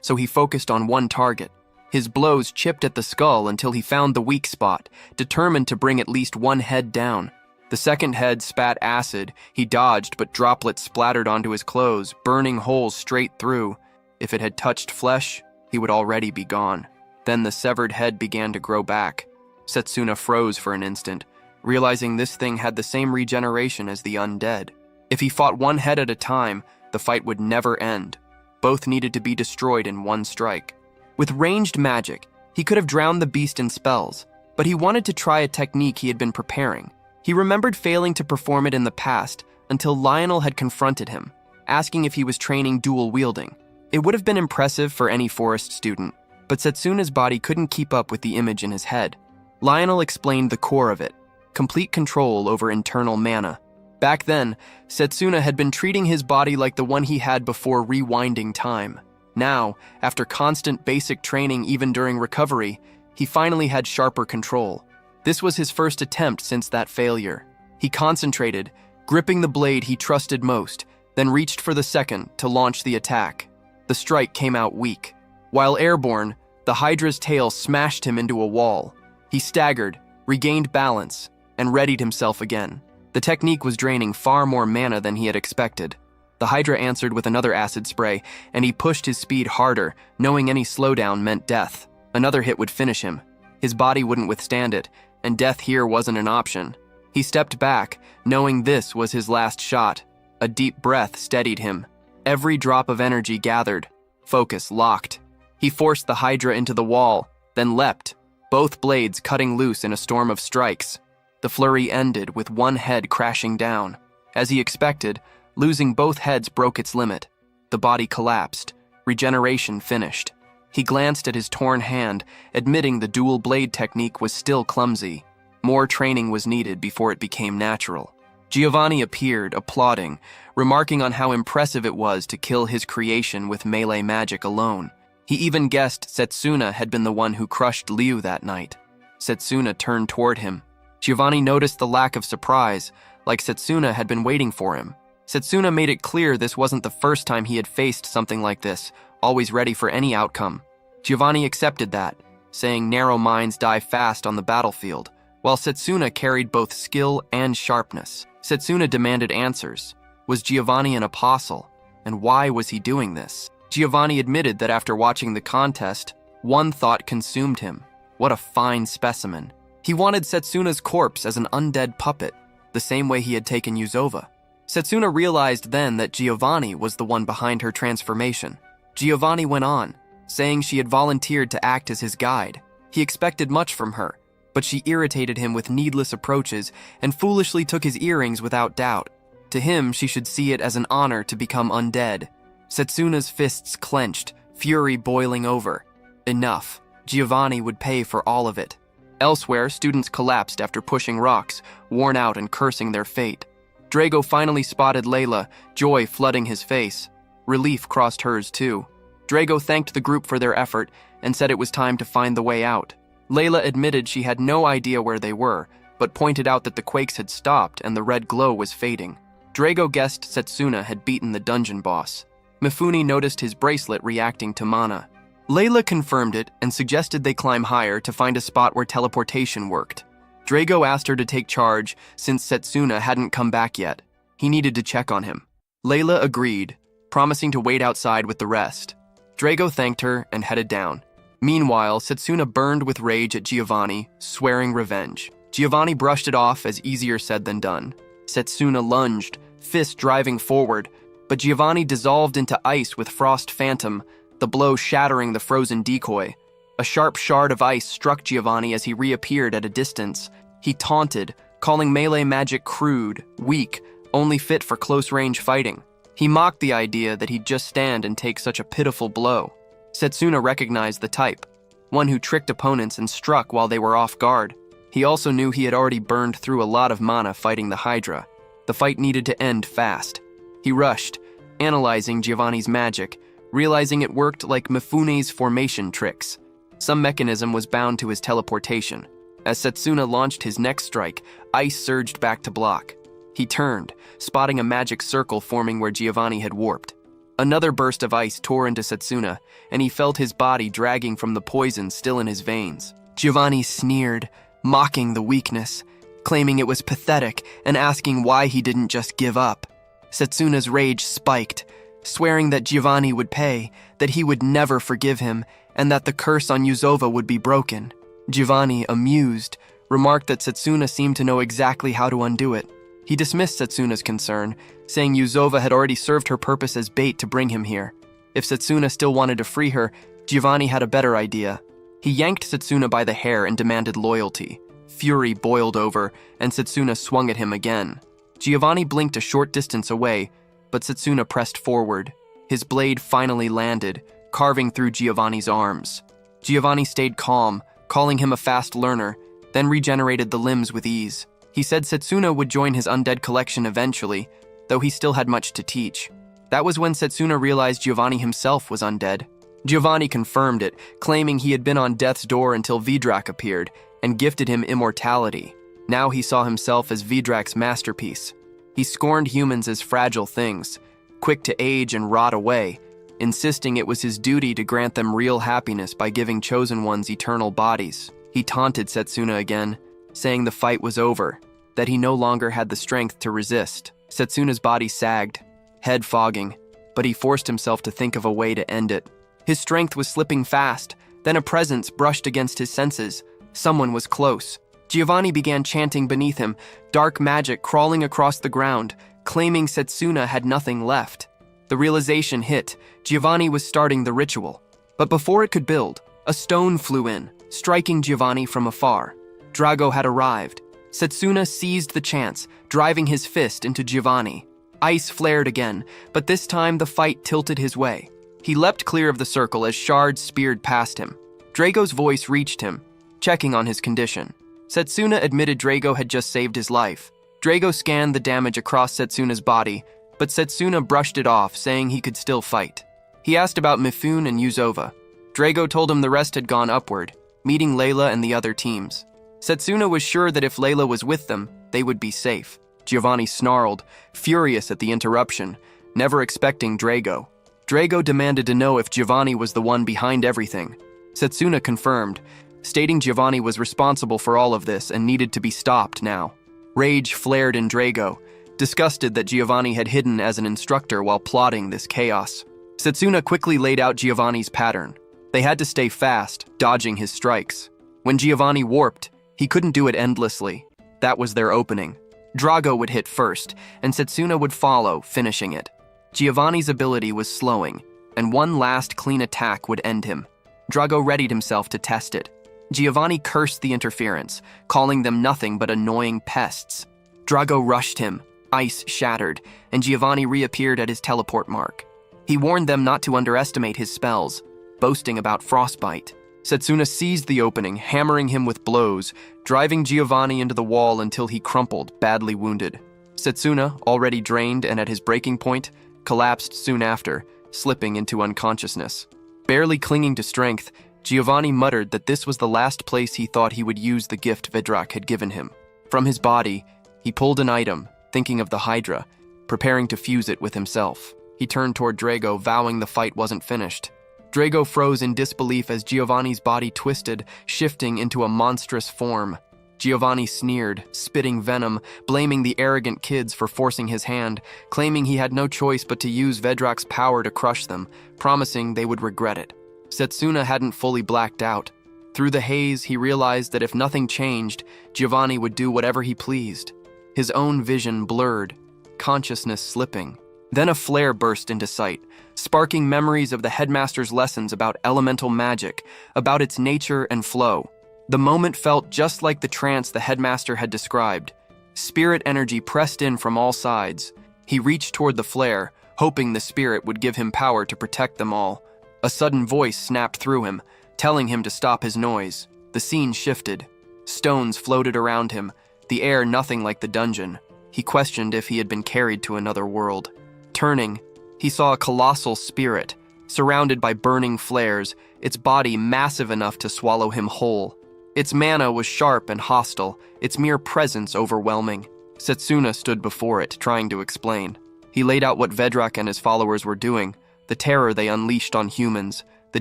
so he focused on one target. His blows chipped at the skull until he found the weak spot, determined to bring at least one head down. The second head spat acid. He dodged, but droplets splattered onto his clothes, burning holes straight through. If it had touched flesh, he would already be gone. Then the severed head began to grow back. Setsuna froze for an instant, realizing this thing had the same regeneration as the undead. If he fought one head at a time, the fight would never end. Both needed to be destroyed in one strike. With ranged magic, he could have drowned the beast in spells, but he wanted to try a technique he had been preparing. He remembered failing to perform it in the past until Lionel had confronted him, asking if he was training dual wielding. It would have been impressive for any forest student, but Setsuna's body couldn't keep up with the image in his head. Lionel explained the core of it: complete control over internal mana. Back then, Setsuna had been treating his body like the one he had before rewinding time. Now, after constant basic training even during recovery, he finally had sharper control. This was his first attempt since that failure. He concentrated, gripping the blade he trusted most, then reached for the second to launch the attack. The strike came out weak. While airborne, the Hydra's tail smashed him into a wall. He staggered, regained balance, and readied himself again. The technique was draining far more mana than he had expected. The Hydra answered with another acid spray, and he pushed his speed harder, knowing any slowdown meant death. Another hit would finish him. His body wouldn't withstand it, and death here wasn't an option. He stepped back, knowing this was his last shot. A deep breath steadied him. Every drop of energy gathered, focus locked. He forced the Hydra into the wall, then leapt, both blades cutting loose in a storm of strikes. The flurry ended with one head crashing down. As he expected, losing both heads broke its limit. The body collapsed. Regeneration finished. He glanced at his torn hand, admitting the dual blade technique was still clumsy. More training was needed before it became natural. Giovanni appeared, applauding, remarking on how impressive it was to kill his creation with melee magic alone. He even guessed Setsuna had been the one who crushed Liu that night. Setsuna turned toward him. Giovanni noticed the lack of surprise, like Setsuna had been waiting for him. Setsuna made it clear this wasn't the first time he had faced something like this, always ready for any outcome. Giovanni accepted that, saying narrow minds die fast on the battlefield, while Setsuna carried both skill and sharpness. Setsuna demanded answers. Was Giovanni an apostle? And why was he doing this? Giovanni admitted that after watching the contest, one thought consumed him. What a fine specimen. He wanted Setsuna's corpse as an undead puppet, the same way he had taken Yuzova. Setsuna realized then that Giovanni was the one behind her transformation. Giovanni went on, saying she had volunteered to act as his guide. He expected much from her, but she irritated him with needless approaches and foolishly took his earrings without doubt. To him, she should see it as an honor to become undead. Setsuna's fists clenched, fury boiling over. Enough. Giovanni would pay for all of it. Elsewhere, students collapsed after pushing rocks, worn out and cursing their fate. Drago finally spotted Layla, joy flooding his face. Relief crossed hers too. Drago thanked the group for their effort and said it was time to find the way out. Layla admitted she had no idea where they were, but pointed out that the quakes had stopped and the red glow was fading. Drago guessed Setsuna had beaten the dungeon boss. Mifune noticed his bracelet reacting to mana. Layla confirmed it and suggested they climb higher to find a spot where teleportation worked. Drago asked her to take charge since Setsuna hadn't come back yet. He needed to check on him. Layla agreed, promising to wait outside with the rest. Drago thanked her and headed down. Meanwhile, Setsuna burned with rage at Giovanni, swearing revenge. Giovanni brushed it off as easier said than done. Setsuna lunged, fist driving forward, but Giovanni dissolved into ice with Frost Phantom, the blow shattering the frozen decoy. A sharp shard of ice struck Giovanni as he reappeared at a distance. He taunted, calling melee magic crude, weak, only fit for close-range fighting. He mocked the idea that he'd just stand and take such a pitiful blow. Setsuna recognized the type, one who tricked opponents and struck while they were off guard. He also knew he had already burned through a lot of mana fighting the Hydra. The fight needed to end fast. He rushed, analyzing Giovanni's magic, realizing it worked like Mifune's formation tricks. Some mechanism was bound to his teleportation. As Setsuna launched his next strike, ice surged back to block. He turned, spotting a magic circle forming where Giovanni had warped. Another burst of ice tore into Setsuna, and he felt his body dragging from the poison still in his veins. Giovanni sneered, mocking the weakness, claiming it was pathetic and asking why he didn't just give up. Setsuna's rage spiked, swearing that Giovanni would pay, that he would never forgive him, and that the curse on Yuzova would be broken. Giovanni, amused, remarked that Setsuna seemed to know exactly how to undo it. He dismissed Setsuna's concern, saying Yuzova had already served her purpose as bait to bring him here. If Setsuna still wanted to free her, Giovanni had a better idea. He yanked Setsuna by the hair and demanded loyalty. Fury boiled over, and Setsuna swung at him again. Giovanni blinked a short distance away, but Setsuna pressed forward. His blade finally landed, carving through Giovanni's arms. Giovanni stayed calm, calling him a fast learner, then regenerated the limbs with ease. He said Setsuna would join his undead collection eventually, though he still had much to teach. That was when Setsuna realized Giovanni himself was undead. Giovanni confirmed it, claiming he had been on death's door until Vidrak appeared, and gifted him immortality. Now he saw himself as Vidrak's masterpiece. He scorned humans as fragile things, quick to age and rot away, insisting it was his duty to grant them real happiness by giving chosen ones eternal bodies. He taunted Setsuna again, saying the fight was over, that he no longer had the strength to resist. Setsuna's body sagged, head fogging, but he forced himself to think of a way to end it. His strength was slipping fast, then a presence brushed against his senses. Someone was close. Giovanni began chanting beneath him, dark magic crawling across the ground, claiming Setsuna had nothing left. The realization hit. Giovanni was starting the ritual. But before it could build, a stone flew in, striking Giovanni from afar. Drago had arrived. Setsuna seized the chance, driving his fist into Giovanni. Ice flared again, but this time the fight tilted his way. He leapt clear of the circle as shards speared past him. Drago's voice reached him, checking on his condition. Setsuna admitted Drago had just saved his life. Drago scanned the damage across Setsuna's body, but Setsuna brushed it off, saying he could still fight. He asked about Mifune and Yuzova. Drago told him the rest had gone upward, meeting Layla and the other teams. Setsuna was sure that if Layla was with them, they would be safe. Giovanni snarled, furious at the interruption, never expecting Drago. Drago demanded to know if Giovanni was the one behind everything. Setsuna confirmed, stating Giovanni was responsible for all of this and needed to be stopped now. Rage flared in Drago, disgusted that Giovanni had hidden as an instructor while plotting this chaos. Setsuna quickly laid out Giovanni's pattern. They had to stay fast, dodging his strikes. When Giovanni warped, he couldn't do it endlessly. That was their opening. Drago would hit first, and Setsuna would follow, finishing it. Giovanni's ability was slowing, and one last clean attack would end him. Drago readied himself to test it. Giovanni cursed the interference, calling them nothing but annoying pests. Drago rushed him, ice shattered, and Giovanni reappeared at his teleport mark. He warned them not to underestimate his spells, boasting about frostbite. Setsuna seized the opening, hammering him with blows, driving Giovanni into the wall until he crumpled, badly wounded. Setsuna, already drained and at his breaking point, collapsed soon after, slipping into unconsciousness. Barely clinging to strength, Giovanni muttered that this was the last place he thought he would use the gift Vidrak had given him. From his body, he pulled an item, thinking of the Hydra, preparing to fuse it with himself. He turned toward Drago, vowing the fight wasn't finished. Drago froze in disbelief as Giovanni's body twisted, shifting into a monstrous form. Giovanni sneered, spitting venom, blaming the arrogant kids for forcing his hand, claiming he had no choice but to use Vidrak's power to crush them, promising they would regret it. Setsuna hadn't fully blacked out. Through the haze, he realized that if nothing changed, Giovanni would do whatever he pleased. His own vision blurred, consciousness slipping. Then a flare burst into sight, sparking memories of the headmaster's lessons about elemental magic, about its nature and flow. The moment felt just like the trance the headmaster had described. Spirit energy pressed in from all sides. He reached toward the flare, hoping the spirit would give him power to protect them all. A sudden voice snapped through him, telling him to stop his noise. The scene shifted. Stones floated around him, the air nothing like the dungeon. He questioned if he had been carried to another world. Turning, he saw a colossal spirit, surrounded by burning flares, its body massive enough to swallow him whole. Its mana was sharp and hostile, its mere presence overwhelming. Setsuna stood before it, trying to explain. He laid out what Vedrak and his followers were doing, the terror they unleashed on humans, the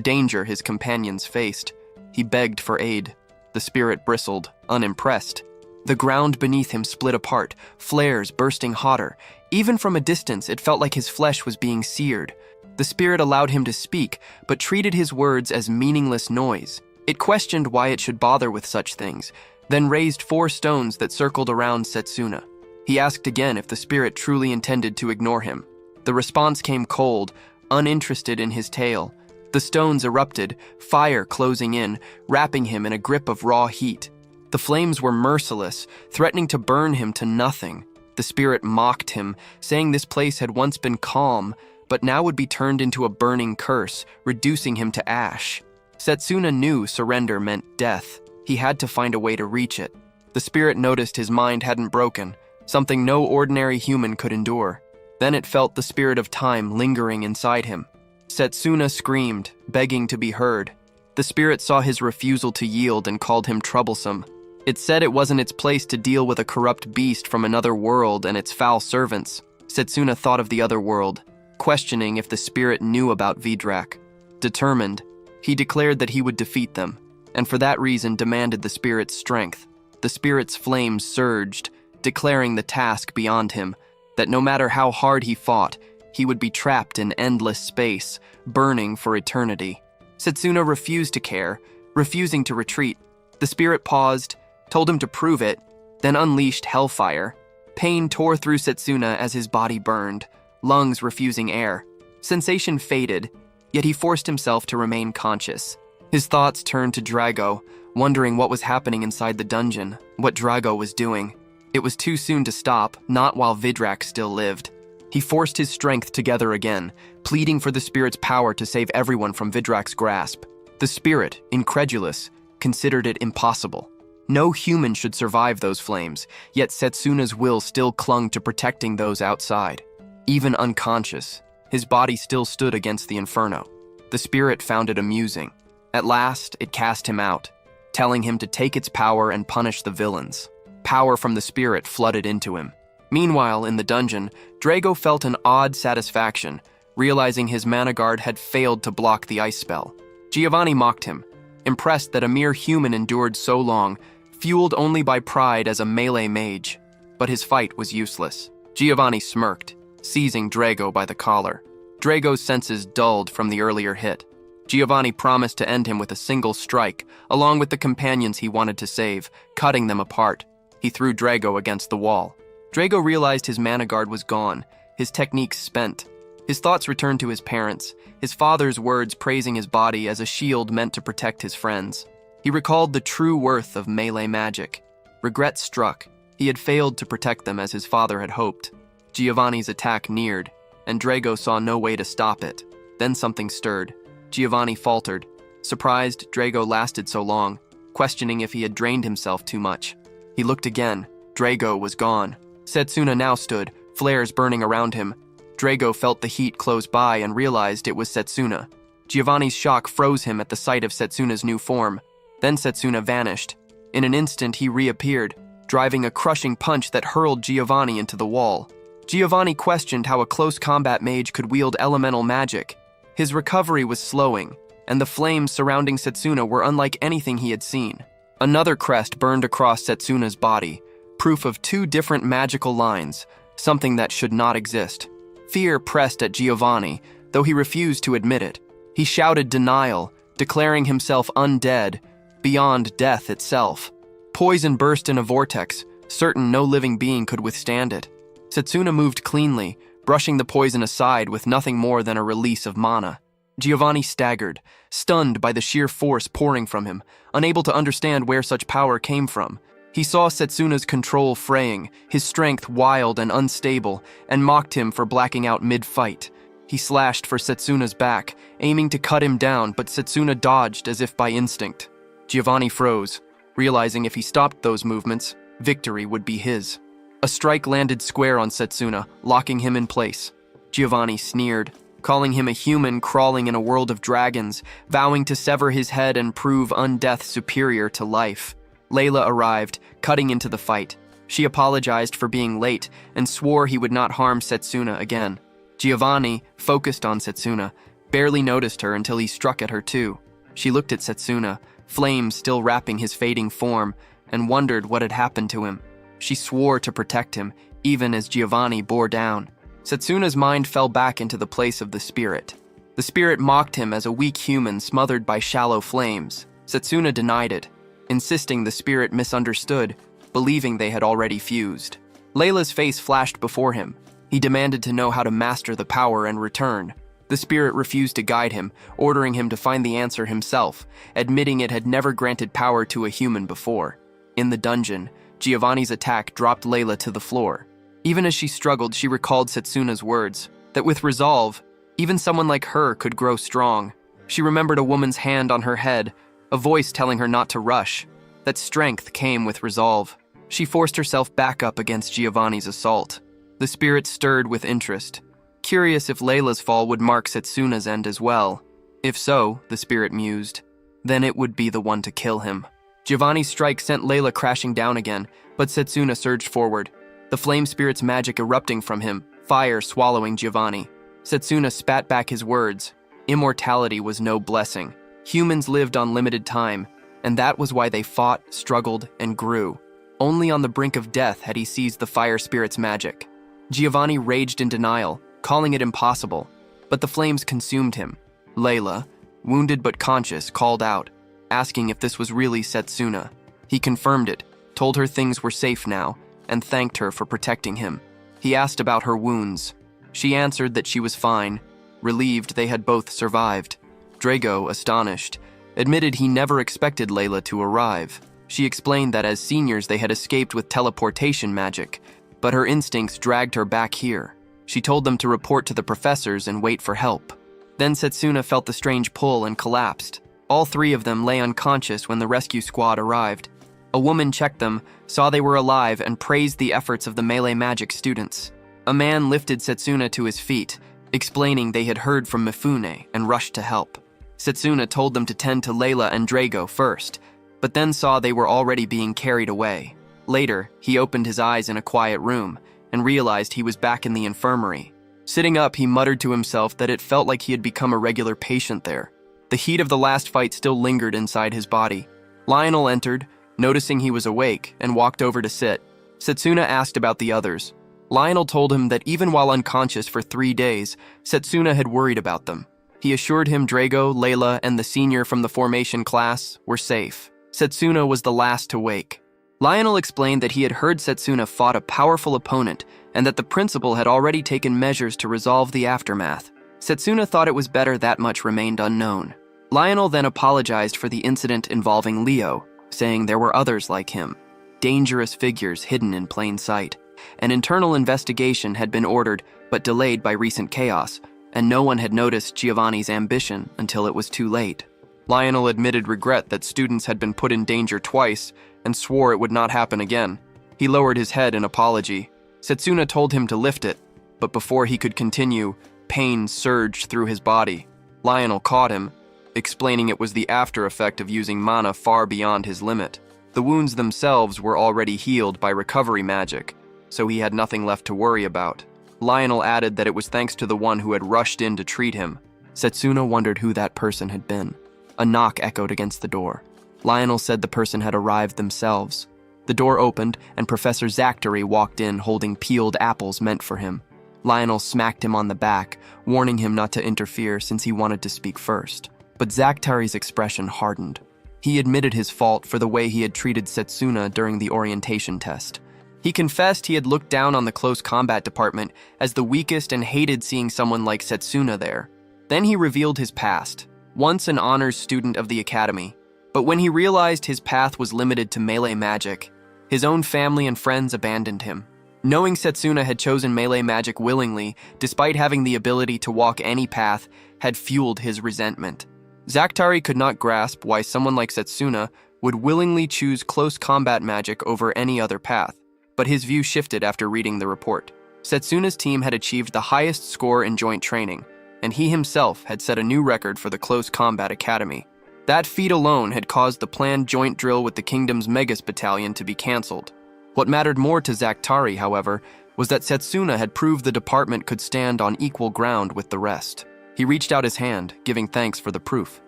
danger his companions faced. He begged for aid. The spirit bristled, unimpressed. The ground beneath him split apart, flares bursting hotter. Even from a distance, it felt like his flesh was being seared. The spirit allowed him to speak, but treated his words as meaningless noise. It questioned why it should bother with such things, then raised 4 stones that circled around Setsuna. He asked again if the spirit truly intended to ignore him. The response came cold, uninterested in his tale. The stones erupted, fire closing in, wrapping him in a grip of raw heat. The flames were merciless, threatening to burn him to nothing. The spirit mocked him, saying this place had once been calm, but now would be turned into a burning curse, reducing him to ash. Setsuna knew surrender meant death. He had to find a way to reach it. The spirit noticed his mind hadn't broken, something no ordinary human could endure. Then it felt the spirit of time lingering inside him. Setsuna screamed, begging to be heard. The spirit saw his refusal to yield and called him troublesome. It said it wasn't its place to deal with a corrupt beast from another world and its foul servants. Setsuna thought of the other world, questioning if the spirit knew about Vedrak. Determined, he declared that he would defeat them, and for that reason demanded the spirit's strength. The spirit's flames surged, declaring the task beyond him, that no matter how hard he fought, he would be trapped in endless space, burning for eternity. Setsuna refused to care, refusing to retreat. The spirit paused, told him to prove it, then unleashed hellfire. Pain tore through Setsuna as his body burned, lungs refusing air. Sensation faded, yet he forced himself to remain conscious. His thoughts turned to Drago, wondering what was happening inside the dungeon, what Drago was doing. It was too soon to stop, not while Vedrak still lived. He forced his strength together again, pleading for the spirit's power to save everyone from Vidrak's grasp. The spirit, incredulous, considered it impossible. No human should survive those flames, yet Setsuna's will still clung to protecting those outside. Even unconscious, his body still stood against the inferno. The spirit found it amusing. At last, it cast him out, telling him to take its power and punish the villains. Power from the spirit flooded into him. Meanwhile, in the dungeon, Drago felt an odd satisfaction, realizing his mana guard had failed to block the ice spell. Giovanni mocked him, impressed that a mere human endured so long, fueled only by pride as a melee mage. But his fight was useless. Giovanni smirked, seizing Drago by the collar. Drago's senses dulled from the earlier hit. Giovanni promised to end him with a single strike, along with the companions he wanted to save, cutting them apart. He threw Drago against the wall. Drago realized his mana guard was gone, his techniques spent. His thoughts returned to his parents, his father's words praising his body as a shield meant to protect his friends. He recalled the true worth of melee magic. Regret struck. He had failed to protect them as his father had hoped. Giovanni's attack neared, and Drago saw no way to stop it. Then something stirred. Giovanni faltered. Surprised Drago lasted so long, questioning if he had drained himself too much. He looked again. Drago was gone. Setsuna now stood, flares burning around him. Drago felt the heat close by and realized it was Setsuna. Giovanni's shock froze him at the sight of Setsuna's new form. Then Setsuna vanished. In an instant, he reappeared, driving a crushing punch that hurled Giovanni into the wall. Giovanni questioned how a close combat mage could wield elemental magic. His recovery was slowing, and the flames surrounding Setsuna were unlike anything he had seen. Another crest burned across Setsuna's body, proof of 2 different magical lines, something that should not exist. Fear pressed at Giovanni, though he refused to admit it. He shouted denial, declaring himself undead, beyond death itself. Poison burst in a vortex, certain no living being could withstand it. Setsuna moved cleanly, brushing the poison aside with nothing more than a release of mana. Giovanni staggered, stunned by the sheer force pouring from him, unable to understand where such power came from. He saw Setsuna's control fraying, his strength wild and unstable, and mocked him for blacking out mid-fight. He slashed for Setsuna's back, aiming to cut him down, but Setsuna dodged as if by instinct. Giovanni froze, realizing if he stopped those movements, victory would be his. A strike landed square on Setsuna, locking him in place. Giovanni sneered, calling him a human crawling in a world of dragons, vowing to sever his head and prove undeath superior to life. Layla arrived, cutting into the fight. She apologized for being late and swore he would not harm Setsuna again. Giovanni, focused on Setsuna, barely noticed her until he struck at her too. She looked at Setsuna, flames still wrapping his fading form, and wondered what had happened to him. She swore to protect him, even as Giovanni bore down. Setsuna's mind fell back into the place of the spirit. The spirit mocked him as a weak human smothered by shallow flames. Setsuna denied it, insisting the spirit misunderstood, believing they had already fused. Layla's face flashed before him. He demanded to know how to master the power and return. The spirit refused to guide him, ordering him to find the answer himself, admitting it had never granted power to a human before. In the dungeon, Giovanni's attack dropped Layla to the floor. Even as she struggled, she recalled Setsuna's words, that with resolve, even someone like her could grow strong. She remembered a woman's hand on her head, a voice telling her not to rush. That strength came with resolve. She forced herself back up against Giovanni's assault. The spirit stirred with interest, curious if Layla's fall would mark Setsuna's end as well. If so, the spirit mused, then it would be the one to kill him. Giovanni's strike sent Layla crashing down again, but Setsuna surged forward, the flame spirit's magic erupting from him, fire swallowing Giovanni. Setsuna spat back his words. Immortality was no blessing. Humans lived on limited time, and that was why they fought, struggled, and grew. Only on the brink of death had he seized the fire spirit's magic. Giovanni raged in denial, calling it impossible, but the flames consumed him. Layla, wounded but conscious, called out, asking if this was really Setsuna. He confirmed it, told her things were safe now, and thanked her for protecting him. He asked about her wounds. She answered that she was fine, relieved they had both survived. Drago, astonished, admitted he never expected Layla to arrive. She explained that as seniors they had escaped with teleportation magic, but her instincts dragged her back here. She told them to report to the professors and wait for help. Then Setsuna felt the strange pull and collapsed. All three of them lay unconscious when the rescue squad arrived. A woman checked them, saw they were alive, and praised the efforts of the melee magic students. A man lifted Setsuna to his feet, explaining they had heard from Mifune and rushed to help. Setsuna told them to tend to Layla and Drago first, but then saw they were already being carried away. Later, he opened his eyes in a quiet room and realized he was back in the infirmary. Sitting up, he muttered to himself that it felt like he had become a regular patient there. The heat of the last fight still lingered inside his body. Lionel entered, noticing he was awake, and walked over to sit. Setsuna asked about the others. Lionel told him that even while unconscious for 3 days, Setsuna had worried about them. He assured him Drago, Layla, and the senior from the formation class were safe. Setsuna was the last to wake. Lionel explained that he had heard Setsuna fought a powerful opponent and that the principal had already taken measures to resolve the aftermath. Setsuna thought it was better that much remained unknown. Lionel then apologized for the incident involving Leo, saying there were others like him, dangerous figures hidden in plain sight. An internal investigation had been ordered but delayed by recent chaos, and no one had noticed Giovanni's ambition until it was too late. Lionel admitted regret that students had been put in danger twice and swore it would not happen again. He lowered his head in apology. Setsuna told him to lift it, but before he could continue, pain surged through his body. Lionel caught him, explaining it was the after effect of using mana far beyond his limit. The wounds themselves were already healed by recovery magic, so he had nothing left to worry about. Lionel added that it was thanks to the one who had rushed in to treat him. Setsuna wondered who that person had been. A knock echoed against the door. Lionel said the person had arrived themselves. The door opened, and Professor Zachtery walked in holding peeled apples meant for him. Lionel smacked him on the back, warning him not to interfere since he wanted to speak first. But Zachtery's expression hardened. He admitted his fault for the way he had treated Setsuna during the orientation test. He confessed he had looked down on the close combat department as the weakest and hated seeing someone like Setsuna there. Then he revealed his past, once an honors student of the academy. But when he realized his path was limited to melee magic, His own family and friends abandoned him. Knowing Setsuna had chosen melee magic willingly, despite having the ability to walk any path, had fueled his resentment. Zakatari could not grasp why someone like Setsuna would willingly choose close combat magic over any other path, but his view shifted after reading the report. Setsuna's team had achieved the highest score in joint training, and he himself had set a new record for the Close Combat Academy. That feat alone had caused the planned joint drill with the kingdom's Megas battalion to be cancelled. What mattered more to Zakatari, however, was that Setsuna had proved the department could stand on equal ground with the rest. He reached out his hand, giving thanks for the proof.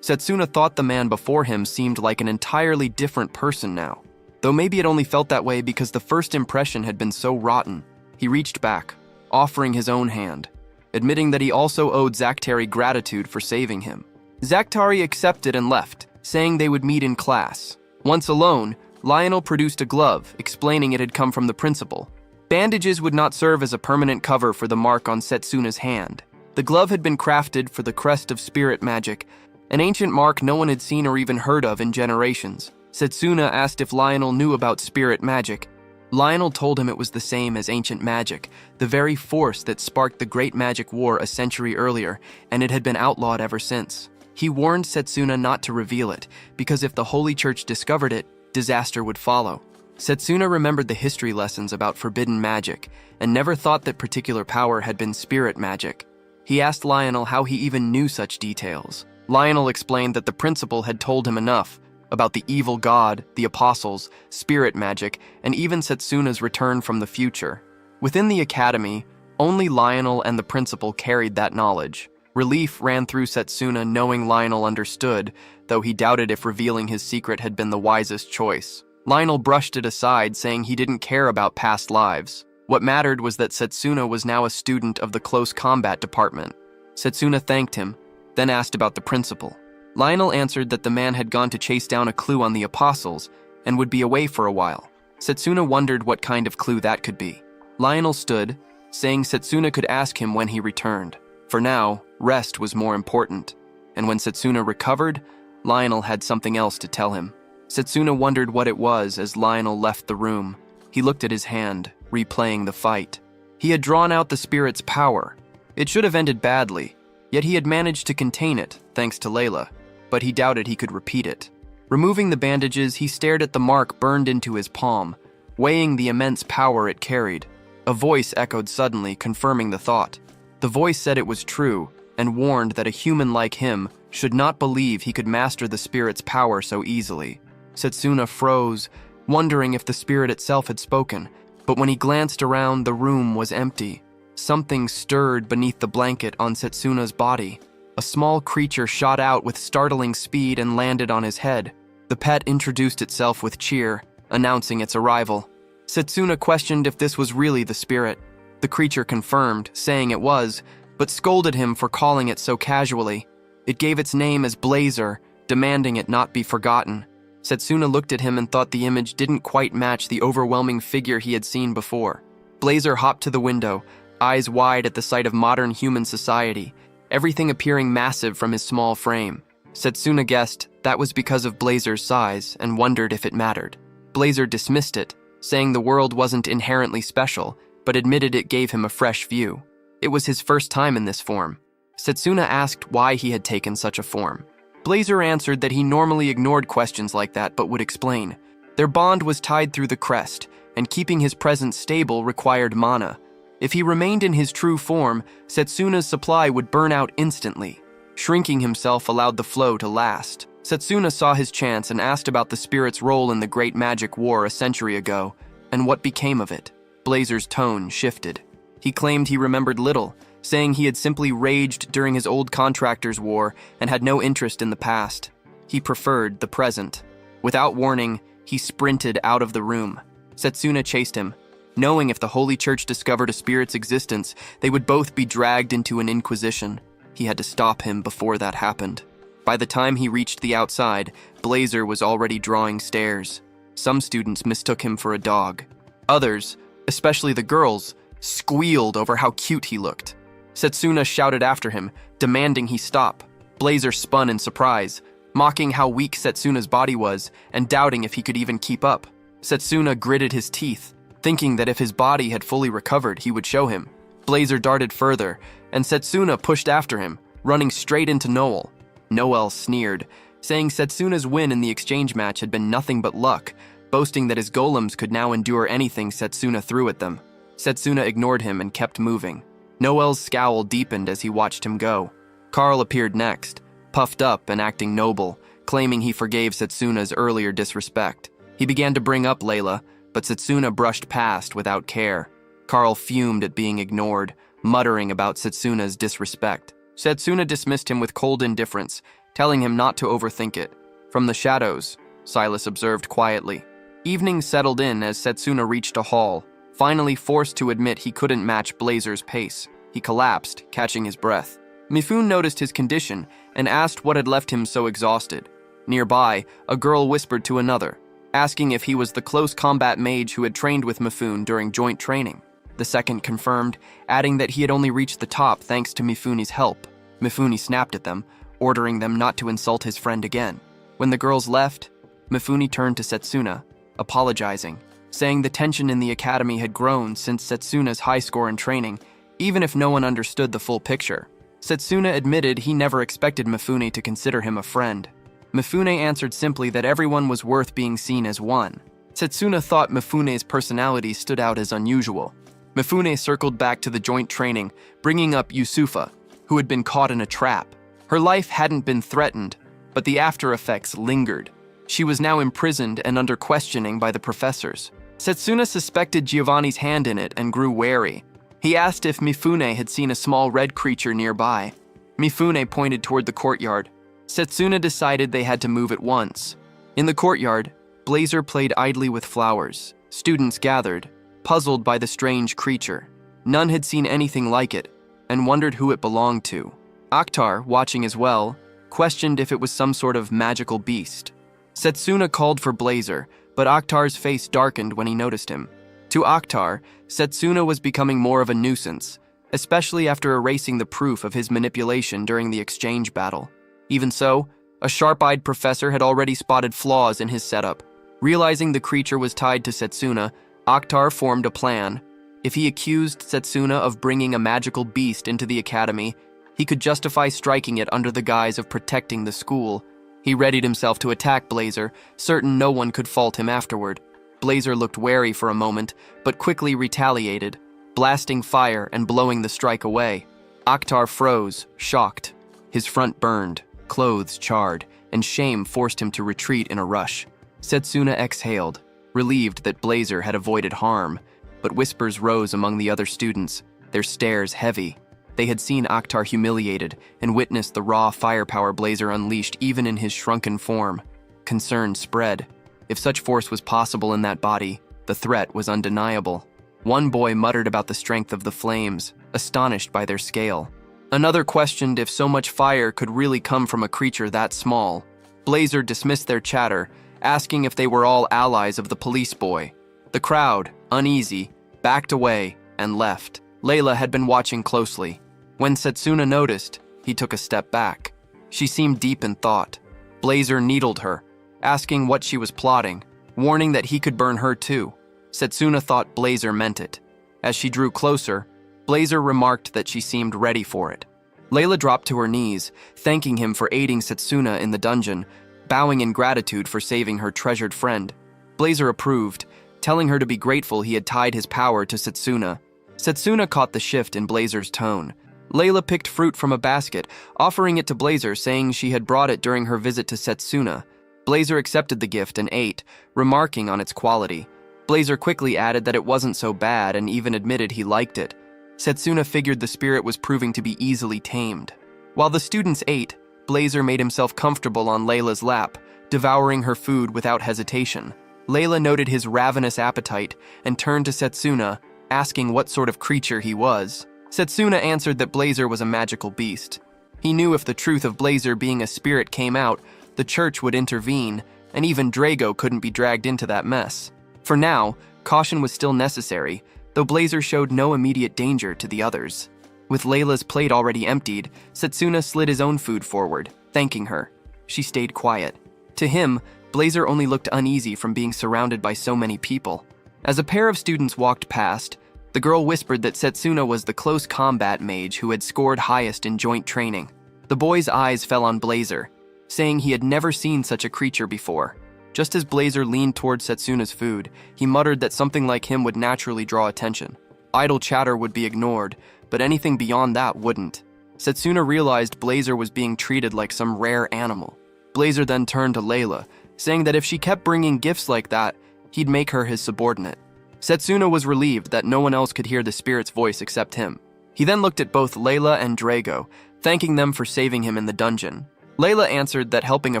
Setsuna thought the man before him seemed like an entirely different person now. Though maybe it only felt that way because the first impression had been so rotten. He reached back, offering his own hand, admitting that he also owed Zakatari gratitude for saving him. Zakatari accepted and left, saying they would meet in class. Once alone, Lionel produced a glove, explaining it had come from the principal. Bandages would not serve as a permanent cover for the mark on Setsuna's hand. The glove had been crafted for the crest of spirit magic, an ancient mark no one had seen or even heard of in generations. Setsuna asked if Lionel knew about spirit magic. Lionel told him it was the same as ancient magic, the very force that sparked the Great Magic War a century earlier, and it had been outlawed ever since. He warned Setsuna not to reveal it, because if the Holy Church discovered it, disaster would follow. Setsuna remembered the history lessons about forbidden magic, and never thought that particular power had been spirit magic. He asked Lionel how he even knew such details. Lionel explained that the principal had told him enough about the evil god, the apostles, spirit magic, and even Setsuna's return from the future. Within the academy, only Lionel and the principal carried that knowledge. Relief ran through Setsuna knowing Lionel understood, though he doubted if revealing his secret had been the wisest choice. Lionel brushed it aside, saying he didn't care about past lives. What mattered was that Setsuna was now a student of the Close Combat Department. Setsuna thanked him, then asked about the principal. Lionel answered that the man had gone to chase down a clue on the apostles and would be away for a while. Setsuna wondered what kind of clue that could be. Lionel stood, saying Setsuna could ask him when he returned. For now, rest was more important, and when Setsuna recovered, Lionel had something else to tell him. Setsuna wondered what it was as Lionel left the room. He looked at his hand, replaying the fight. He had drawn out the spirit's power. It should have ended badly, yet he had managed to contain it, thanks to Layla, but he doubted he could repeat it. Removing the bandages, he stared at the mark burned into his palm, weighing the immense power it carried. A voice echoed suddenly, confirming the thought. The voice said it was true, and warned that a human like him should not believe he could master the spirit's power so easily. Setsuna froze, wondering if the spirit itself had spoken, but when he glanced around, the room was empty. Something stirred beneath the blanket on Setsuna's body. A small creature shot out with startling speed and landed on his head. The pet introduced itself with cheer, announcing its arrival. Setsuna questioned if this was really the spirit. The creature confirmed, saying it was, but scolded him for calling it so casually. It gave its name as Blazer, demanding it not be forgotten. Setsuna looked at him and thought the image didn't quite match the overwhelming figure he had seen before. Blazer hopped to the window, eyes wide at the sight of modern human society, everything appearing massive from his small frame. Setsuna guessed that was because of Blazer's size and wondered if it mattered. Blazer dismissed it, saying the world wasn't inherently special, but admitted it gave him a fresh view. It was his first time in this form. Setsuna asked why he had taken such a form. Blazer answered that he normally ignored questions like that but would explain. Their bond was tied through the crest, and keeping his presence stable required mana. If he remained in his true form, Setsuna's supply would burn out instantly. Shrinking himself allowed the flow to last. Setsuna saw his chance and asked about the spirit's role in the Great Magic War a century ago, and what became of it. Blazer's tone shifted. He claimed he remembered little, saying he had simply raged during his old contractors' war and had no interest in the past. He preferred the present. Without warning, he sprinted out of the room. Setsuna chased him. Knowing if the Holy Church discovered a spirit's existence, they would both be dragged into an inquisition. He had to stop him before that happened. By the time he reached the outside, Blazer was already drawing stares. Some students mistook him for a dog. Others, especially the girls, squealed over how cute he looked. Setsuna shouted after him, demanding he stop. Blazer spun in surprise, mocking how weak Setsuna's body was and doubting if he could even keep up. Setsuna gritted his teeth, thinking that if his body had fully recovered, he would show him. Blazer darted further, and Setsuna pushed after him, running straight into Noel. Noel sneered, saying Setsuna's win in the exchange match had been nothing but luck, boasting that his golems could now endure anything Setsuna threw at them. Setsuna ignored him and kept moving. Noel's scowl deepened as he watched him go. Carl appeared next, puffed up and acting noble, claiming he forgave Setsuna's earlier disrespect. He began to bring up Layla, but Setsuna brushed past without care. Carl fumed at being ignored, muttering about Setsuna's disrespect. Setsuna dismissed him with cold indifference, telling him not to overthink it. From the shadows, Silas observed quietly. Evening settled in as Setsuna reached a hall, finally forced to admit he couldn't match Blazer's pace. He collapsed, catching his breath. Mifune noticed his condition and asked what had left him so exhausted. Nearby, a girl whispered to another, asking if he was the close combat mage who had trained with Mifune during joint training. The second confirmed, adding that he had only reached the top thanks to Mifune's help. Mifune snapped at them, ordering them not to insult his friend again. When the girls left, Mifune turned to Setsuna, apologizing, saying the tension in the academy had grown since Setsuna's high score in training, even if no one understood the full picture. Setsuna admitted he never expected Mifune to consider him a friend. Mifune answered simply that everyone was worth being seen as one. Setsuna thought Mifune's personality stood out as unusual. Mifune circled back to the joint training, bringing up Yusufa, who had been caught in a trap. Her life hadn't been threatened, but the after effects lingered. She was now imprisoned and under questioning by the professors. Setsuna suspected Giovanni's hand in it and grew wary. He asked if Mifune had seen a small red creature nearby. Mifune pointed toward the courtyard. Setsuna decided they had to move at once. In the courtyard, Blazer played idly with flowers. Students gathered, puzzled by the strange creature. None had seen anything like it, and wondered who it belonged to. Akhtar, watching as well, questioned if it was some sort of magical beast. Setsuna called for Blazer, but Akhtar's face darkened when he noticed him. To Akhtar, Setsuna was becoming more of a nuisance, especially after erasing the proof of his manipulation during the exchange battle. Even so, a sharp-eyed professor had already spotted flaws in his setup. Realizing the creature was tied to Setsuna, Akhtar formed a plan. If he accused Setsuna of bringing a magical beast into the academy, he could justify striking it under the guise of protecting the school. He readied himself to attack Blazer, certain no one could fault him afterward. Blazer looked wary for a moment, but quickly retaliated, blasting fire and blowing the strike away. Akhtar froze, shocked. His front burned, clothes charred, and shame forced him to retreat in a rush. Setsuna exhaled, relieved that Blazer had avoided harm, but whispers rose among the other students, their stares heavy. They had seen Akhtar humiliated and witnessed the raw firepower Blazer unleashed even in his shrunken form. Concern spread. If such force was possible in that body, the threat was undeniable. One boy muttered about the strength of the flames, astonished by their scale. Another questioned if so much fire could really come from a creature that small. Blazer dismissed their chatter, asking if they were all allies of the police boy. The crowd, uneasy, backed away and left. Layla had been watching closely. When Setsuna noticed, he took a step back. She seemed deep in thought. Blazer needled her, asking what she was plotting, warning that he could burn her too. Setsuna thought Blazer meant it. As she drew closer, Blazer remarked that she seemed ready for it. Layla dropped to her knees, thanking him for aiding Setsuna in the dungeon, bowing in gratitude for saving her treasured friend. Blazer approved, telling her to be grateful he had tied his power to Setsuna. Setsuna caught the shift in Blazer's tone. Layla picked fruit from a basket, offering it to Blazer, saying she had brought it during her visit to Setsuna. Blazer accepted the gift and ate, remarking on its quality. Blazer quickly added that it wasn't so bad and even admitted he liked it. Setsuna figured the spirit was proving to be easily tamed. While the students ate, Blazer made himself comfortable on Layla's lap, devouring her food without hesitation. Layla noted his ravenous appetite and turned to Setsuna, asking what sort of creature he was. Setsuna answered that Blazer was a magical beast. He knew if the truth of Blazer being a spirit came out, the church would intervene, and even Drago couldn't be dragged into that mess. For now, caution was still necessary, though Blazer showed no immediate danger to the others. With Layla's plate already emptied, Setsuna slid his own food forward, thanking her. She stayed quiet. To him, Blazer only looked uneasy from being surrounded by so many people. As a pair of students walked past, the girl whispered that Setsuna was the close combat mage who had scored highest in joint training. The boy's eyes fell on Blazer, saying he had never seen such a creature before. Just as Blazer leaned toward Setsuna's food, he muttered that something like him would naturally draw attention. Idle chatter would be ignored, but anything beyond that wouldn't. Setsuna realized Blazer was being treated like some rare animal. Blazer then turned to Layla, saying that if she kept bringing gifts like that, he'd make her his subordinate. Setsuna was relieved that no one else could hear the spirit's voice except him. He then looked at both Layla and Drago, thanking them for saving him in the dungeon. Layla answered that helping a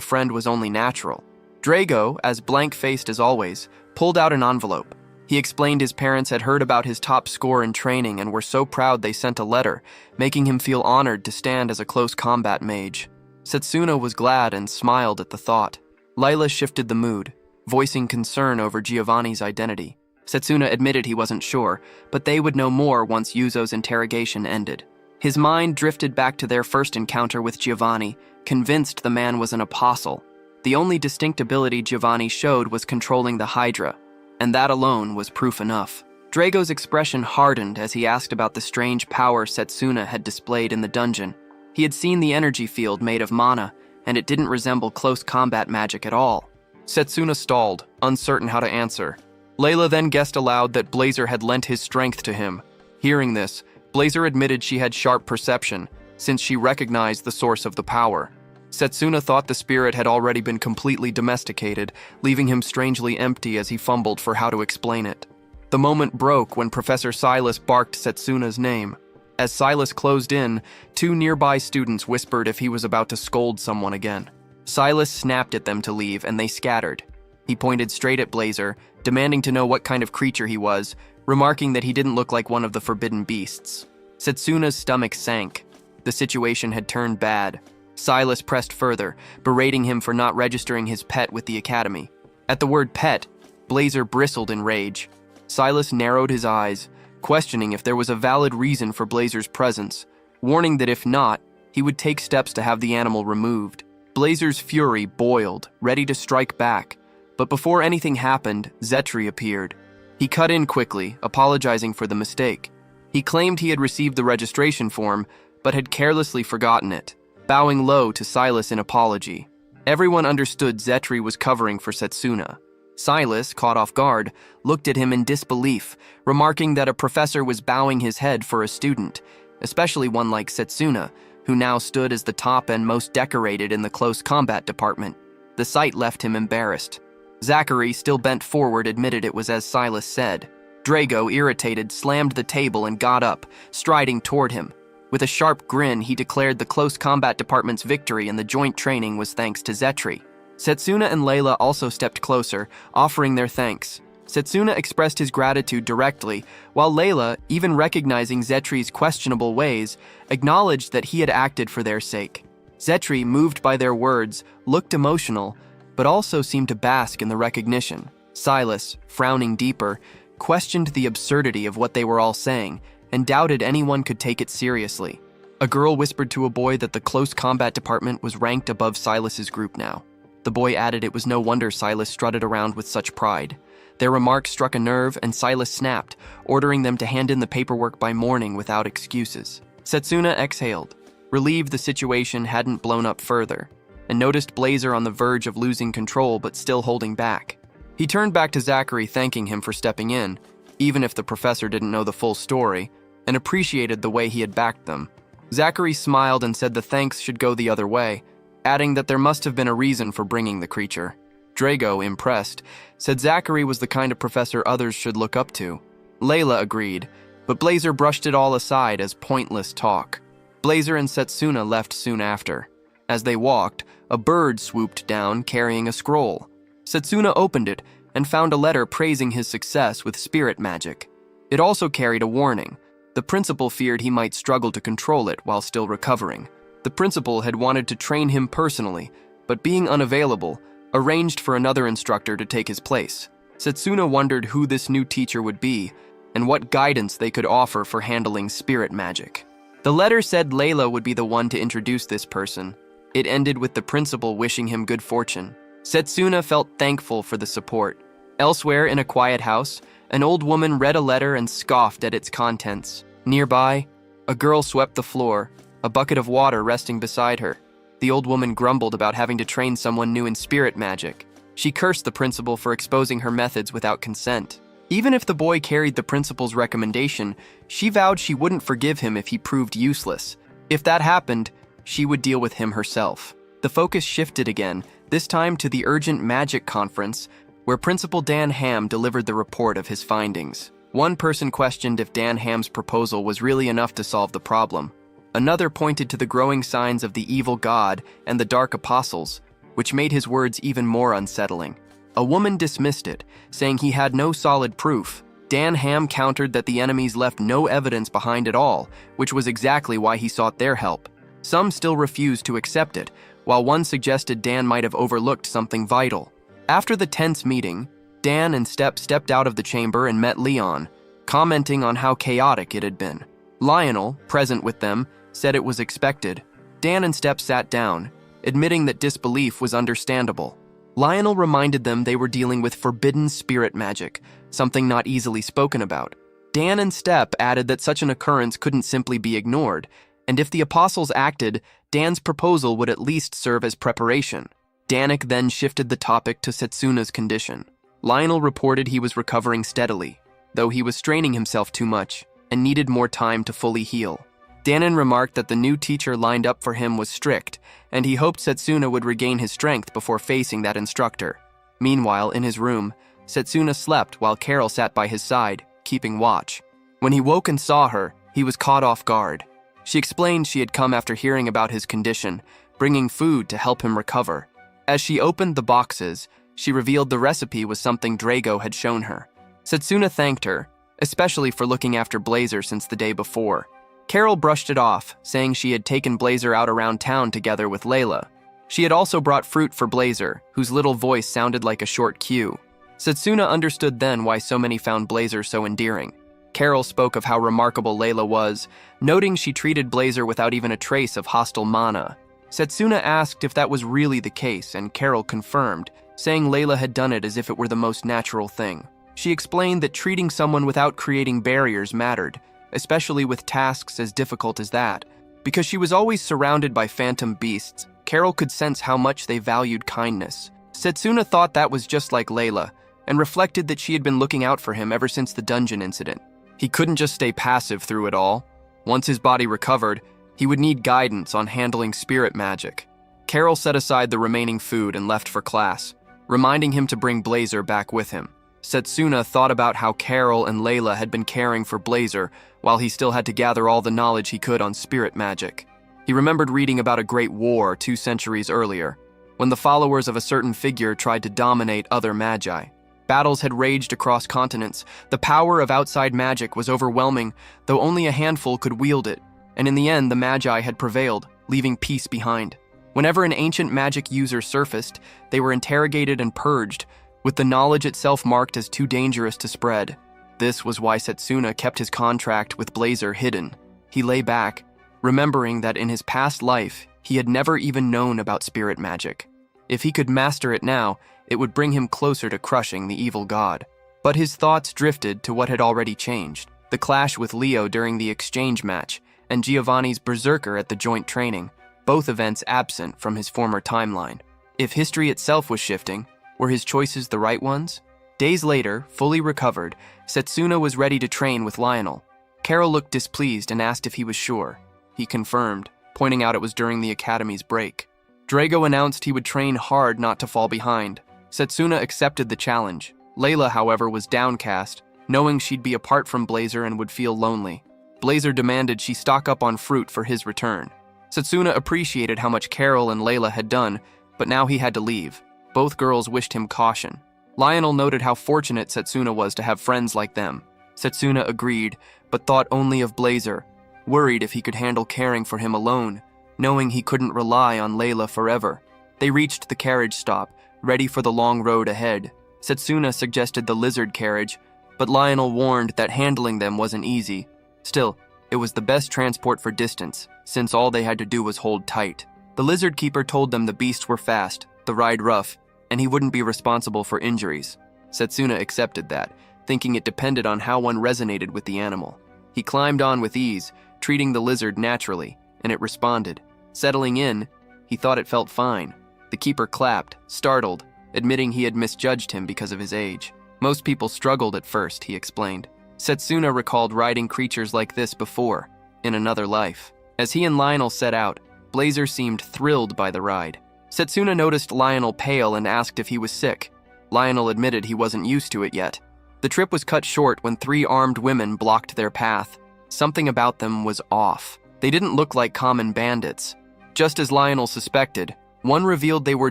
friend was only natural. Drago, as blank-faced as always, pulled out an envelope. He explained his parents had heard about his top score in training and were so proud they sent a letter, making him feel honored to stand as a close combat mage. Setsuna was glad and smiled at the thought. Layla shifted the mood, voicing concern over Giovanni's identity. Setsuna admitted he wasn't sure, but they would know more once Yuzo's interrogation ended. His mind drifted back to their first encounter with Giovanni, convinced the man was an apostle. The only distinct ability Giovanni showed was controlling the Hydra, and that alone was proof enough. Drago's expression hardened as he asked about the strange power Setsuna had displayed in the dungeon. He had seen the energy field made of mana, and it didn't resemble close combat magic at all. Setsuna stalled, uncertain how to answer. Layla then guessed aloud that Blazer had lent his strength to him. Hearing this, Blazer admitted she had sharp perception, since she recognized the source of the power. Setsuna thought the spirit had already been completely domesticated, leaving him strangely empty as he fumbled for how to explain it. The moment broke when Professor Silas barked Setsuna's name. As Silas closed in, two nearby students whispered if he was about to scold someone again. Silas snapped at them to leave, and they scattered. He pointed straight at Blazer, demanding to know what kind of creature he was, remarking that he didn't look like one of the forbidden beasts. Setsuna's stomach sank. The situation had turned bad. Silas pressed further, berating him for not registering his pet with the academy. At the word pet, Blazer bristled in rage. Silas narrowed his eyes, questioning if there was a valid reason for Blazer's presence, warning that if not, he would take steps to have the animal removed. Blazer's fury boiled, ready to strike back, but before anything happened, Zetri appeared. He cut in quickly, apologizing for the mistake. He claimed he had received the registration form, but had carelessly forgotten it, bowing low to Silas in apology. Everyone understood Zetri was covering for Setsuna. Silas, caught off guard, looked at him in disbelief, remarking that a professor was bowing his head for a student, especially one like Setsuna, who now stood as the top and most decorated in the close combat department. The sight left him embarrassed. Zachary, still bent forward, admitted it was as Silas said. Drago, irritated, slammed the table and got up, striding toward him. With a sharp grin, he declared the close combat department's victory in the joint training was thanks to Zetri. Setsuna and Layla also stepped closer, offering their thanks. Setsuna expressed his gratitude directly, while Layla, even recognizing Zetri's questionable ways, acknowledged that he had acted for their sake. Zetri, moved by their words, looked emotional, but also seemed to bask in the recognition. Silas, frowning deeper, questioned the absurdity of what they were all saying, and doubted anyone could take it seriously. A girl whispered to a boy that the close combat department was ranked above Silas's group now. The boy added it was no wonder Silas strutted around with such pride. Their remark struck a nerve, and Silas snapped, ordering them to hand in the paperwork by morning without excuses. Setsuna exhaled, relieved the situation hadn't blown up further, and noticed Blazer on the verge of losing control but still holding back. He turned back to Zachary, thanking him for stepping in, even if the professor didn't know the full story, and appreciated the way he had backed them. Zachary smiled and said the thanks should go the other way, adding that there must have been a reason for bringing the creature. Drago, impressed, said Zachary was the kind of professor others should look up to. Layla agreed, but Blazer brushed it all aside as pointless talk. Blazer and Setsuna left soon after. As they walked, a bird swooped down carrying a scroll. Setsuna opened it and found a letter praising his success with spirit magic. It also carried a warning. The principal feared he might struggle to control it while still recovering. The principal had wanted to train him personally, but being unavailable, arranged for another instructor to take his place. Setsuna wondered who this new teacher would be and what guidance they could offer for handling spirit magic. The letter said Layla would be the one to introduce this person. It ended with the principal wishing him good fortune. Setsuna felt thankful for the support. Elsewhere in a quiet house, an old woman read a letter and scoffed at its contents. Nearby, a girl swept the floor, a bucket of water resting beside her. The old woman grumbled about having to train someone new in spirit magic. She cursed the principal for exposing her methods without consent. Even if the boy carried the principal's recommendation, she vowed she wouldn't forgive him if he proved useless. If that happened, she would deal with him herself. The focus shifted again, this time to the urgent magic conference, where Principal Dan Ham delivered the report of his findings. One person questioned if Dan Ham's proposal was really enough to solve the problem. Another pointed to the growing signs of the evil god and the dark apostles, which made his words even more unsettling. A woman dismissed it, saying he had no solid proof. Dan Ham countered that the enemies left no evidence behind it all, which was exactly why he sought their help. Some still refused to accept it, while one suggested Dan might have overlooked something vital. After the tense meeting, Dan and Step stepped out of the chamber and met Leon, commenting on how chaotic it had been. Lionel, present with them, said it was expected. Dan and Step sat down, admitting that disbelief was understandable. Lionel reminded them they were dealing with forbidden spirit magic, something not easily spoken about. Dan and Step added that such an occurrence couldn't simply be ignored, and if the apostles acted, Dan's proposal would at least serve as preparation. Danik then shifted the topic to Setsuna's condition. Lionel reported he was recovering steadily, though he was straining himself too much and needed more time to fully heal. Danon remarked that the new teacher lined up for him was strict, and he hoped Setsuna would regain his strength before facing that instructor. Meanwhile, in his room, Setsuna slept while Carol sat by his side, keeping watch. When he woke and saw her, he was caught off guard. She explained she had come after hearing about his condition, bringing food to help him recover. As she opened the boxes, she revealed the recipe was something Drago had shown her. Setsuna thanked her, especially for looking after Blazer since the day before. Carol brushed it off, saying she had taken Blazer out around town together with Layla. She had also brought fruit for Blazer, whose little voice sounded like a short cue. Setsuna understood then why so many found Blazer so endearing. Carol spoke of how remarkable Layla was, noting she treated Blazer without even a trace of hostile mana. Setsuna asked if that was really the case, and Carol confirmed, saying Layla had done it as if it were the most natural thing. She explained that treating someone without creating barriers mattered, especially with tasks as difficult as that. Because she was always surrounded by phantom beasts, Carol could sense how much they valued kindness. Setsuna thought that was just like Layla, and reflected that she had been looking out for him ever since the dungeon incident. He couldn't just stay passive through it all. Once his body recovered, he would need guidance on handling spirit magic. Carol set aside the remaining food and left for class, reminding him to bring Blazer back with him. Setsuna thought about how Carol and Layla had been caring for Blazer while he still had to gather all the knowledge he could on spirit magic. He remembered reading about a great war 2 centuries earlier, when the followers of a certain figure tried to dominate other magi. Battles had raged across continents. The power of outside magic was overwhelming, though only a handful could wield it, and in the end the magi had prevailed, leaving peace behind. Whenever an ancient magic user surfaced, they were interrogated and purged, with the knowledge itself marked as too dangerous to spread. This was why Setsuna kept his contract with Blazer hidden. He lay back, remembering that in his past life, he had never even known about spirit magic. If he could master it now, it would bring him closer to crushing the evil god. But his thoughts drifted to what had already changed: the clash with Leo during the exchange match, and Giovanni's berserker at the joint training, both events absent from his former timeline. If history itself was shifting, were his choices the right ones? Days later, fully recovered, Setsuna was ready to train with Lionel. Carol looked displeased and asked if he was sure. He confirmed, pointing out it was during the academy's break. Drago announced he would train hard not to fall behind. Setsuna accepted the challenge. Layla, however, was downcast, knowing she'd be apart from Blazer and would feel lonely. Blazer demanded she stock up on fruit for his return. Setsuna appreciated how much Carol and Layla had done, but now he had to leave. Both girls wished him caution. Lionel noted how fortunate Setsuna was to have friends like them. Setsuna agreed, but thought only of Blazer, worried if he could handle caring for him alone, knowing he couldn't rely on Layla forever. They reached the carriage stop, ready for the long road ahead. Setsuna suggested the lizard carriage, but Lionel warned that handling them wasn't easy. Still, it was the best transport for distance, since all they had to do was hold tight. The lizard keeper told them the beasts were fast, the ride rough, and he wouldn't be responsible for injuries. Setsuna accepted that, thinking it depended on how one resonated with the animal. He climbed on with ease, treating the lizard naturally, and it responded. Settling in, he thought it felt fine. The keeper clapped, startled, admitting he had misjudged him because of his age. Most people struggled at first, he explained. Setsuna recalled riding creatures like this before, in another life. As he and Lionel set out, Blazer seemed thrilled by the ride. Setsuna noticed Lionel pale and asked if he was sick. Lionel admitted he wasn't used to it yet. The trip was cut short when 3 armed women blocked their path. Something about them was off. They didn't look like common bandits. Just as Lionel suspected, one revealed they were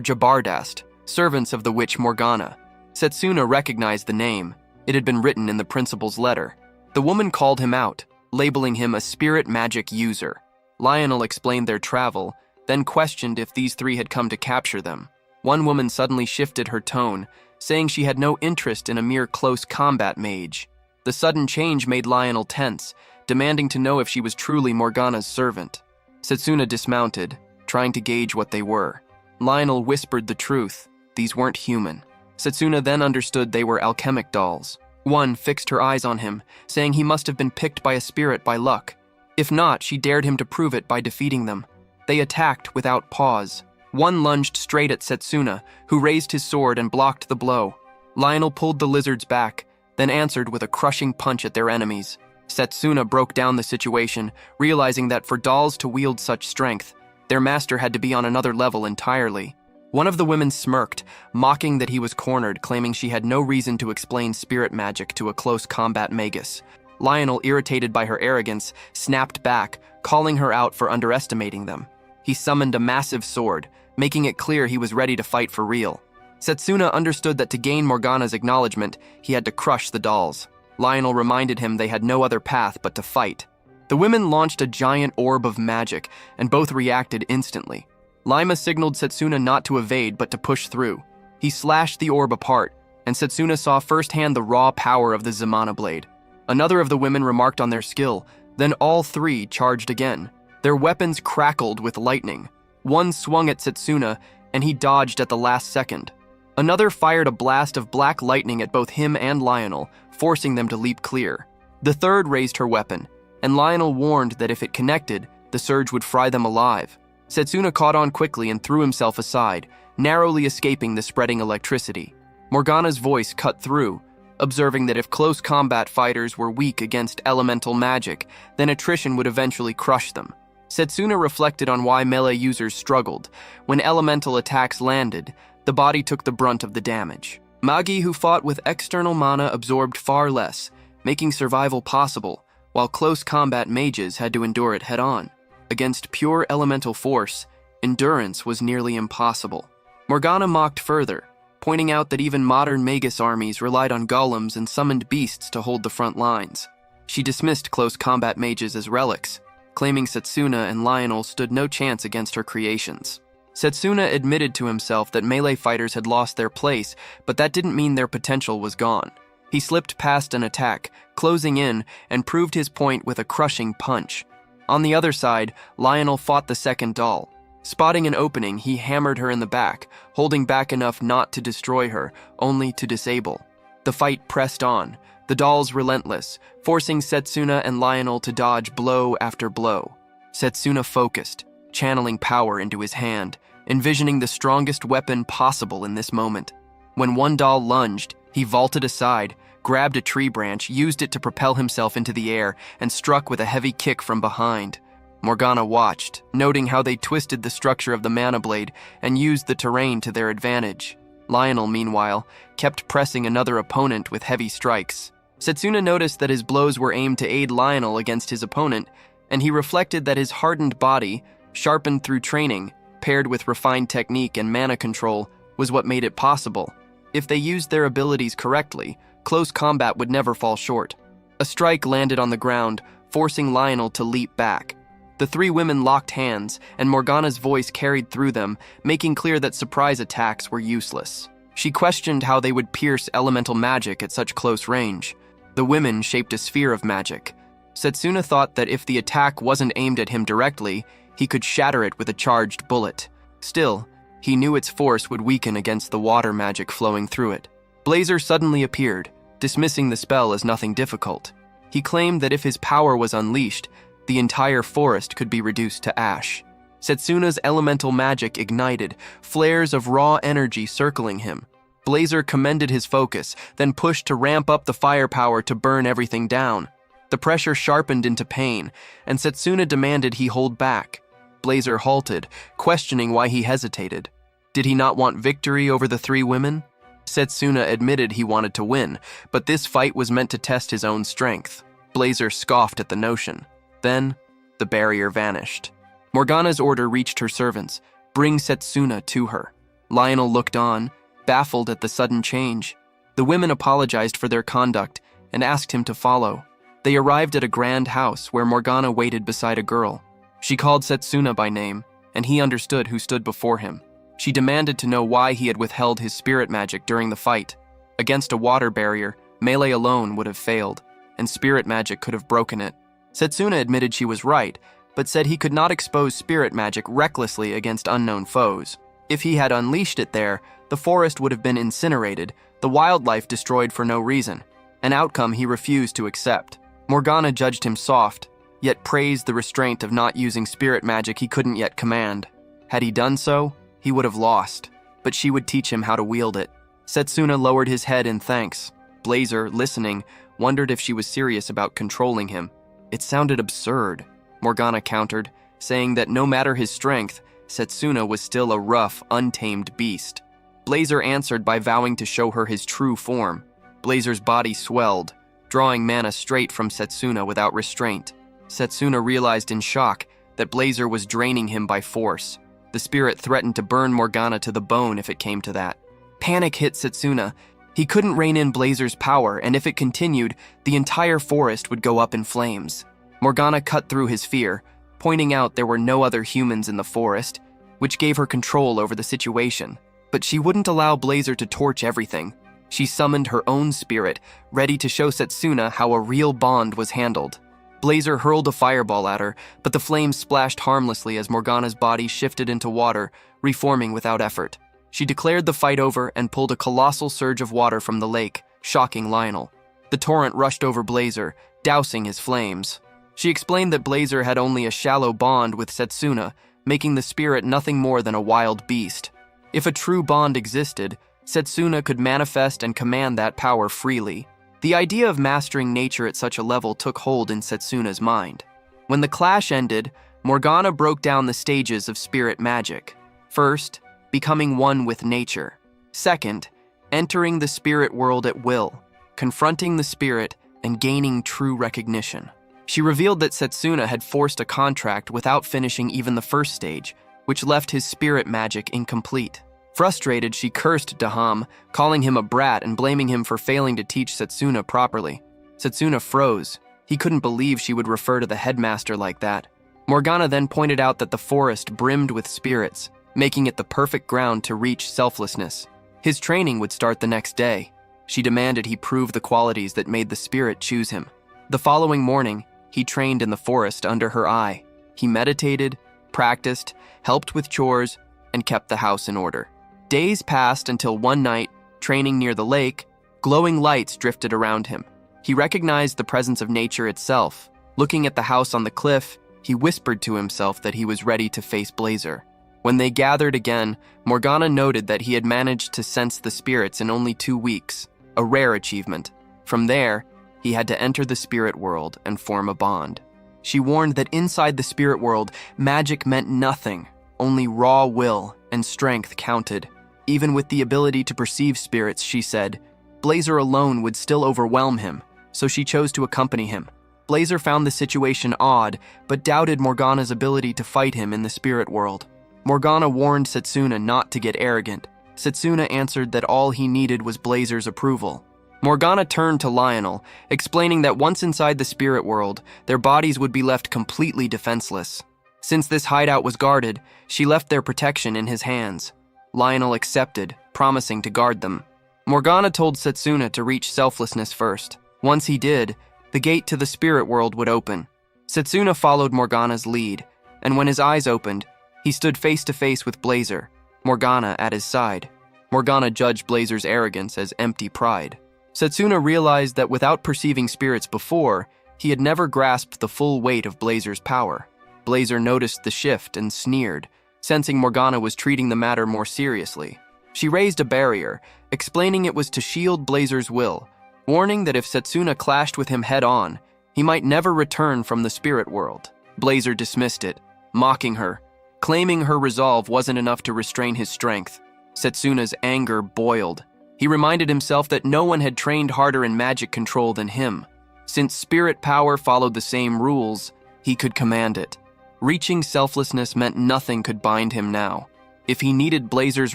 Jabardast, servants of the witch Morgana. Setsuna recognized the name. It had been written in the principal's letter. The woman called him out, labeling him a spirit magic user. Lionel explained their travel, then questioned if these 3 had come to capture them. One woman suddenly shifted her tone, saying she had no interest in a mere close combat mage. The sudden change made Lionel tense, demanding to know if she was truly Morgana's servant. Setsuna dismounted, trying to gauge what they were. Lionel whispered the truth. These weren't human. Setsuna then understood they were alchemic dolls. One fixed her eyes on him, saying he must have been picked by a spirit by luck. If not, she dared him to prove it by defeating them. They attacked without pause. One lunged straight at Setsuna, who raised his sword and blocked the blow. Lionel pulled the lizards back, then answered with a crushing punch at their enemies. Setsuna broke down the situation, realizing that for dolls to wield such strength, their master had to be on another level entirely. One of the women smirked, mocking that he was cornered, claiming she had no reason to explain spirit magic to a close combat magus. Lionel, irritated by her arrogance, snapped back, calling her out for underestimating them. He summoned a massive sword, making it clear he was ready to fight for real. Setsuna understood that to gain Morgana's acknowledgement, he had to crush the dolls. Lionel reminded him they had no other path but to fight. The women launched a giant orb of magic, and both reacted instantly. Lima signaled Setsuna not to evade but to push through. He slashed the orb apart, and Setsuna saw firsthand the raw power of the Zamana blade. Another of the women remarked on their skill, then all 3 charged again. Their weapons crackled with lightning. One swung at Setsuna, and he dodged at the last second. Another fired a blast of black lightning at both him and Lionel, forcing them to leap clear. The third raised her weapon, and Lionel warned that if it connected, the surge would fry them alive. Setsuna caught on quickly and threw himself aside, narrowly escaping the spreading electricity. Morgana's voice cut through, observing that if close combat fighters were weak against elemental magic, then attrition would eventually crush them. Setsuna reflected on why melee users struggled. When elemental attacks landed, the body took the brunt of the damage. Magi who fought with external mana absorbed far less, making survival possible, while close combat mages had to endure it head-on. Against pure elemental force, endurance was nearly impossible. Morgana mocked further, pointing out that even modern magus armies relied on golems and summoned beasts to hold the front lines. She dismissed close combat mages as relics, claiming Setsuna and Lionel stood no chance against her creations. Setsuna admitted to himself that melee fighters had lost their place, but that didn't mean their potential was gone. He slipped past an attack, closing in, and proved his point with a crushing punch. On the other side, Lionel fought the second doll. Spotting an opening, he hammered her in the back, holding back enough not to destroy her, only to disable. The fight pressed on, the dolls relentless, forcing Setsuna and Lionel to dodge blow after blow. Setsuna focused, channeling power into his hand, envisioning the strongest weapon possible in this moment. When one doll lunged, he vaulted aside, grabbed a tree branch, used it to propel himself into the air, and struck with a heavy kick from behind. Morgana watched, noting how they twisted the structure of the mana blade and used the terrain to their advantage. Lionel, meanwhile, kept pressing another opponent with heavy strikes. Setsuna noticed that his blows were aimed to aid Lionel against his opponent, and he reflected that his hardened body, sharpened through training, paired with refined technique and mana control, was what made it possible. If they used their abilities correctly, close combat would never fall short. A strike landed on the ground, forcing Lionel to leap back. The 3 women locked hands, and Morgana's voice carried through them, making clear that surprise attacks were useless. She questioned how they would pierce elemental magic at such close range. The women shaped a sphere of magic. Setsuna thought that if the attack wasn't aimed at him directly, he could shatter it with a charged bullet. Still, He knew its force would weaken against the water magic flowing through it. Blazer suddenly appeared, dismissing the spell as nothing difficult. He claimed that if his power was unleashed, the entire forest could be reduced to ash. Setsuna's elemental magic ignited, flares of raw energy circling him. Blazer commended his focus, then pushed to ramp up the firepower to burn everything down. The pressure sharpened into pain, and Setsuna demanded he hold back. Blazer halted, questioning why he hesitated. Did he not want victory over the three women? Setsuna admitted he wanted to win, but this fight was meant to test his own strength. Blazer scoffed at the notion. Then, the barrier vanished. Morgana's order reached her servants. Bring Setsuna to her. Lionel looked on, baffled at the sudden change. The women apologized for their conduct and asked him to follow. They arrived at a grand house where Morgana waited beside a girl. She called Setsuna by name, and he understood who stood before him. She demanded to know why he had withheld his spirit magic during the fight. Against a water barrier, melee alone would have failed, and spirit magic could have broken it. Setsuna admitted she was right, but said he could not expose spirit magic recklessly against unknown foes. If he had unleashed it there, the forest would have been incinerated, the wildlife destroyed for no reason, an outcome he refused to accept. Morgana judged him soft, yet praised the restraint of not using spirit magic he couldn't yet command. Had he done so, he would have lost, but she would teach him how to wield it. Setsuna lowered his head in thanks. Blazer, listening, wondered if she was serious about controlling him. It sounded absurd, Morgana countered, saying that no matter his strength, Setsuna was still a rough, untamed beast. Blazer answered by vowing to show her his true form. Blazer's body swelled, drawing mana straight from Setsuna without restraint. Setsuna realized in shock that Blazer was draining him by force. The spirit threatened to burn Morgana to the bone if it came to that. Panic hit Setsuna. He couldn't rein in Blazer's power, and if it continued, the entire forest would go up in flames. Morgana cut through his fear, pointing out there were no other humans in the forest, which gave her control over the situation. But she wouldn't allow Blazer to torch everything. She summoned her own spirit, ready to show Setsuna how a real bond was handled. Blazer hurled a fireball at her, but the flames splashed harmlessly as Morgana's body shifted into water, reforming without effort. She declared the fight over and pulled a colossal surge of water from the lake, shocking Lionel. The torrent rushed over Blazer, dousing his flames. She explained that Blazer had only a shallow bond with Setsuna, making the spirit nothing more than a wild beast. If a true bond existed, Setsuna could manifest and command that power freely. The idea of mastering nature at such a level took hold in Setsuna's mind. When the clash ended, Morgana broke down the stages of spirit magic. First, becoming one with nature. Second, entering the spirit world at will, confronting the spirit and gaining true recognition. She revealed that Setsuna had forced a contract without finishing even the first stage, which left his spirit magic incomplete. Frustrated, she cursed Daham, calling him a brat and blaming him for failing to teach Setsuna properly. Setsuna froze. He couldn't believe she would refer to the headmaster like that. Morgana then pointed out that the forest brimmed with spirits, making it the perfect ground to reach selflessness. His training would start the next day. She demanded he prove the qualities that made the spirit choose him. The following morning, he trained in the forest under her eye. He meditated, practiced, helped with chores, and kept the house in order. Days passed until one night, training near the lake, glowing lights drifted around him. He recognized the presence of nature itself. Looking at the house on the cliff, he whispered to himself that he was ready to face Blazer. When they gathered again, Morgana noted that he had managed to sense the spirits in only 2 weeks, a rare achievement. From there, he had to enter the spirit world and form a bond. She warned that inside the spirit world, magic meant nothing. Only raw will and strength counted. Even with the ability to perceive spirits, she said, Blazer alone would still overwhelm him, so she chose to accompany him. Blazer found the situation odd, but doubted Morgana's ability to fight him in the spirit world. Morgana warned Setsuna not to get arrogant. Setsuna answered that all he needed was Blazer's approval. Morgana turned to Lionel, explaining that once inside the spirit world, their bodies would be left completely defenseless. Since this hideout was guarded, she left their protection in his hands. Lionel accepted, promising to guard them. Morgana told Setsuna to reach selflessness first. Once he did, the gate to the spirit world would open. Setsuna followed Morgana's lead, and when his eyes opened, he stood face to face with Blazer. Morgana at his side. Morgana judged Blazer's arrogance as empty pride. Setsuna realized that without perceiving spirits before, he had never grasped the full weight of Blazer's power. Blazer noticed the shift and sneered, sensing Morgana was treating the matter more seriously. She raised a barrier, explaining it was to shield Blazer's will, warning that if Setsuna clashed with him head-on, he might never return from the spirit world. Blazer dismissed it, mocking her, claiming her resolve wasn't enough to restrain his strength. Setsuna's anger boiled. He reminded himself that no one had trained harder in magic control than him. Since spirit power followed the same rules, he could command it. Reaching selflessness meant nothing could bind him now. If he needed Blazer's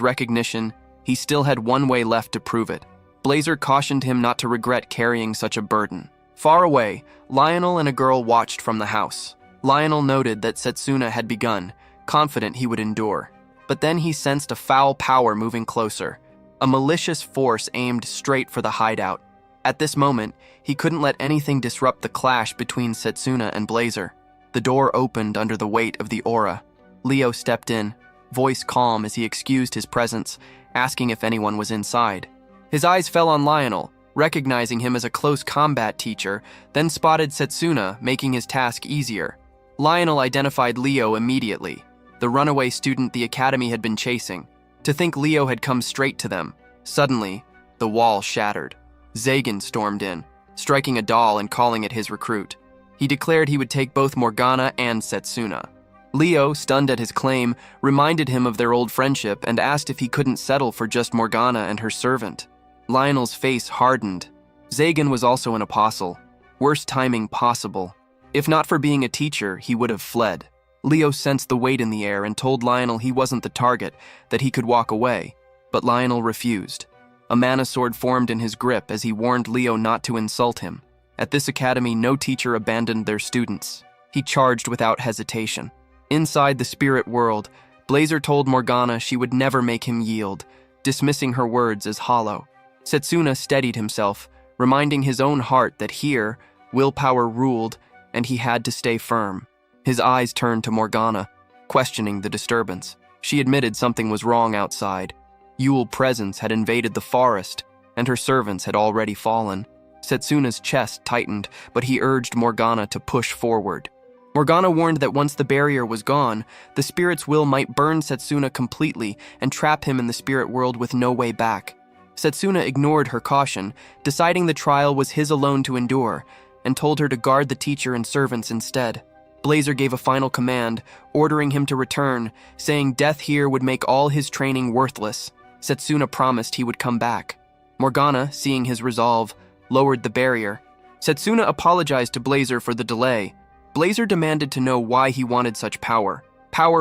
recognition, he still had one way left to prove it. Blazer cautioned him not to regret carrying such a burden. Far away, Lionel and a girl watched from the house. Lionel noted that Setsuna had begun, confident he would endure. But then he sensed a foul power moving closer, a malicious force aimed straight for the hideout. At this moment, he couldn't let anything disrupt the clash between Setsuna and Blazer. The door opened under the weight of the aura. Leo stepped in, voice calm as he excused his presence, asking if anyone was inside. His eyes fell on Lionel, recognizing him as a close combat teacher, then spotted Setsuna, making his task easier. Lionel identified Leo immediately, the runaway student the academy had been chasing. To think Leo had come straight to them. Suddenly, the wall shattered. Zagan stormed in, striking a doll and calling it his recruit. He declared he would take both Morgana and Setsuna. Leo, stunned at his claim, reminded him of their old friendship and asked if he couldn't settle for just Morgana and her servant. Lionel's face hardened. Zagan was also an apostle. Worst timing possible. If not for being a teacher, he would have fled. Leo sensed the weight in the air and told Lionel he wasn't the target, that he could walk away. But Lionel refused. A mana sword formed in his grip as he warned Leo not to insult him. At this academy, no teacher abandoned their students. He charged without hesitation. Inside the spirit world, Blazer told Morgana she would never make him yield, dismissing her words as hollow. Setsuna steadied himself, reminding his own heart that here, willpower ruled, and he had to stay firm. His eyes turned to Morgana, questioning the disturbance. She admitted something was wrong outside. Yule presence had invaded the forest, and her servants had already fallen. Setsuna's chest tightened, but he urged Morgana to push forward. Morgana warned that once the barrier was gone, the spirit's will might burn Setsuna completely and trap him in the spirit world with no way back. Setsuna ignored her caution, deciding the trial was his alone to endure, and told her to guard the teacher and servants instead. Blazer gave a final command, ordering him to return, saying death here would make all his training worthless. Setsuna promised he would come back. Morgana, seeing his resolve, lowered the barrier. Setsuna apologized to Blazer for the delay. Blazer demanded to know why he wanted such power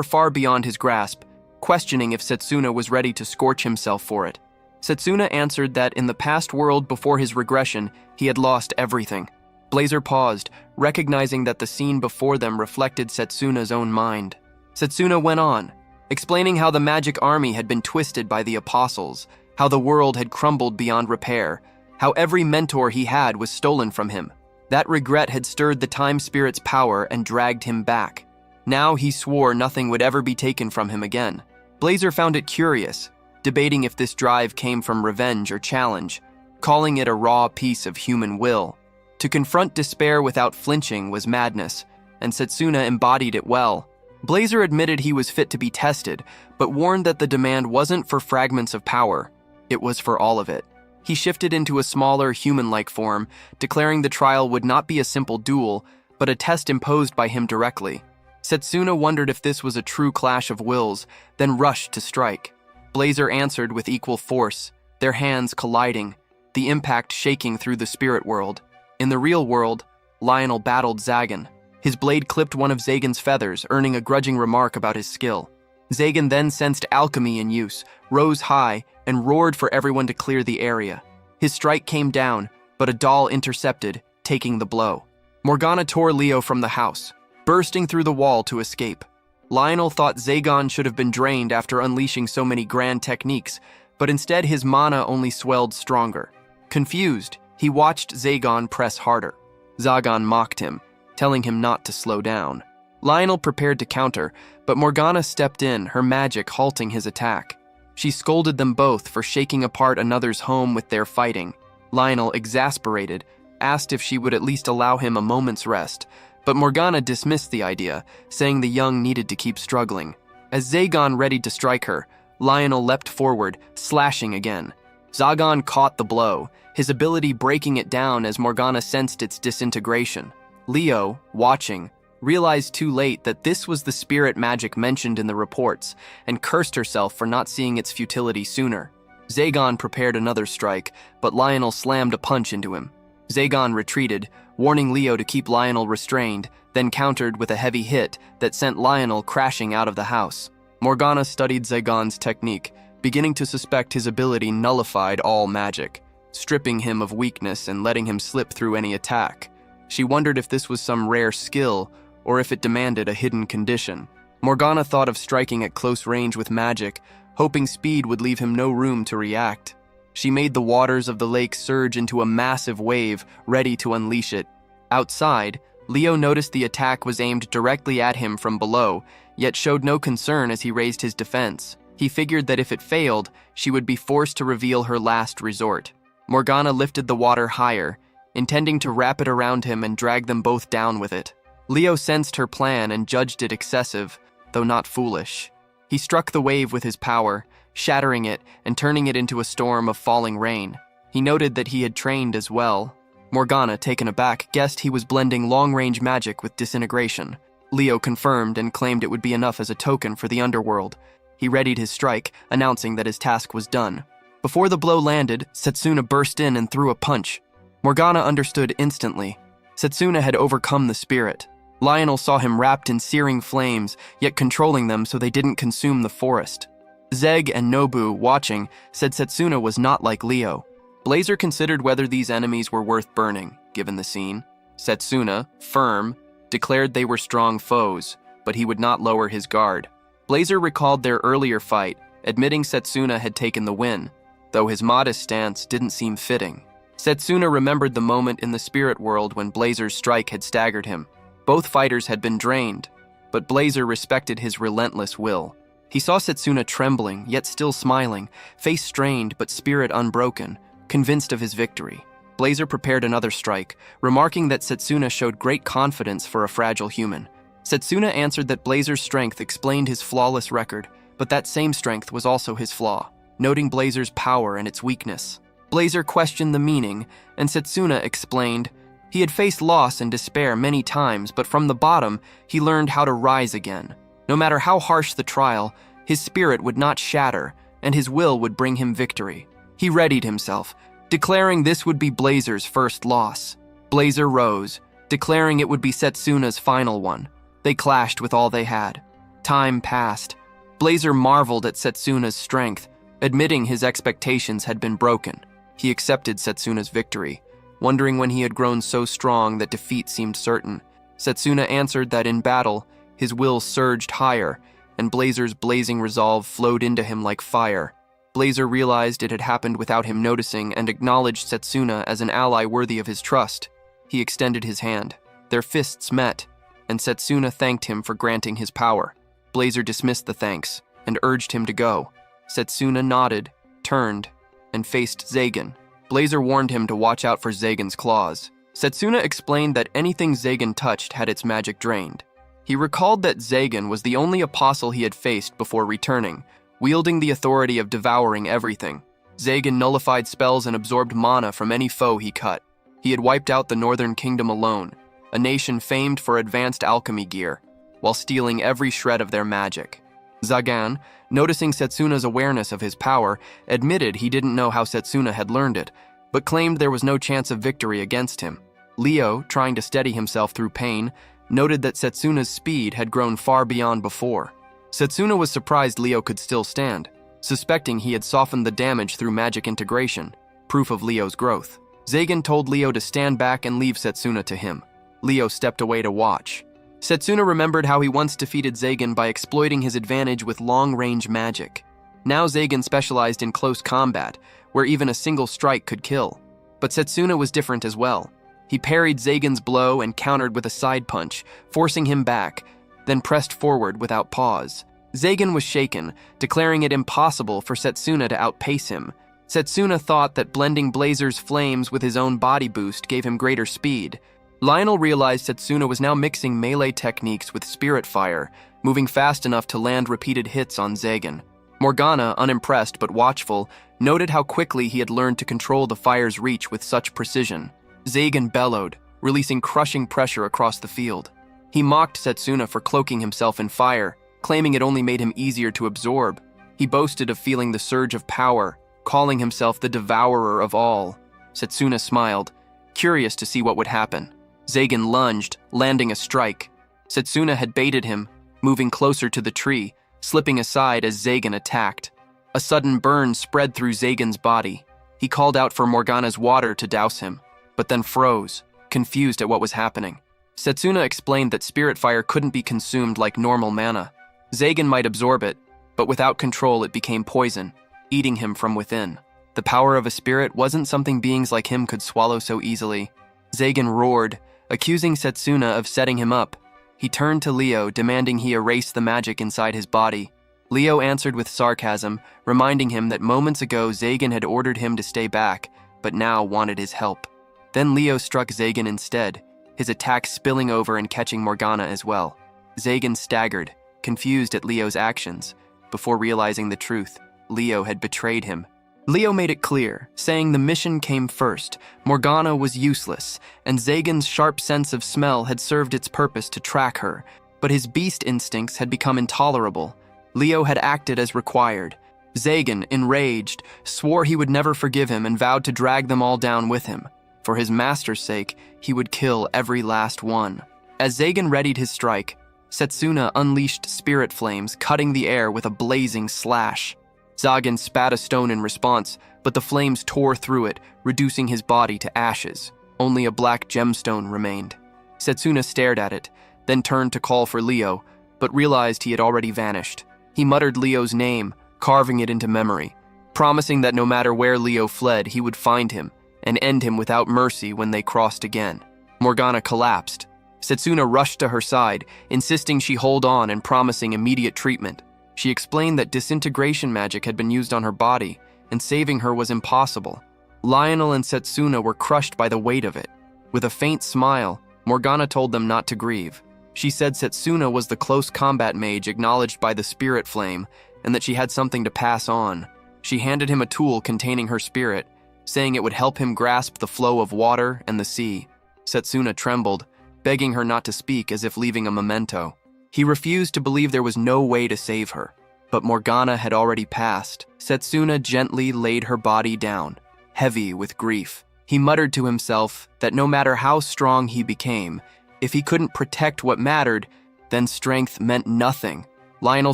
far beyond his grasp, questioning if Setsuna was ready to scorch himself for it. Setsuna answered that in the past world before his regression, he had lost everything. Blazer paused, recognizing that the scene before them reflected Setsuna's own mind. Setsuna went on, explaining how the magic army had been twisted by the apostles, how the world had crumbled beyond repair, how every mentor he had was stolen from him. That regret had stirred the time spirit's power and dragged him back. Now he swore nothing would ever be taken from him again. Blazer found it curious, debating if this drive came from revenge or challenge, calling it a raw piece of human will. To confront despair without flinching was madness, and Setsuna embodied it well. Blazer admitted he was fit to be tested, but warned that the demand wasn't for fragments of power, it was for all of it. He shifted into a smaller, human-like form, declaring the trial would not be a simple duel, but a test imposed by him directly. Setsuna wondered if this was a true clash of wills, then rushed to strike. Blazer answered with equal force, their hands colliding, the impact shaking through the spirit world. In the real world, Lionel battled Zagan. His blade clipped one of Zagan's feathers, earning a grudging remark about his skill. Zagan then sensed alchemy in use, rose high, and roared for everyone to clear the area. His strike came down, but a doll intercepted, taking the blow. Morgana tore Leo from the house, bursting through the wall to escape. Lionel thought Zagan should have been drained after unleashing so many grand techniques, but instead his mana only swelled stronger. Confused, he watched Zagan press harder. Zagan mocked him, telling him not to slow down. Lionel prepared to counter, but Morgana stepped in, her magic halting his attack. She scolded them both for shaking apart another's home with their fighting. Lionel, exasperated, asked if she would at least allow him a moment's rest, but Morgana dismissed the idea, saying the young needed to keep struggling. As Zagon readied to strike her, Lionel leapt forward, slashing again. Zagon caught the blow, his ability breaking it down as Morgana sensed its disintegration. Leo, watching, realized too late that this was the spirit magic mentioned in the reports, and cursed herself for not seeing its futility sooner. Zagon prepared another strike, but Lionel slammed a punch into him. Zagon retreated, warning Leo to keep Lionel restrained, then countered with a heavy hit that sent Lionel crashing out of the house. Morgana studied Zagon's technique, beginning to suspect his ability nullified all magic, stripping him of weakness and letting him slip through any attack. She wondered if this was some rare skill, or if it demanded a hidden condition. Morgana thought of striking at close range with magic, hoping speed would leave him no room to react. She made the waters of the lake surge into a massive wave, ready to unleash it. Outside, Leo noticed the attack was aimed directly at him from below, yet showed no concern as he raised his defense. He figured that if it failed, she would be forced to reveal her last resort. Morgana lifted the water higher, intending to wrap it around him and drag them both down with it. Leo sensed her plan and judged it excessive, though not foolish. He struck the wave with his power, shattering it and turning it into a storm of falling rain. He noted that he had trained as well. Morgana, taken aback, guessed he was blending long-range magic with disintegration. Leo confirmed and claimed it would be enough as a token for the underworld. He readied his strike, announcing that his task was done. Before the blow landed, Setsuna burst in and threw a punch. Morgana understood instantly. Setsuna had overcome the spirit. Lionel saw him wrapped in searing flames, yet controlling them so they didn't consume the forest. Zeg and Nobu, watching, said Setsuna was not like Leo. Blazer considered whether these enemies were worth burning, given the scene. Setsuna, firm, declared they were strong foes, but he would not lower his guard. Blazer recalled their earlier fight, admitting Setsuna had taken the win, though his modest stance didn't seem fitting. Setsuna remembered the moment in the spirit world when Blazer's strike had staggered him. Both fighters had been drained, but Blazer respected his relentless will. He saw Setsuna trembling, yet still smiling, face strained but spirit unbroken, convinced of his victory. Blazer prepared another strike, remarking that Setsuna showed great confidence for a fragile human. Setsuna answered that Blazer's strength explained his flawless record, but that same strength was also his flaw, noting Blazer's power and its weakness. Blazer questioned the meaning, and Setsuna explained, he had faced loss and despair many times, but from the bottom, he learned how to rise again. No matter how harsh the trial, his spirit would not shatter, and his will would bring him victory. He readied himself, declaring this would be Blazer's first loss. Blazer rose, declaring it would be Setsuna's final one. They clashed with all they had. Time passed. Blazer marveled at Setsuna's strength, admitting his expectations had been broken. He accepted Setsuna's victory, wondering when he had grown so strong that defeat seemed certain. Setsuna answered that in battle, his will surged higher, and Blazer's blazing resolve flowed into him like fire. Blazer realized it had happened without him noticing and acknowledged Setsuna as an ally worthy of his trust. He extended his hand. Their fists met, and Setsuna thanked him for granting his power. Blazer dismissed the thanks and urged him to go. Setsuna nodded, turned, and faced Zagan. Blazer warned him to watch out for Zagan's claws. Setsuna explained that anything Zagan touched had its magic drained. He recalled that Zagan was the only apostle he had faced before returning, wielding the authority of devouring everything. Zagan nullified spells and absorbed mana from any foe he cut. He had wiped out the Northern Kingdom alone, a nation famed for advanced alchemy gear, while stealing every shred of their magic. Zagan, noticing Setsuna's awareness of his power, admitted he didn't know how Setsuna had learned it, but claimed there was no chance of victory against him. Leo, trying to steady himself through pain, noted that Setsuna's speed had grown far beyond before. Setsuna was surprised Leo could still stand, suspecting he had softened the damage through magic integration, proof of Leo's growth. Zagan told Leo to stand back and leave Setsuna to him. Leo stepped away to watch. Setsuna remembered how he once defeated Zagan by exploiting his advantage with long-range magic. Now Zagan specialized in close combat, where even a single strike could kill. But Setsuna was different as well. He parried Zagan's blow and countered with a side punch, forcing him back, then pressed forward without pause. Zagan was shaken, declaring it impossible for Setsuna to outpace him. Setsuna thought that blending Blazer's flames with his own body boost gave him greater speed. Lionel realized Setsuna was now mixing melee techniques with spirit fire, moving fast enough to land repeated hits on Zagan. Morgana, unimpressed but watchful, noted how quickly he had learned to control the fire's reach with such precision. Zagan bellowed, releasing crushing pressure across the field. He mocked Setsuna for cloaking himself in fire, claiming it only made him easier to absorb. He boasted of feeling the surge of power, calling himself the devourer of all. Setsuna smiled, curious to see what would happen. Zagan lunged, landing a strike. Setsuna had baited him, moving closer to the tree, slipping aside as Zagan attacked. A sudden burn spread through Zagan's body. He called out for Morgana's water to douse him, but then froze, confused at what was happening. Setsuna explained that spirit fire couldn't be consumed like normal mana. Zagan might absorb it, but without control it became poison, eating him from within. The power of a spirit wasn't something beings like him could swallow so easily. Zagan roared, accusing Setsuna of setting him up. He turned to Leo, demanding he erase the magic inside his body. Leo answered with sarcasm, reminding him that moments ago Zagan had ordered him to stay back, but now wanted his help. Then Leo struck Zagan instead, his attack spilling over and catching Morgana as well. Zagan staggered, confused at Leo's actions. Before realizing the truth, Leo had betrayed him. Leo made it clear, saying the mission came first. Morgana was useless, and Zagan's sharp sense of smell had served its purpose to track her, but his beast instincts had become intolerable. Leo had acted as required. Zagan, enraged, swore he would never forgive him and vowed to drag them all down with him. For his master's sake, he would kill every last one. As Zagan readied his strike, Setsuna unleashed spirit flames, cutting the air with a blazing slash. Zagan spat a stone in response, but the flames tore through it, reducing his body to ashes. Only a black gemstone remained. Setsuna stared at it, then turned to call for Leo, but realized he had already vanished. He muttered Leo's name, carving it into memory, promising that no matter where Leo fled, he would find him and end him without mercy when they crossed again. Morgana collapsed. Setsuna rushed to her side, insisting she hold on and promising immediate treatment. She explained that disintegration magic had been used on her body, and saving her was impossible. Lionel and Setsuna were crushed by the weight of it. With a faint smile, Morgana told them not to grieve. She said Setsuna was the close combat mage acknowledged by the spirit flame, and that she had something to pass on. She handed him a tool containing her spirit, saying it would help him grasp the flow of water and the sea. Setsuna trembled, begging her not to speak as if leaving a memento. He refused to believe there was no way to save her, but Morgana had already passed. Setsuna gently laid her body down, heavy with grief. He muttered to himself that no matter how strong he became, if he couldn't protect what mattered, then strength meant nothing. Lionel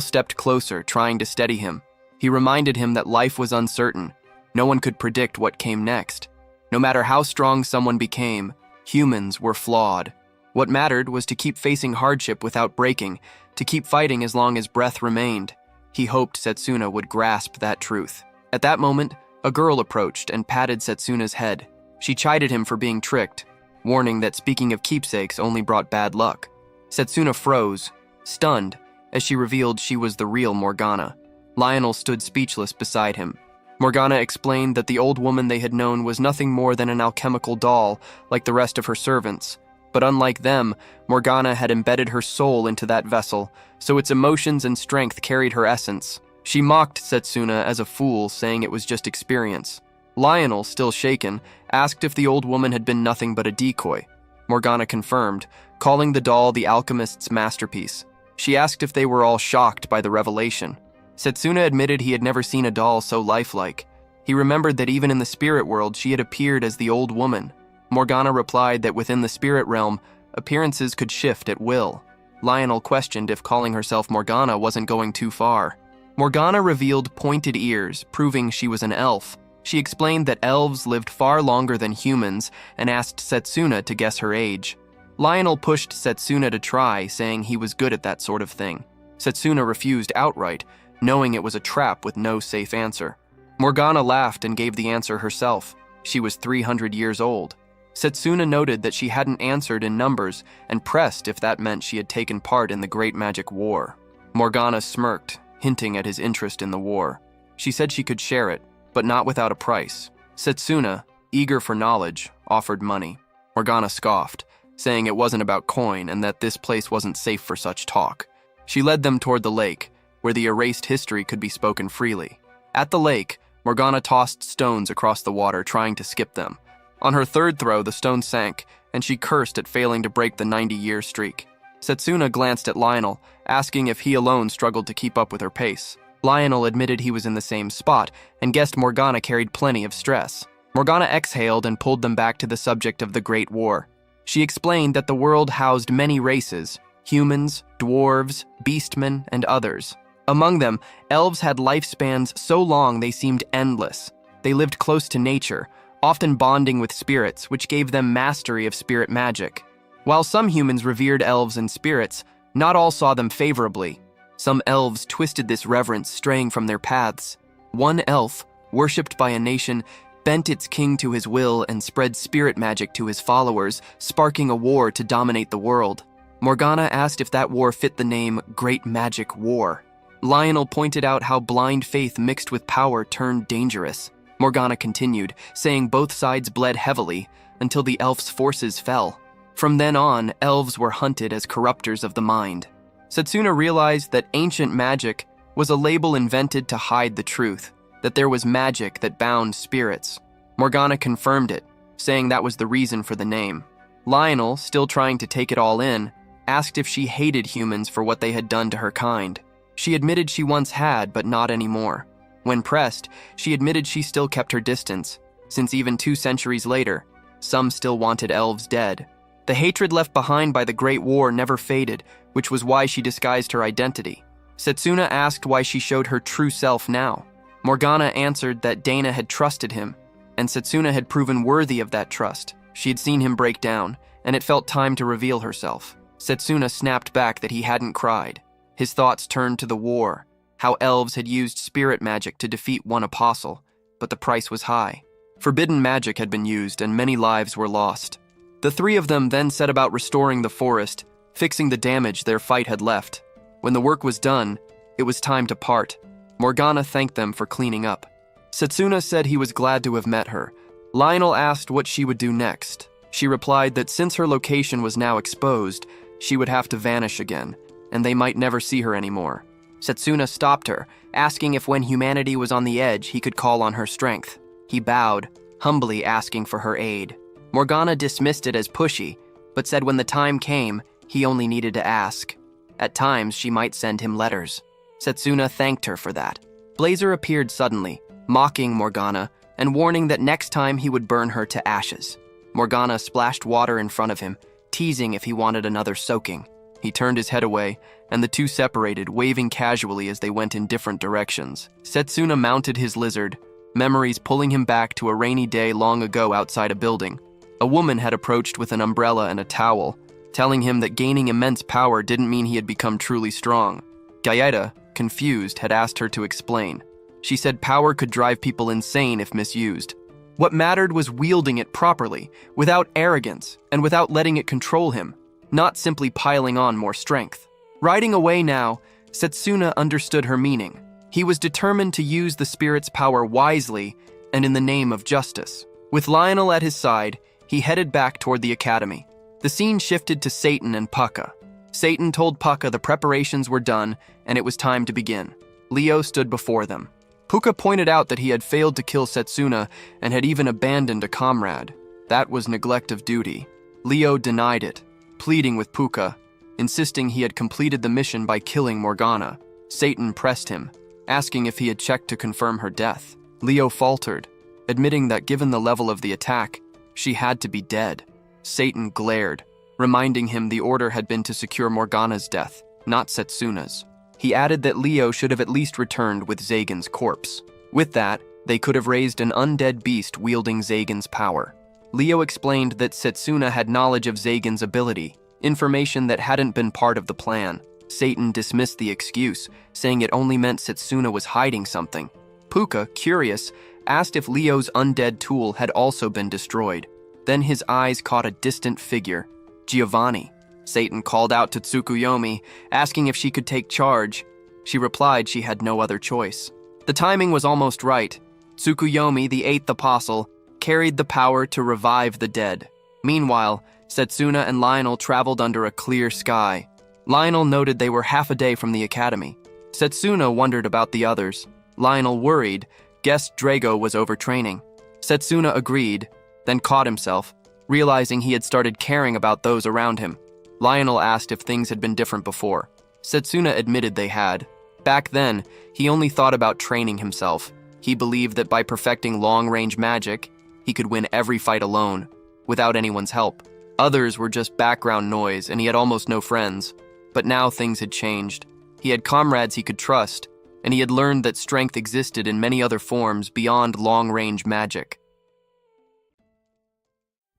stepped closer, trying to steady him. He reminded him that life was uncertain. No one could predict what came next. No matter how strong someone became, humans were flawed. What mattered was to keep facing hardship without breaking, to keep fighting as long as breath remained. He hoped Setsuna would grasp that truth. At that moment, a girl approached and patted Setsuna's head. She chided him for being tricked, warning that speaking of keepsakes only brought bad luck. Setsuna froze, stunned, as she revealed she was the real Morgana. Lionel stood speechless beside him. Morgana explained that the old woman they had known was nothing more than an alchemical doll, like the rest of her servants. But unlike them, Morgana had embedded her soul into that vessel, so its emotions and strength carried her essence. She mocked Setsuna as a fool, saying it was just experience. Lionel, still shaken, asked if the old woman had been nothing but a decoy. Morgana confirmed, calling the doll the alchemist's masterpiece. She asked if they were all shocked by the revelation. Setsuna admitted he had never seen a doll so lifelike. He remembered that even in the spirit world she had appeared as the old woman. Morgana replied that within the spirit realm, appearances could shift at will. Lionel questioned if calling herself Morgana wasn't going too far. Morgana revealed pointed ears, proving she was an elf. She explained that elves lived far longer than humans and asked Setsuna to guess her age. Lionel pushed Setsuna to try, saying he was good at that sort of thing. Setsuna refused outright, knowing it was a trap with no safe answer. Morgana laughed and gave the answer herself. She was 300 years old. Setsuna noted that she hadn't answered in numbers and pressed if that meant she had taken part in the Great Magic War. Morgana smirked, hinting at his interest in the war. She said she could share it, but not without a price. Setsuna, eager for knowledge, offered money. Morgana scoffed, saying it wasn't about coin and that this place wasn't safe for such talk. She led them toward the lake, where the erased history could be spoken freely. At the lake, Morgana tossed stones across the water, trying to skip them. On her third throw, the stone sank, and she cursed at failing to break the 90-year streak. Setsuna glanced at Lionel, asking if he alone struggled to keep up with her pace. Lionel admitted he was in the same spot, and guessed Morgana carried plenty of stress. Morgana exhaled and pulled them back to the subject of the Great War. She explained that the world housed many races: humans, dwarves, beastmen, and others. Among them, elves had lifespans so long they seemed endless. They lived close to nature, often bonding with spirits, which gave them mastery of spirit magic. While some humans revered elves and spirits, not all saw them favorably. Some elves twisted this reverence, straying from their paths. One elf, worshipped by a nation, bent its king to his will and spread spirit magic to his followers, sparking a war to dominate the world. Morgana asked if that war fit the name Great Magic War. Lionel pointed out how blind faith mixed with power turned dangerous. Morgana continued, saying both sides bled heavily until the elf's forces fell. From then on, elves were hunted as corruptors of the mind. Setsuna realized that ancient magic was a label invented to hide the truth, that there was magic that bound spirits. Morgana confirmed it, saying that was the reason for the name. Lionel, still trying to take it all in, asked if she hated humans for what they had done to her kind. She admitted she once had, but not anymore. When pressed, she admitted she still kept her distance, since even 2 centuries later, some still wanted elves dead. The hatred left behind by the Great War never faded, which was why she disguised her identity. Setsuna asked why she showed her true self now. Morgana answered that Dana had trusted him, and Setsuna had proven worthy of that trust. She had seen him break down, and it felt time to reveal herself. Setsuna snapped back that he hadn't cried. His thoughts turned to the war, how elves had used spirit magic to defeat one apostle, but the price was high. Forbidden magic had been used, and many lives were lost. The 3 of them then set about restoring the forest, fixing the damage their fight had left. When the work was done, it was time to part. Morgana thanked them for cleaning up. Setsuna said he was glad to have met her. Lionel asked what she would do next. She replied that since her location was now exposed, she would have to vanish again, and they might never see her anymore. Setsuna stopped her, asking if when humanity was on the edge, he could call on her strength. He bowed, humbly asking for her aid. Morgana dismissed it as pushy, but said when the time came, he only needed to ask. At times, she might send him letters. Setsuna thanked her for that. Blazer appeared suddenly, mocking Morgana and warning that next time he would burn her to ashes. Morgana splashed water in front of him, teasing if he wanted another soaking. He turned his head away, and the 2 separated, waving casually as they went in different directions. Setsuna mounted his lizard, memories pulling him back to a rainy day long ago outside a building. A woman had approached with an umbrella and a towel, telling him that gaining immense power didn't mean he had become truly strong. Gaeta, confused, had asked her to explain. She said power could drive people insane if misused. What mattered was wielding it properly, without arrogance, and without letting it control him, not simply piling on more strength. Riding away now, Setsuna understood her meaning. He was determined to use the spirit's power wisely and in the name of justice. With Lionel at his side, he headed back toward the academy. The scene shifted to Satan and Pucca. Satan told Pucca the preparations were done and it was time to begin. Leo stood before them. Pucca pointed out that he had failed to kill Setsuna and had even abandoned a comrade. That was neglect of duty. Leo denied it, pleading with Pucca, insisting he had completed the mission by killing Morgana. Satan pressed him, asking if he had checked to confirm her death. Leo faltered, admitting that given the level of the attack, she had to be dead. Satan glared, reminding him the order had been to secure Morgana's death, not Setsuna's. He added that Leo should have at least returned with Zagan's corpse. With that, they could have raised an undead beast wielding Zagan's power. Leo explained that Setsuna had knowledge of Zagan's ability, information that hadn't been part of the plan. Satan dismissed the excuse, saying it only meant Setsuna was hiding something. Pucca, curious, asked if Leo's undead tool had also been destroyed. Then his eyes caught a distant figure, Giovanni. Satan called out to Tsukuyomi, asking if she could take charge. She replied she had no other choice. The timing was almost right. Tsukuyomi, the eighth apostle, carried the power to revive the dead. Meanwhile, Setsuna and Lionel traveled under a clear sky. Lionel noted they were half a day from the academy. Setsuna wondered about the others. Lionel worried, guessed Drago was overtraining. Setsuna agreed, then caught himself, realizing he had started caring about those around him. Lionel asked if things had been different before. Setsuna admitted they had. Back then, he only thought about training himself. He believed that by perfecting long-range magic, he could win every fight alone, without anyone's help. Others were just background noise, and he had almost no friends. But now things had changed. He had comrades he could trust, and he had learned that strength existed in many other forms beyond long-range magic.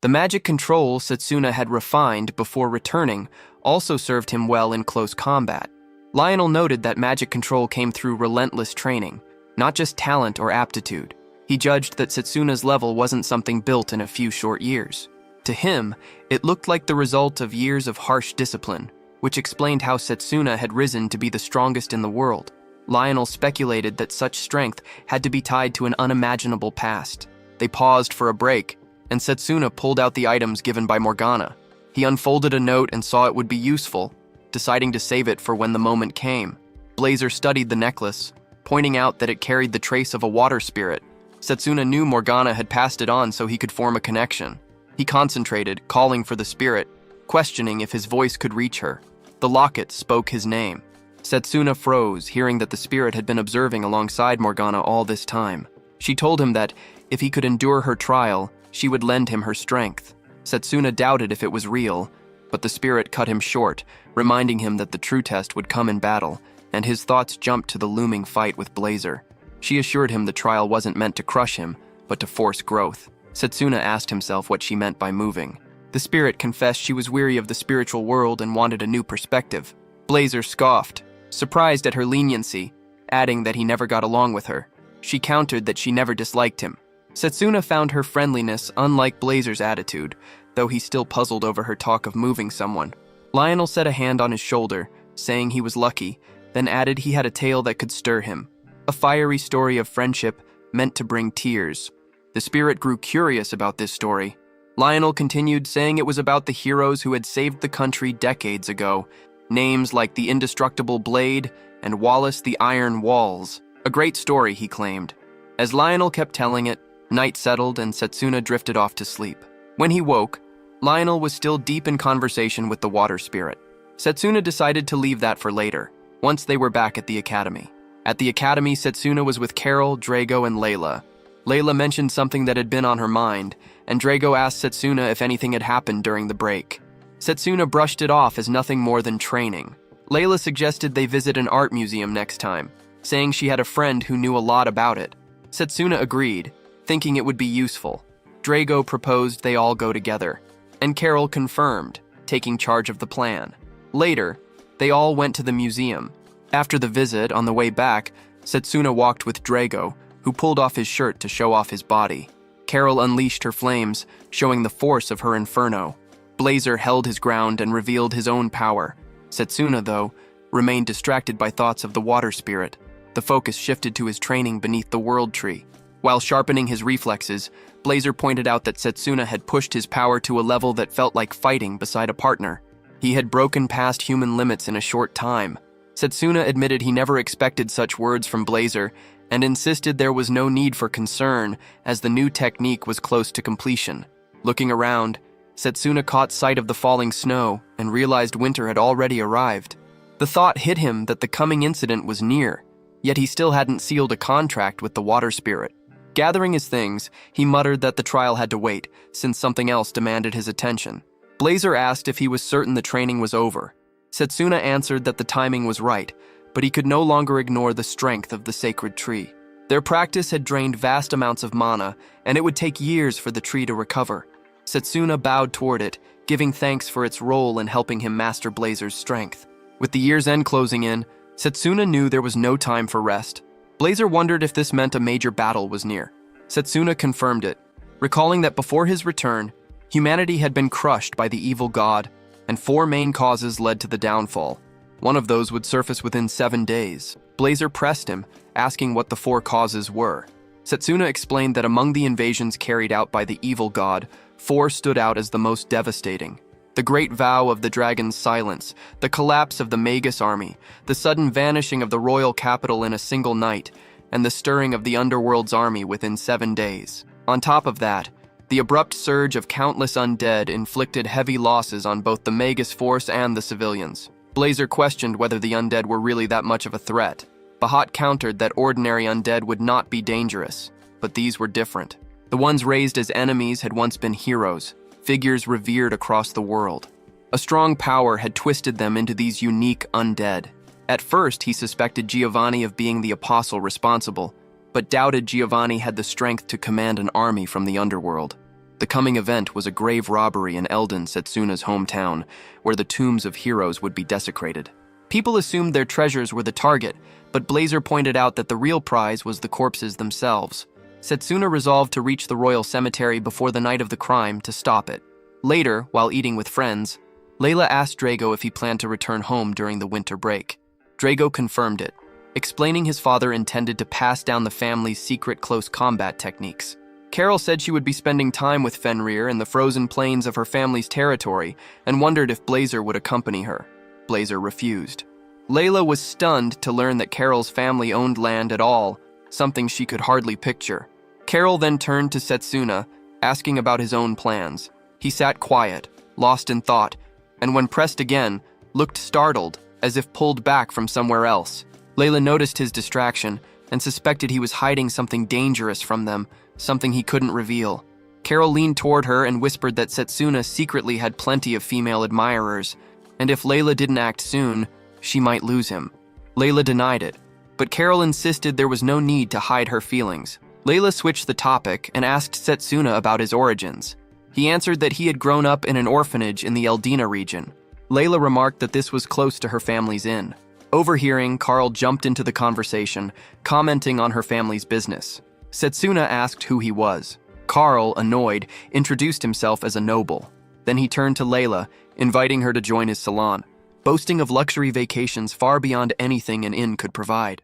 The magic control Setsuna had refined before returning also served him well in close combat. Lionel noted that magic control came through relentless training, not just talent or aptitude. He judged that Setsuna's level wasn't something built in a few short years. To him, it looked like the result of years of harsh discipline, which explained how Setsuna had risen to be the strongest in the world. Lionel speculated that such strength had to be tied to an unimaginable past. They paused for a break, and Setsuna pulled out the items given by Morgana. He unfolded a note and saw it would be useful, deciding to save it for when the moment came. Blazer studied the necklace, pointing out that it carried the trace of a water spirit. Setsuna knew Morgana had passed it on so he could form a connection. He concentrated, calling for the spirit, questioning if his voice could reach her. The locket spoke his name. Setsuna froze, hearing that the spirit had been observing alongside Morgana all this time. She told him that, if he could endure her trial, she would lend him her strength. Setsuna doubted if it was real, but the spirit cut him short, reminding him that the true test would come in battle, and his thoughts jumped to the looming fight with Blazer. She assured him the trial wasn't meant to crush him, but to force growth. Setsuna asked himself what she meant by moving. The spirit confessed she was weary of the spiritual world and wanted a new perspective. Blazer scoffed, surprised at her leniency, adding that he never got along with her. She countered that she never disliked him. Setsuna found her friendliness unlike Blazer's attitude, though he still puzzled over her talk of moving someone. Lionel set a hand on his shoulder, saying he was lucky, then added he had a tale that could stir him. A fiery story of friendship meant to bring tears. The spirit grew curious about this story. Lionel continued, saying it was about the heroes who had saved the country decades ago. Names like the Indestructible Blade and Wallace the Iron Walls. A great story, he claimed. As Lionel kept telling it, night settled and Setsuna drifted off to sleep. When he woke, Lionel was still deep in conversation with the water spirit. Setsuna decided to leave that for later, once they were back at the academy. At the academy, Setsuna was with Carol, Drago, and Layla. Layla mentioned something that had been on her mind, and Drago asked Setsuna if anything had happened during the break. Setsuna brushed it off as nothing more than training. Layla suggested they visit an art museum next time, saying she had a friend who knew a lot about it. Setsuna agreed, thinking it would be useful. Drago proposed they all go together, and Carol confirmed, taking charge of the plan. Later, they all went to the museum. After the visit, on the way back, Setsuna walked with Drago, who pulled off his shirt to show off his body. Carol unleashed her flames, showing the force of her inferno. Blazer held his ground and revealed his own power. Setsuna, though, remained distracted by thoughts of the water spirit. The focus shifted to his training beneath the world tree. While sharpening his reflexes, Blazer pointed out that Setsuna had pushed his power to a level that felt like fighting beside a partner. He had broken past human limits in a short time. Setsuna admitted he never expected such words from Blazer and insisted there was no need for concern as the new technique was close to completion. Looking around, Setsuna caught sight of the falling snow and realized winter had already arrived. The thought hit him that the coming incident was near, yet he still hadn't sealed a contract with the water spirit. Gathering his things, he muttered that the trial had to wait, since something else demanded his attention. Blazer asked if he was certain the training was over. Setsuna answered that the timing was right, but he could no longer ignore the strength of the sacred tree. Their practice had drained vast amounts of mana, and it would take years for the tree to recover. Setsuna bowed toward it, giving thanks for its role in helping him master Blazer's strength. With the year's end closing in, Setsuna knew there was no time for rest. Blazer wondered if this meant a major battle was near. Setsuna confirmed it, recalling that before his return, humanity had been crushed by the evil god, and 4 main causes led to the downfall. One of those would surface within 7 days. Blazer pressed him, asking what the 4 causes were. Setsuna explained that among the invasions carried out by the evil god, 4 stood out as the most devastating. The Great Vow of the Dragon's Silence, the collapse of the Magus army, the sudden vanishing of the royal capital in a single night, and the stirring of the underworld's army within 7 days. On top of that, the abrupt surge of countless undead inflicted heavy losses on both the Magus force and the civilians. Blazer questioned whether the undead were really that much of a threat. Bahat countered that ordinary undead would not be dangerous, but these were different. The ones raised as enemies had once been heroes, figures revered across the world. A strong power had twisted them into these unique undead. At first, he suspected Giovanni of being the apostle responsible, but doubted Giovanni had the strength to command an army from the underworld. The coming event was a grave robbery in Eldon, Setsuna's hometown, where the tombs of heroes would be desecrated. People assumed their treasures were the target, but Blazer pointed out that the real prize was the corpses themselves. Setsuna resolved to reach the royal cemetery before the night of the crime to stop it. Later, while eating with friends, Layla asked Drago if he planned to return home during the winter break. Drago confirmed it, explaining his father intended to pass down the family's secret close combat techniques. Carol said she would be spending time with Fenrir in the frozen plains of her family's territory and wondered if Blazer would accompany her. Blazer refused. Layla was stunned to learn that Carol's family owned land at all, something she could hardly picture. Carol then turned to Setsuna, asking about his own plans. He sat quiet, lost in thought, and when pressed again, looked startled, as if pulled back from somewhere else. Layla noticed his distraction and suspected he was hiding something dangerous from them, something he couldn't reveal. Carol leaned toward her and whispered that Setsuna secretly had plenty of female admirers, and if Layla didn't act soon, she might lose him. Layla denied it, but Carol insisted there was no need to hide her feelings. Layla switched the topic and asked Setsuna about his origins. He answered that he had grown up in an orphanage in the Eldina region. Layla remarked that this was close to her family's inn. Overhearing, Carl jumped into the conversation, commenting on her family's business. Setsuna asked who he was. Carl, annoyed, introduced himself as a noble. Then he turned to Layla, inviting her to join his salon, boasting of luxury vacations far beyond anything an inn could provide.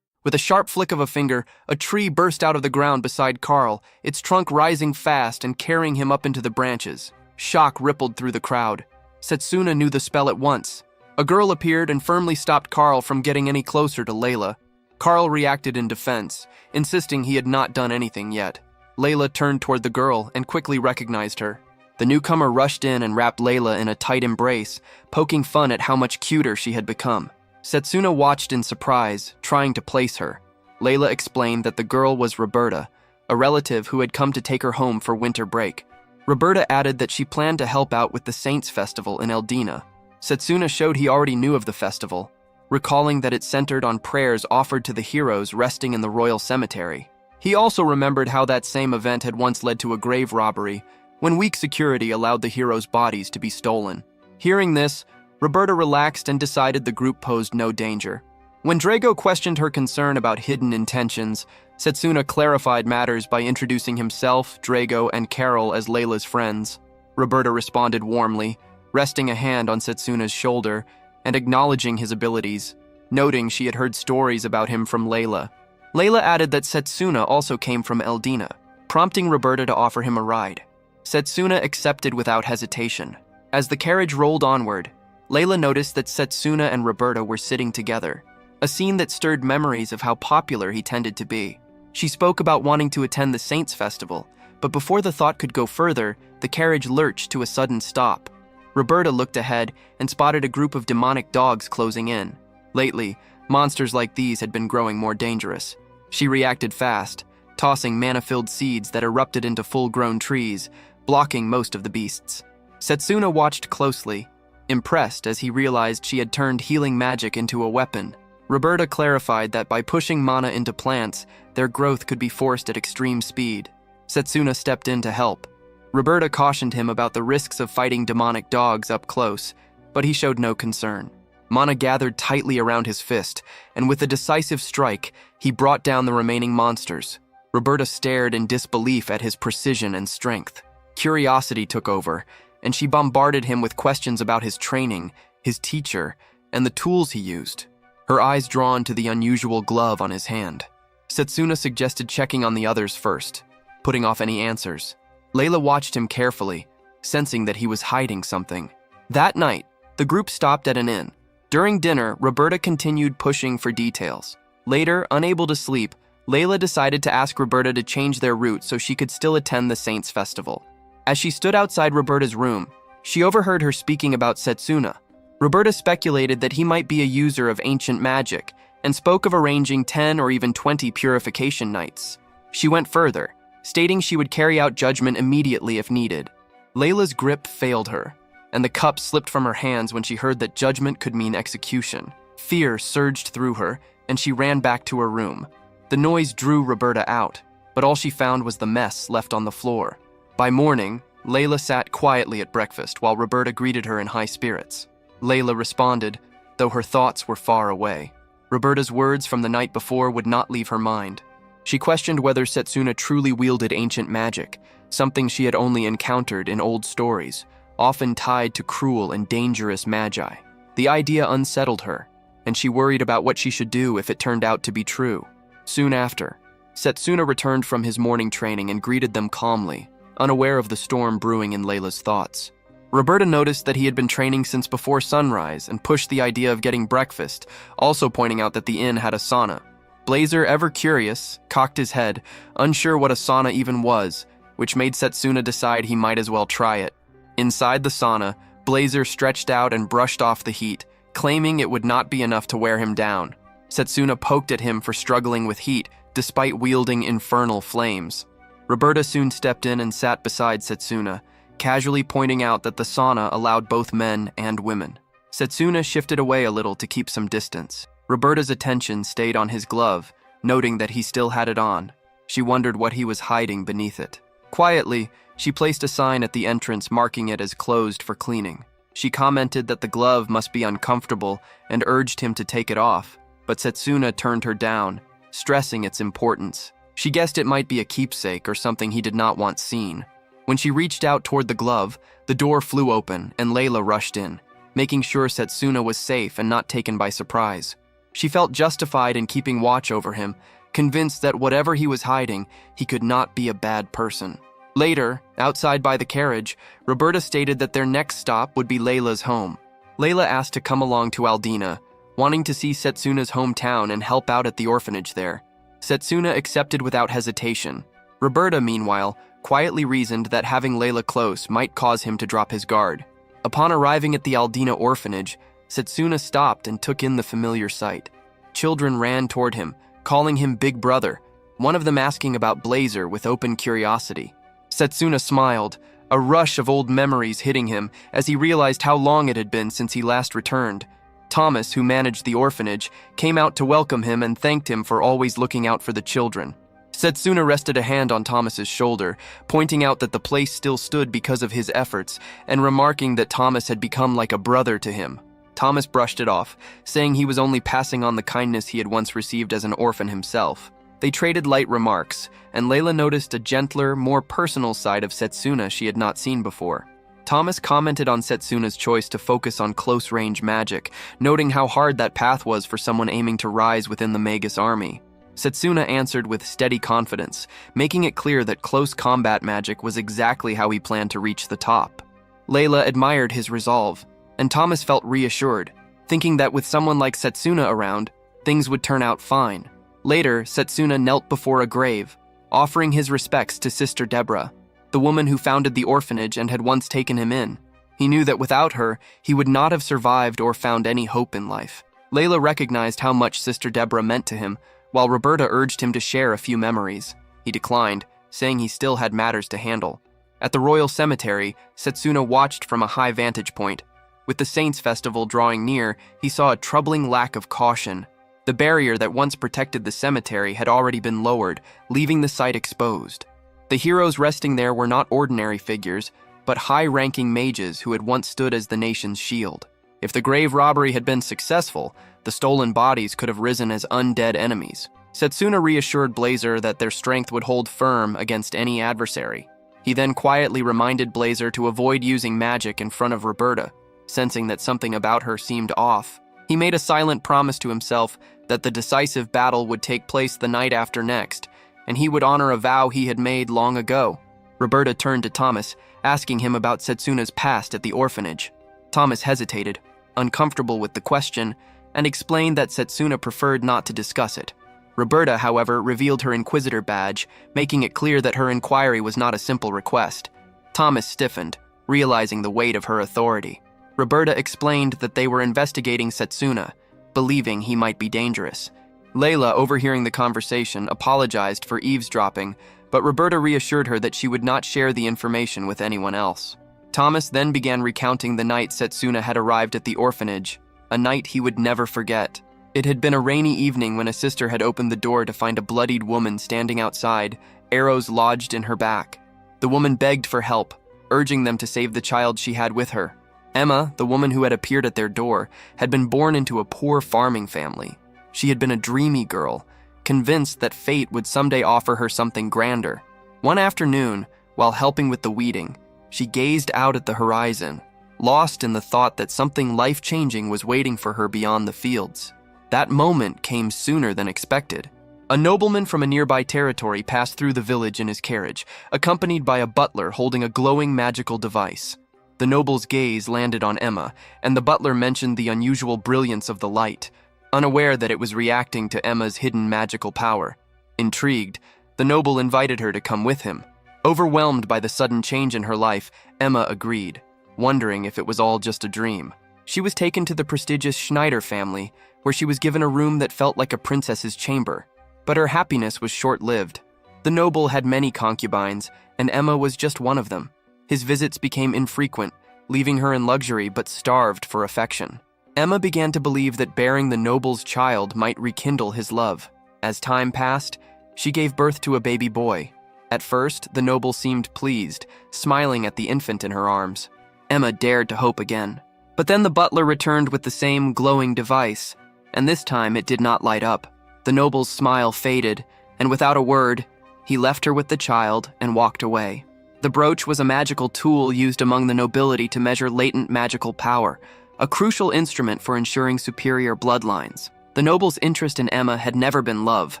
With a sharp flick of a finger, a tree burst out of the ground beside Carl, its trunk rising fast and carrying him up into the branches. Shock rippled through the crowd. Setsuna knew the spell at once. A girl appeared and firmly stopped Carl from getting any closer to Layla. Carl reacted in defense, insisting he had not done anything yet. Layla turned toward the girl and quickly recognized her. The newcomer rushed in and wrapped Layla in a tight embrace, poking fun at how much cuter she had become. Setsuna watched in surprise, trying to place her. Layla explained that the girl was Roberta, a relative who had come to take her home for winter break. Roberta added that she planned to help out with the Saints Festival in Eldina. Setsuna showed he already knew of the festival, recalling that it centered on prayers offered to the heroes resting in the royal cemetery. He also remembered how that same event had once led to a grave robbery, when weak security allowed the heroes' bodies to be stolen. Hearing this, Roberta relaxed and decided the group posed no danger. When Drago questioned her concern about hidden intentions, Setsuna clarified matters by introducing himself, Drago, and Carol as Layla's friends. Roberta responded warmly, resting a hand on Setsuna's shoulder and acknowledging his abilities, noting she had heard stories about him from Layla. Layla added that Setsuna also came from Eldina, prompting Roberta to offer him a ride. Setsuna accepted without hesitation. As the carriage rolled onward, Layla noticed that Setsuna and Roberta were sitting together, a scene that stirred memories of how popular he tended to be. She spoke about wanting to attend the Saints Festival, but before the thought could go further, the carriage lurched to a sudden stop. Roberta looked ahead and spotted a group of demonic dogs closing in. Lately, monsters like these had been growing more dangerous. She reacted fast, tossing mana-filled seeds that erupted into full-grown trees, blocking most of the beasts. Setsuna watched closely, impressed as he realized she had turned healing magic into a weapon. Roberta clarified that by pushing mana into plants, their growth could be forced at extreme speed. Setsuna stepped in to help. Roberta cautioned him about the risks of fighting demonic dogs up close, but he showed no concern. Mana gathered tightly around his fist, and with a decisive strike, he brought down the remaining monsters. Roberta stared in disbelief at his precision and strength. Curiosity took over, and she bombarded him with questions about his training, his teacher, and the tools he used, her eyes drawn to the unusual glove on his hand. Setsuna suggested checking on the others first, putting off any answers. Layla watched him carefully, sensing that he was hiding something. That night, the group stopped at an inn. During dinner, Roberta continued pushing for details. Later, unable to sleep, Layla decided to ask Roberta to change their route so she could still attend the Saints' Festival. As she stood outside Roberta's room, she overheard her speaking about Setsuna. Roberta speculated that he might be a user of ancient magic and spoke of arranging 10 or even 20 purification nights. She went further, stating she would carry out judgment immediately if needed. Layla's grip failed her, and the cup slipped from her hands when she heard that judgment could mean execution. Fear surged through her, and she ran back to her room. The noise drew Roberta out, but all she found was the mess left on the floor. By morning, Layla sat quietly at breakfast while Roberta greeted her in high spirits. Layla responded, though her thoughts were far away. Roberta's words from the night before would not leave her mind. She questioned whether Setsuna truly wielded ancient magic, something she had only encountered in old stories, often tied to cruel and dangerous magi. The idea unsettled her, and she worried about what she should do if it turned out to be true. Soon after, Setsuna returned from his morning training and greeted them calmly, unaware of the storm brewing in Layla's thoughts. Roberta noticed that he had been training since before sunrise and pushed the idea of getting breakfast, also pointing out that the inn had a sauna. Blazer, ever curious, cocked his head, unsure what a sauna even was, which made Setsuna decide he might as well try it. Inside the sauna, Blazer stretched out and brushed off the heat, claiming it would not be enough to wear him down. Setsuna poked at him for struggling with heat, despite wielding infernal flames. Roberta soon stepped in and sat beside Setsuna, casually pointing out that the sauna allowed both men and women. Setsuna shifted away a little to keep some distance. Roberta's attention stayed on his glove, noting that he still had it on. She wondered what he was hiding beneath it. Quietly, she placed a sign at the entrance marking it as closed for cleaning. She commented that the glove must be uncomfortable and urged him to take it off, but Setsuna turned her down, stressing its importance. She guessed it might be a keepsake or something he did not want seen. When she reached out toward the glove, the door flew open and Layla rushed in, making sure Setsuna was safe and not taken by surprise. She felt justified in keeping watch over him, convinced that whatever he was hiding, he could not be a bad person. Later, outside by the carriage, Roberta stated that their next stop would be Layla's home. Layla asked to come along to Aldina, wanting to see Setsuna's hometown and help out at the orphanage there. Setsuna accepted without hesitation. Roberta, meanwhile, quietly reasoned that having Layla close might cause him to drop his guard. Upon arriving at the Aldina orphanage, Setsuna stopped and took in the familiar sight. Children ran toward him, calling him Big Brother, one of them asking about Blazer with open curiosity. Setsuna smiled, a rush of old memories hitting him as he realized how long it had been since he last returned. Thomas, who managed the orphanage, came out to welcome him and thanked him for always looking out for the children. Setsuna rested a hand on Thomas's shoulder, pointing out that the place still stood because of his efforts, and remarking that Thomas had become like a brother to him. Thomas brushed it off, saying he was only passing on the kindness he had once received as an orphan himself. They traded light remarks, and Layla noticed a gentler, more personal side of Setsuna she had not seen before. Thomas commented on Setsuna's choice to focus on close-range magic, noting how hard that path was for someone aiming to rise within the Magus army. Setsuna answered with steady confidence, making it clear that close combat magic was exactly how he planned to reach the top. Layla admired his resolve, and Thomas felt reassured, thinking that with someone like Setsuna around, things would turn out fine. Later, Setsuna knelt before a grave, offering his respects to Sister Deborah, the woman who founded the orphanage and had once taken him in. He knew that without her, he would not have survived or found any hope in life. Layla recognized how much Sister Deborah meant to him, while Roberta urged him to share a few memories. He declined, saying he still had matters to handle. At the royal cemetery, Setsuna watched from a high vantage point. With the Saints' Festival drawing near, he saw a troubling lack of caution. The barrier that once protected the cemetery had already been lowered, leaving the site exposed. The heroes resting there were not ordinary figures, but high-ranking mages who had once stood as the nation's shield. If the grave robbery had been successful, the stolen bodies could have risen as undead enemies. Setsuna reassured Blazer that their strength would hold firm against any adversary. He then quietly reminded Blazer to avoid using magic in front of Roberta, sensing that something about her seemed off. He made a silent promise to himself that the decisive battle would take place the night after next, and he would honor a vow he had made long ago. Roberta turned to Thomas, asking him about Setsuna's past at the orphanage. Thomas hesitated, uncomfortable with the question, and explained that Setsuna preferred not to discuss it. Roberta, however, revealed her Inquisitor badge, making it clear that her inquiry was not a simple request. Thomas stiffened, realizing the weight of her authority. Roberta explained that they were investigating Setsuna, believing he might be dangerous. Layla, overhearing the conversation, apologized for eavesdropping, but Roberta reassured her that she would not share the information with anyone else. Thomas then began recounting the night Setsuna had arrived at the orphanage, a night he would never forget. It had been a rainy evening when a sister had opened the door to find a bloodied woman standing outside, arrows lodged in her back. The woman begged for help, urging them to save the child she had with her. Emma, the woman who had appeared at their door, had been born into a poor farming family. She had been a dreamy girl, convinced that fate would someday offer her something grander. One afternoon, while helping with the weeding, she gazed out at the horizon, lost in the thought that something life-changing was waiting for her beyond the fields. That moment came sooner than expected. A nobleman from a nearby territory passed through the village in his carriage, accompanied by a butler holding a glowing magical device. The noble's gaze landed on Emma, and the butler mentioned the unusual brilliance of the light, unaware that it was reacting to Emma's hidden magical power. Intrigued, the noble invited her to come with him. Overwhelmed by the sudden change in her life, Emma agreed, wondering if it was all just a dream. She was taken to the prestigious Schneider family, where she was given a room that felt like a princess's chamber. But her happiness was short-lived. The noble had many concubines, and Emma was just one of them. His visits became infrequent, leaving her in luxury but starved for affection. Emma began to believe that bearing the noble's child might rekindle his love. As time passed, she gave birth to a baby boy. At first, the noble seemed pleased, smiling at the infant in her arms. Emma dared to hope again. But then the butler returned with the same glowing device, and this time it did not light up. The noble's smile faded, and without a word, he left her with the child and walked away. The brooch was a magical tool used among the nobility to measure latent magical power, a crucial instrument for ensuring superior bloodlines. The noble's interest in Emma had never been love.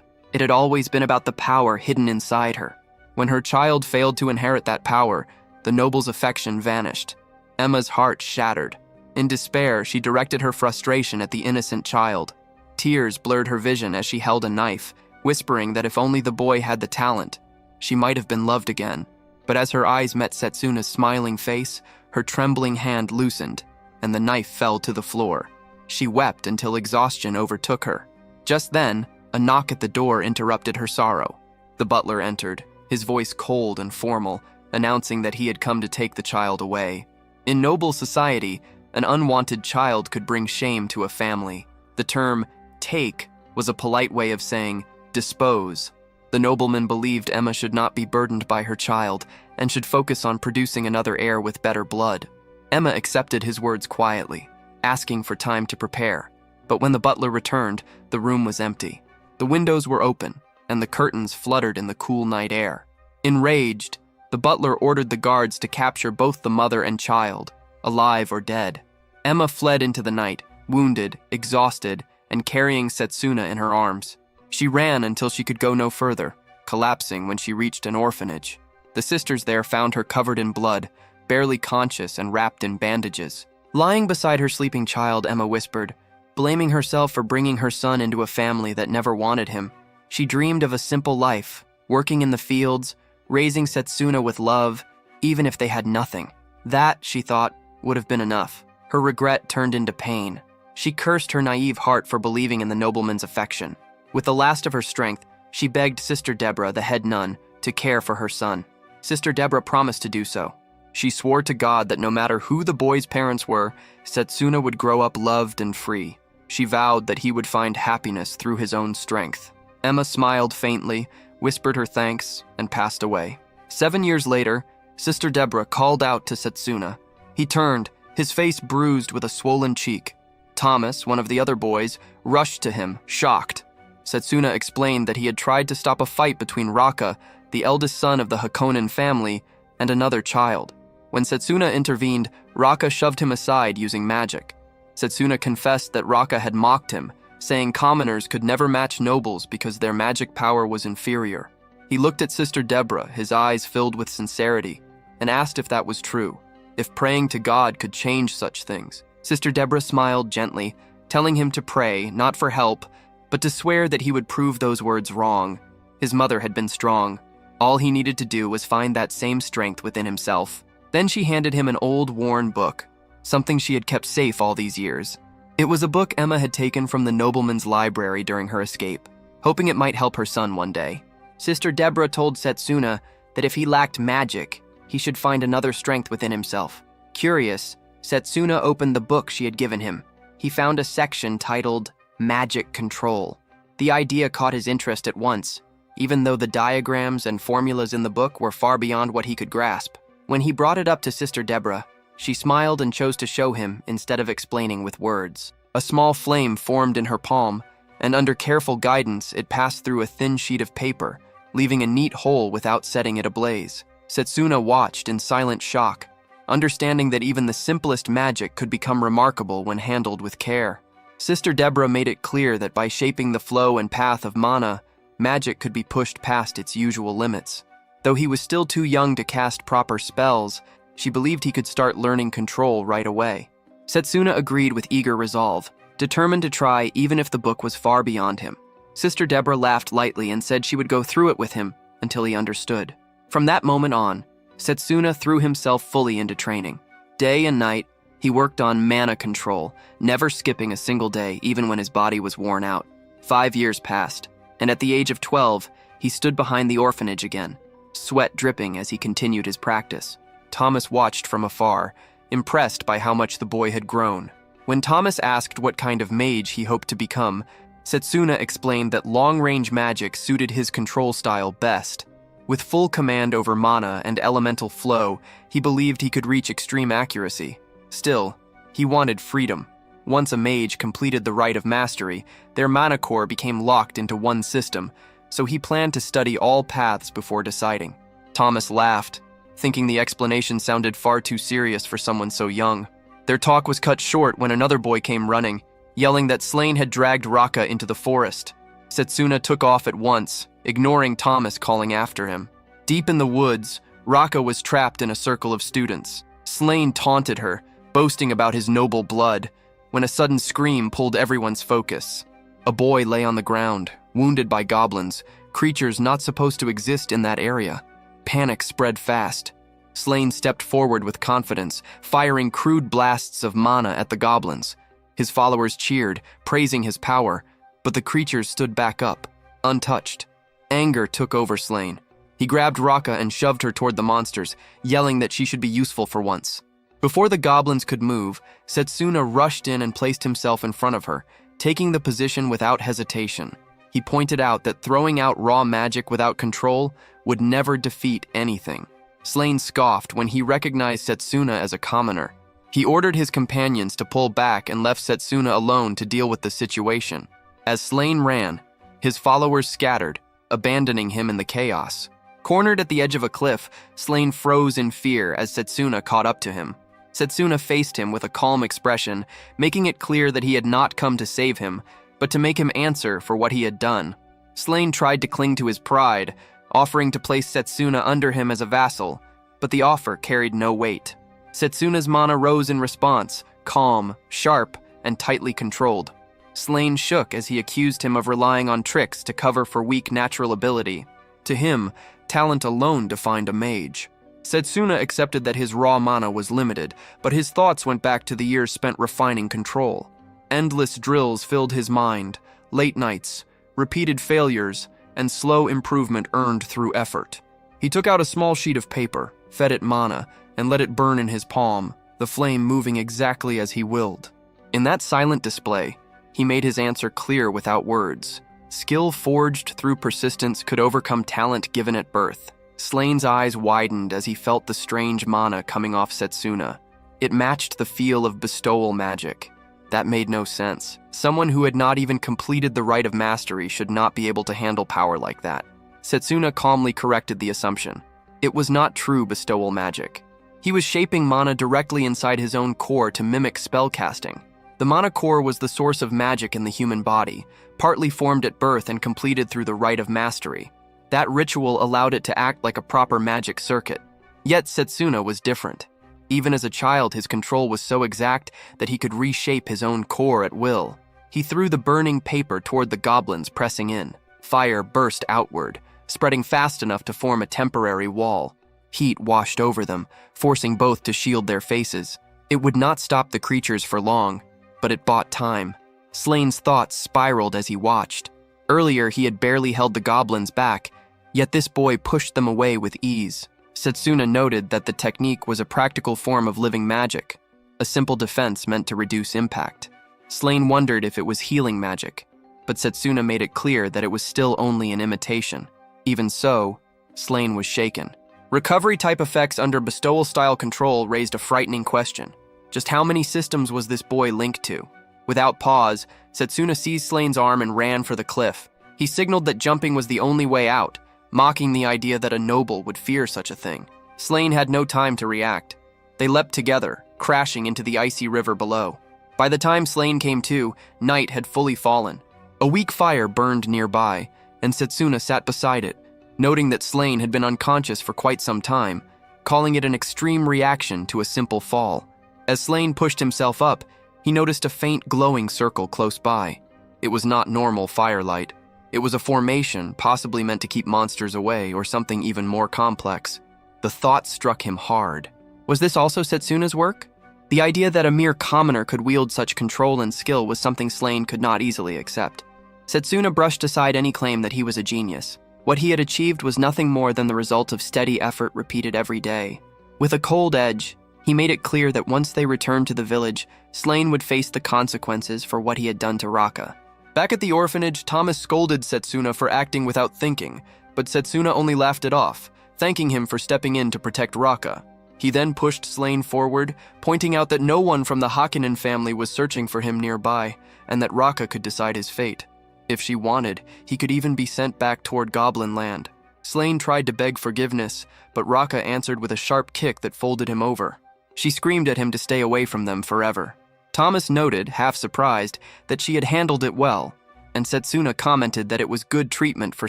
It had always been about the power hidden inside her. When her child failed to inherit that power, the noble's affection vanished. Emma's heart shattered. In despair, she directed her frustration at the innocent child. Tears blurred her vision as she held a knife, whispering that if only the boy had the talent, she might have been loved again. But as her eyes met Setsuna's smiling face, her trembling hand loosened, and the knife fell to the floor. She wept until exhaustion overtook her. Just then, a knock at the door interrupted her sorrow. The butler entered, his voice cold and formal, announcing that he had come to take the child away. In noble society, an unwanted child could bring shame to a family. The term "take" was a polite way of saying dispose. The nobleman believed Emma should not be burdened by her child and should focus on producing another heir with better blood. Emma accepted his words quietly, asking for time to prepare. But when the butler returned, the room was empty. The windows were open, and the curtains fluttered in the cool night air. Enraged, the butler ordered the guards to capture both the mother and child, alive or dead. Emma fled into the night, wounded, exhausted, and carrying Setsuna in her arms. She ran until she could go no further, collapsing when she reached an orphanage. The sisters there found her covered in blood, barely conscious and wrapped in bandages. Lying beside her sleeping child, Emma whispered, blaming herself for bringing her son into a family that never wanted him. She dreamed of a simple life, working in the fields, raising Setsuna with love, even if they had nothing. That, she thought, would have been enough. Her regret turned into pain. She cursed her naive heart for believing in the nobleman's affection. With the last of her strength, she begged Sister Deborah, the head nun, to care for her son. Sister Deborah promised to do so. She swore to God that no matter who the boy's parents were, Setsuna would grow up loved and free. She vowed that he would find happiness through his own strength. Emma smiled faintly, whispered her thanks, and passed away. 7 years later, Sister Deborah called out to Setsuna. He turned, his face bruised with a swollen cheek. Thomas, one of the other boys, rushed to him, shocked. Setsuna explained that he had tried to stop a fight between Raka, the eldest son of the Hakonin family, and another child. When Setsuna intervened, Raka shoved him aside using magic. Setsuna confessed that Raka had mocked him, saying commoners could never match nobles because their magic power was inferior. He looked at Sister Deborah, his eyes filled with sincerity, and asked if that was true, if praying to God could change such things. Sister Deborah smiled gently, telling him to pray, not for help, but to swear that he would prove those words wrong. His mother had been strong. All he needed to do was find that same strength within himself. Then she handed him an old, worn book, something she had kept safe all these years. It was a book Emma had taken from the nobleman's library during her escape, hoping it might help her son one day. Sister Deborah told Setsuna that if he lacked magic, he should find another strength within himself. Curious, Setsuna opened the book she had given him. He found a section titled Magic Control. The idea caught his interest at once, even though the diagrams and formulas in the book were far beyond what he could grasp. When he brought it up to Sister Deborah, she smiled and chose to show him instead of explaining with words. A small flame formed in her palm, and under careful guidance, it passed through a thin sheet of paper, leaving a neat hole without setting it ablaze. Setsuna watched in silent shock, understanding that even the simplest magic could become remarkable when handled with care. Sister Deborah made it clear that by shaping the flow and path of mana, magic could be pushed past its usual limits. Though he was still too young to cast proper spells, she believed he could start learning control right away. Setsuna agreed with eager resolve, determined to try even if the book was far beyond him. Sister Deborah laughed lightly and said she would go through it with him until he understood. From that moment on, Setsuna threw himself fully into training. Day and night, he worked on mana control, never skipping a single day even when his body was worn out. 5 years passed, and at the age of 12, he stood behind the orphanage again, sweat dripping as he continued his practice. Thomas watched from afar, impressed by how much the boy had grown. When Thomas asked what kind of mage he hoped to become, Setsuna explained that long-range magic suited his control style best. With full command over mana and elemental flow, he believed he could reach extreme accuracy. Still, he wanted freedom. Once a mage completed the rite of mastery, their mana core became locked into one system, so he planned to study all paths before deciding. Thomas laughed, thinking the explanation sounded far too serious for someone so young. Their talk was cut short when another boy came running, yelling that Slain had dragged Raka into the forest. Setsuna took off at once, ignoring Thomas calling after him. Deep in the woods, Raka was trapped in a circle of students. Slain taunted her, boasting about his noble blood, when a sudden scream pulled everyone's focus. A boy lay on the ground, wounded by goblins, creatures not supposed to exist in that area. Panic spread fast. Slain stepped forward with confidence, firing crude blasts of mana at the goblins. His followers cheered, praising his power, but the creatures stood back up, untouched. Anger took over Slain. He grabbed Raka and shoved her toward the monsters, yelling that she should be useful for once. Before the goblins could move, Setsuna rushed in and placed himself in front of her, taking the position without hesitation. He pointed out that throwing out raw magic without control would never defeat anything. Slain scoffed when he recognized Setsuna as a commoner. He ordered his companions to pull back and left Setsuna alone to deal with the situation. As Slain ran, his followers scattered, abandoning him in the chaos. Cornered at the edge of a cliff, Slain froze in fear as Setsuna caught up to him. Setsuna faced him with a calm expression, making it clear that he had not come to save him, but to make him answer for what he had done. Slain tried to cling to his pride, offering to place Setsuna under him as a vassal, but the offer carried no weight. Setsuna's mana rose in response, calm, sharp, and tightly controlled. Slain shook as he accused him of relying on tricks to cover for weak natural ability. To him, talent alone defined a mage. Setsuna accepted that his raw mana was limited, but his thoughts went back to the years spent refining control. Endless drills filled his mind, late nights, repeated failures, and slow improvement earned through effort. He took out a small sheet of paper, fed it mana, and let it burn in his palm, the flame moving exactly as he willed. In that silent display, he made his answer clear without words. Skill forged through persistence could overcome talent given at birth. Slain's eyes widened as he felt the strange mana coming off Setsuna. It matched the feel of bestowal magic. That made no sense. Someone who had not even completed the rite of mastery should not be able to handle power like that. Setsuna calmly corrected the assumption. It was not true bestowal magic. He was shaping mana directly inside his own core to mimic spellcasting. The mana core was the source of magic in the human body, partly formed at birth and completed through the rite of mastery. That ritual allowed it to act like a proper magic circuit. Yet Setsuna was different. Even as a child, his control was so exact that he could reshape his own core at will. He threw the burning paper toward the goblins pressing in. Fire burst outward, spreading fast enough to form a temporary wall. Heat washed over them, forcing both to shield their faces. It would not stop the creatures for long, but it bought time. Slane's thoughts spiraled as he watched. Earlier, he had barely held the goblins back, yet this boy pushed them away with ease. Setsuna noted that the technique was a practical form of living magic, a simple defense meant to reduce impact. Slane wondered if it was healing magic, but Setsuna made it clear that it was still only an imitation. Even so, Slane was shaken. Recovery-type effects under bestowal-style control raised a frightening question. Just how many systems was this boy linked to? Without pause, Setsuna seized Slane's arm and ran for the cliff. He signaled that jumping was the only way out, mocking the idea that a noble would fear such a thing. Slane had no time to react. They leapt together, crashing into the icy river below. By the time Slane came to, night had fully fallen. A weak fire burned nearby, and Setsuna sat beside it, noting that Slane had been unconscious for quite some time, calling it an extreme reaction to a simple fall. As Slane pushed himself up, he noticed a faint glowing circle close by. It was not normal firelight. It was a formation possibly meant to keep monsters away or something even more complex. The thought struck him hard. Was this also Setsuna's work? The idea that a mere commoner could wield such control and skill was something Slane could not easily accept. Setsuna brushed aside any claim that he was a genius. What he had achieved was nothing more than the result of steady effort repeated every day. With a cold edge, he made it clear that once they returned to the village, Slane would face the consequences for what he had done to Raka. Back at the orphanage, Thomas scolded Setsuna for acting without thinking, but Setsuna only laughed it off, thanking him for stepping in to protect Raka. He then pushed Slane forward, pointing out that no one from the Hakkinen family was searching for him nearby, and that Raka could decide his fate. If she wanted, he could even be sent back toward Goblin Land. Slane tried to beg forgiveness, but Raka answered with a sharp kick that folded him over. She screamed at him to stay away from them forever. Thomas noted, half surprised, that she had handled it well, and Setsuna commented that it was good treatment for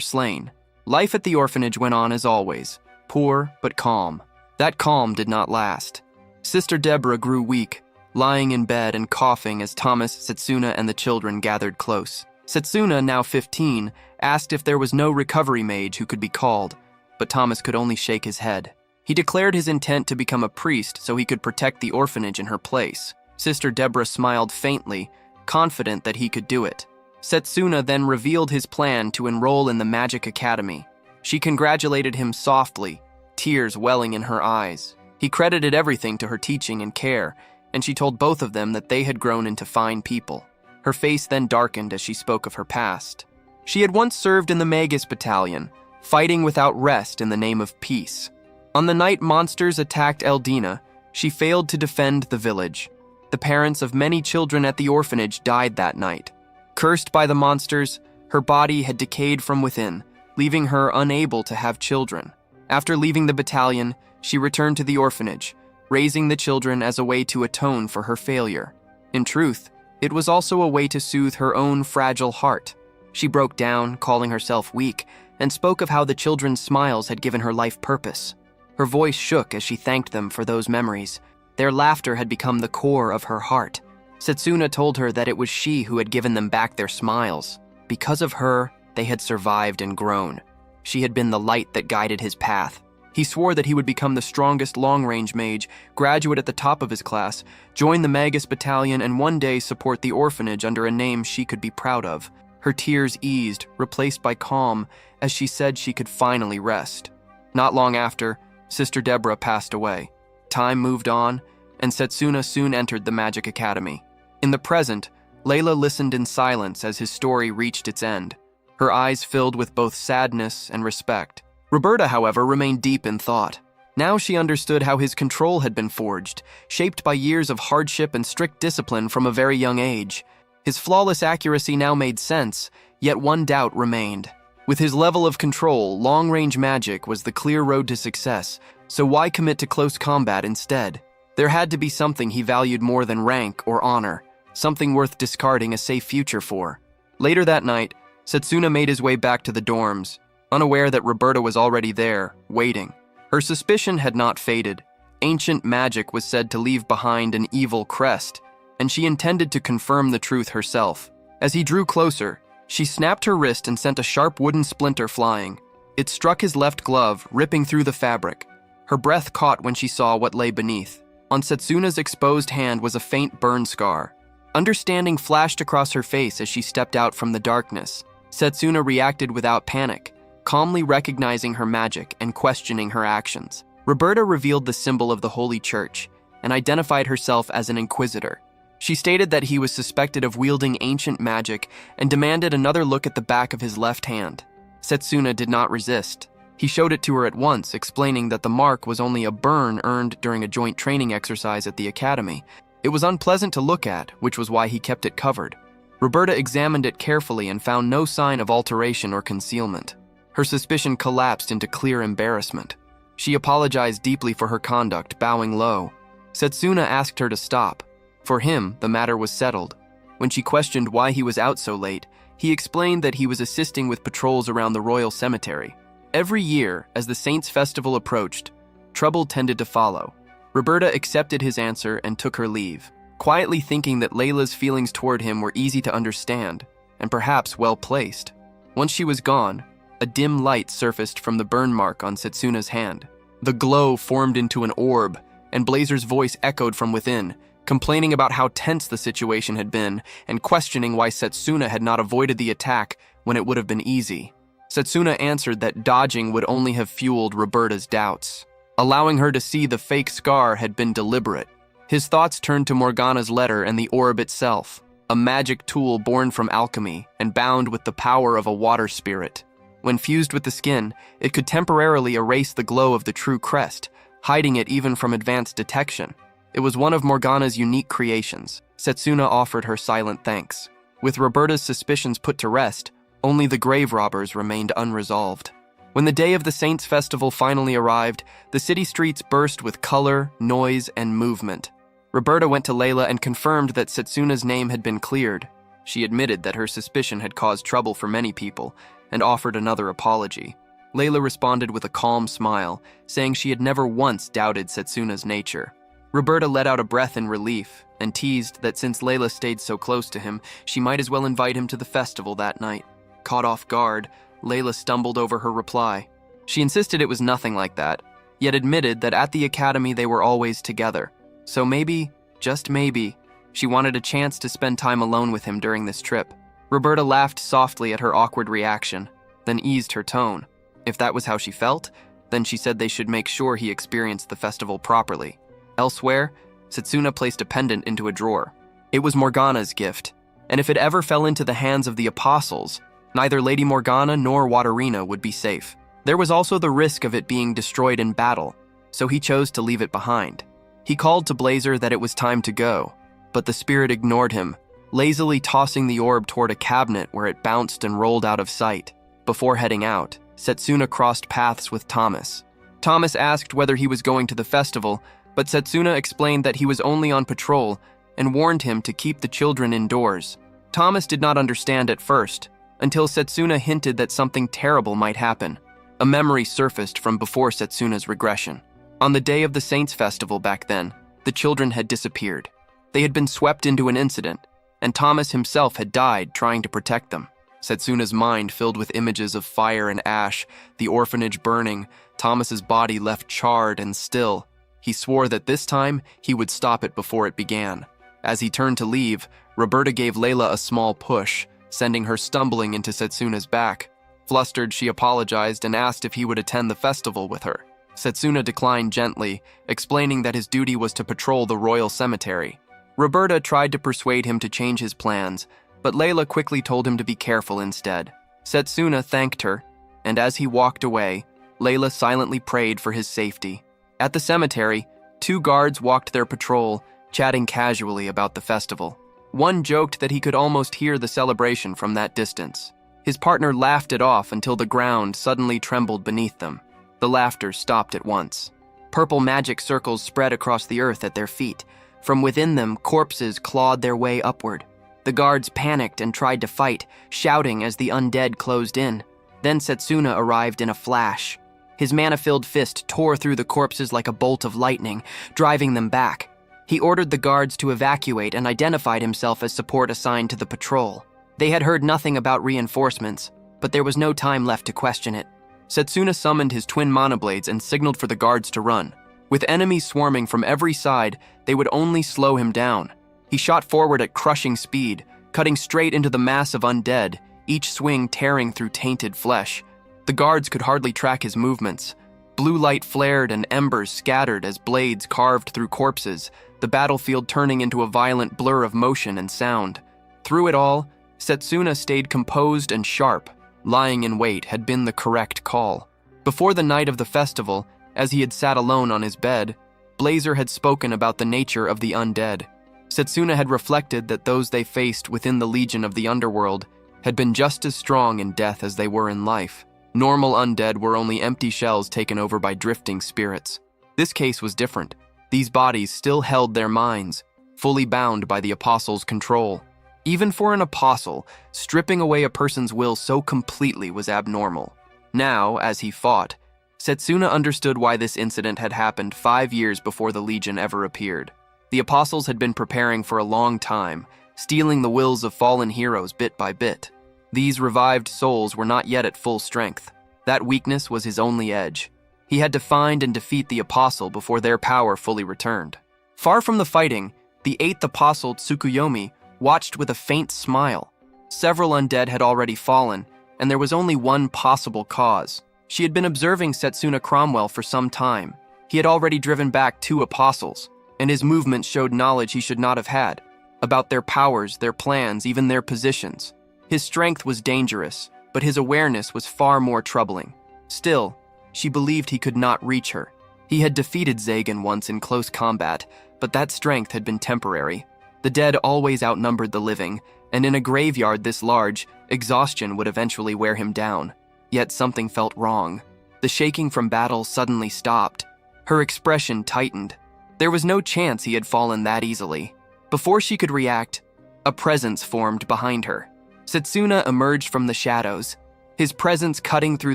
Slane. Life at the orphanage went on as always, poor but calm. That calm did not last. Sister Deborah grew weak, lying in bed and coughing as Thomas, Setsuna, and the children gathered close. Setsuna, now 15, asked if there was no recovery mage who could be called, but Thomas could only shake his head. He declared his intent to become a priest so he could protect the orphanage in her place. Sister Deborah smiled faintly, confident that he could do it. Setsuna then revealed his plan to enroll in the MagicAcademy. She congratulated him softly, tears welling in her eyes. He credited everything to her teaching and care, and she told both of them that they had grown into fine people. Her face then darkened as she spoke of her past. She had once served in the Magus Battalion, fighting without rest in the name of peace. On the night monsters attacked Eldina, she failed to defend the village. The parents of many children at the orphanage died that night. Cursed by the monsters, her body had decayed from within, leaving her unable to have children. After leaving the battalion, she returned to the orphanage, raising the children as a way to atone for her failure. In truth, it was also a way to soothe her own fragile heart. She broke down, calling herself weak, and spoke of how the children's smiles had given her life purpose. Her voice shook as she thanked them for those memories. Their laughter had become the core of her heart. Setsuna told her that it was she who had given them back their smiles. Because of her, they had survived and grown. She had been the light that guided his path. He swore that he would become the strongest long-range mage, graduate at the top of his class, join the Magus Battalion, and one day support the orphanage under a name she could be proud of. Her tears eased, replaced by calm, as she said she could finally rest. Not long after, Sister Deborah passed away. Time moved on, and Setsuna soon entered the MagicAcademy. In the present, Layla listened in silence as his story reached its end. Her eyes filled with both sadness and respect. Roberta, however, remained deep in thought. Now she understood how his control had been forged, shaped by years of hardship and strict discipline from a very young age. His flawless accuracy now made sense, yet one doubt remained. With his level of control, long-range magic was the clear road to success, so why commit to close combat instead? There had to be something he valued more than rank or honor, something worth discarding a safe future for. Later that night, Setsuna made his way back to the dorms, unaware that Roberta was already there, waiting. Her suspicion had not faded. Ancient magic was said to leave behind an evil crest, and she intended to confirm the truth herself. As he drew closer, she snapped her wrist and sent a sharp wooden splinter flying. It struck his left glove, ripping through the fabric. Her breath caught when she saw what lay beneath. On Setsuna's exposed hand was a faint burn scar. Understanding flashed across her face as she stepped out from the darkness. Setsuna reacted without panic, calmly recognizing her magic and questioning her actions. Roberta revealed the symbol of the Holy Church and identified herself as an inquisitor. She stated that he was suspected of wielding ancient magic and demanded another look at the back of his left hand. Setsuna did not resist. He showed it to her at once, explaining that the mark was only a burn earned during a joint training exercise at the academy. It was unpleasant to look at, which was why he kept it covered. Roberta examined it carefully and found no sign of alteration or concealment. Her suspicion collapsed into clear embarrassment. She apologized deeply for her conduct, bowing low. Setsuna asked her to stop. For him, the matter was settled. When she questioned why he was out so late, he explained that he was assisting with patrols around the royal cemetery. Every year, as the Saints' festival approached, trouble tended to follow. Roberta accepted his answer and took her leave, quietly thinking that Layla's feelings toward him were easy to understand, and perhaps well-placed. Once she was gone, a dim light surfaced from the burn mark on Setsuna's hand. The glow formed into an orb, and Blazer's voice echoed from within, complaining about how tense the situation had been and questioning why Setsuna had not avoided the attack when it would have been easy. Setsuna answered that dodging would only have fueled Roberta's doubts. Allowing her to see the fake scar had been deliberate. His thoughts turned to Morgana's letter and the orb itself, a magic tool born from alchemy and bound with the power of a water spirit. When fused with the skin, it could temporarily erase the glow of the true crest, hiding it even from advanced detection. It was one of Morgana's unique creations. Setsuna offered her silent thanks. With Roberta's suspicions put to rest, only the grave robbers remained unresolved. When the day of the Saints' festival finally arrived, the city streets burst with color, noise, and movement. Roberta went to Layla and confirmed that Setsuna's name had been cleared. She admitted that her suspicion had caused trouble for many people and offered another apology. Layla responded with a calm smile, saying she had never once doubted Setsuna's nature. Roberta let out a breath in relief and teased that since Layla stayed so close to him, she might as well invite him to the festival that night. Caught off guard, Layla stumbled over her reply. She insisted it was nothing like that, yet admitted that at the academy they were always together. So maybe, just maybe, she wanted a chance to spend time alone with him during this trip. Roberta laughed softly at her awkward reaction, then eased her tone. If that was how she felt, then she said they should make sure he experienced the festival properly. Elsewhere, Setsuna placed a pendant into a drawer. It was Morgana's gift, and if it ever fell into the hands of the apostles, neither Lady Morgana nor Waterina would be safe. There was also the risk of it being destroyed in battle, so he chose to leave it behind. He called to Blazer that it was time to go, but the spirit ignored him, lazily tossing the orb toward a cabinet where it bounced and rolled out of sight. Before heading out, Setsuna crossed paths with Thomas. Thomas asked whether he was going to the festival, but Setsuna explained that he was only on patrol and warned him to keep the children indoors. Thomas did not understand at first, until Setsuna hinted that something terrible might happen. A memory surfaced from before Setsuna's regression. On the day of the Saints' festival back then, the children had disappeared. They had been swept into an incident, and Thomas himself had died trying to protect them. Setsuna's mind filled with images of fire and ash, the orphanage burning, Thomas's body left charred and still. He swore that this time he would stop it before it began. As he turned to leave, Roberta gave Layla a small push, sending her stumbling into Setsuna's back. Flustered, she apologized and asked if he would attend the festival with her. Setsuna declined gently, explaining that his duty was to patrol the royal cemetery. Roberta tried to persuade him to change his plans, but Layla quickly told him to be careful instead. Setsuna thanked her, and as he walked away, Layla silently prayed for his safety. At the cemetery, 2 guards walked their patrol, chatting casually about the festival. One joked that he could almost hear the celebration from that distance. His partner laughed it off until the ground suddenly trembled beneath them. The laughter stopped at once. Purple magic circles spread across the earth at their feet. From within them, corpses clawed their way upward. The guards panicked and tried to fight, shouting as the undead closed in. Then Setsuna arrived in a flash. His mana-filled fist tore through the corpses like a bolt of lightning, driving them back. He ordered the guards to evacuate and identified himself as support assigned to the patrol. They had heard nothing about reinforcements, but there was no time left to question it. Setsuna summoned his twin mana blades and signaled for the guards to run. With enemies swarming from every side, they would only slow him down. He shot forward at crushing speed, cutting straight into the mass of undead, each swing tearing through tainted flesh. The guards could hardly track his movements. Blue light flared and embers scattered as blades carved through corpses, the battlefield turning into a violent blur of motion and sound. Through it all, Setsuna stayed composed and sharp. Lying in wait had been the correct call. Before the night of the festival, as he had sat alone on his bed, Blazer had spoken about the nature of the undead. Setsuna had reflected that those they faced within the legion of the underworld had been just as strong in death as they were in life. Normal undead were only empty shells taken over by drifting spirits. This case was different. These bodies still held their minds, fully bound by the apostle's control. Even for an apostle, stripping away a person's will so completely was abnormal. Now, as he fought, Setsuna understood why this incident had happened 5 years before the Legion ever appeared. The apostles had been preparing for a long time, stealing the wills of fallen heroes bit by bit. These revived souls were not yet at full strength. That weakness was his only edge. He had to find and defeat the apostle before their power fully returned. Far from the fighting, the 8th apostle Tsukuyomi watched with a faint smile. Several undead had already fallen, and there was only one possible cause. She had been observing Setsuna Cromwell for some time. He had already driven back 2 apostles, and his movements showed knowledge he should not have had, about their powers, their plans, even their positions. His strength was dangerous, but his awareness was far more troubling. Still, she believed he could not reach her. He had defeated Zagan once in close combat, but that strength had been temporary. The dead always outnumbered the living, and in a graveyard this large, exhaustion would eventually wear him down. Yet something felt wrong. The shaking from battle suddenly stopped. Her expression tightened. There was no chance he had fallen that easily. Before she could react, a presence formed behind her. Setsuna emerged from the shadows, his presence cutting through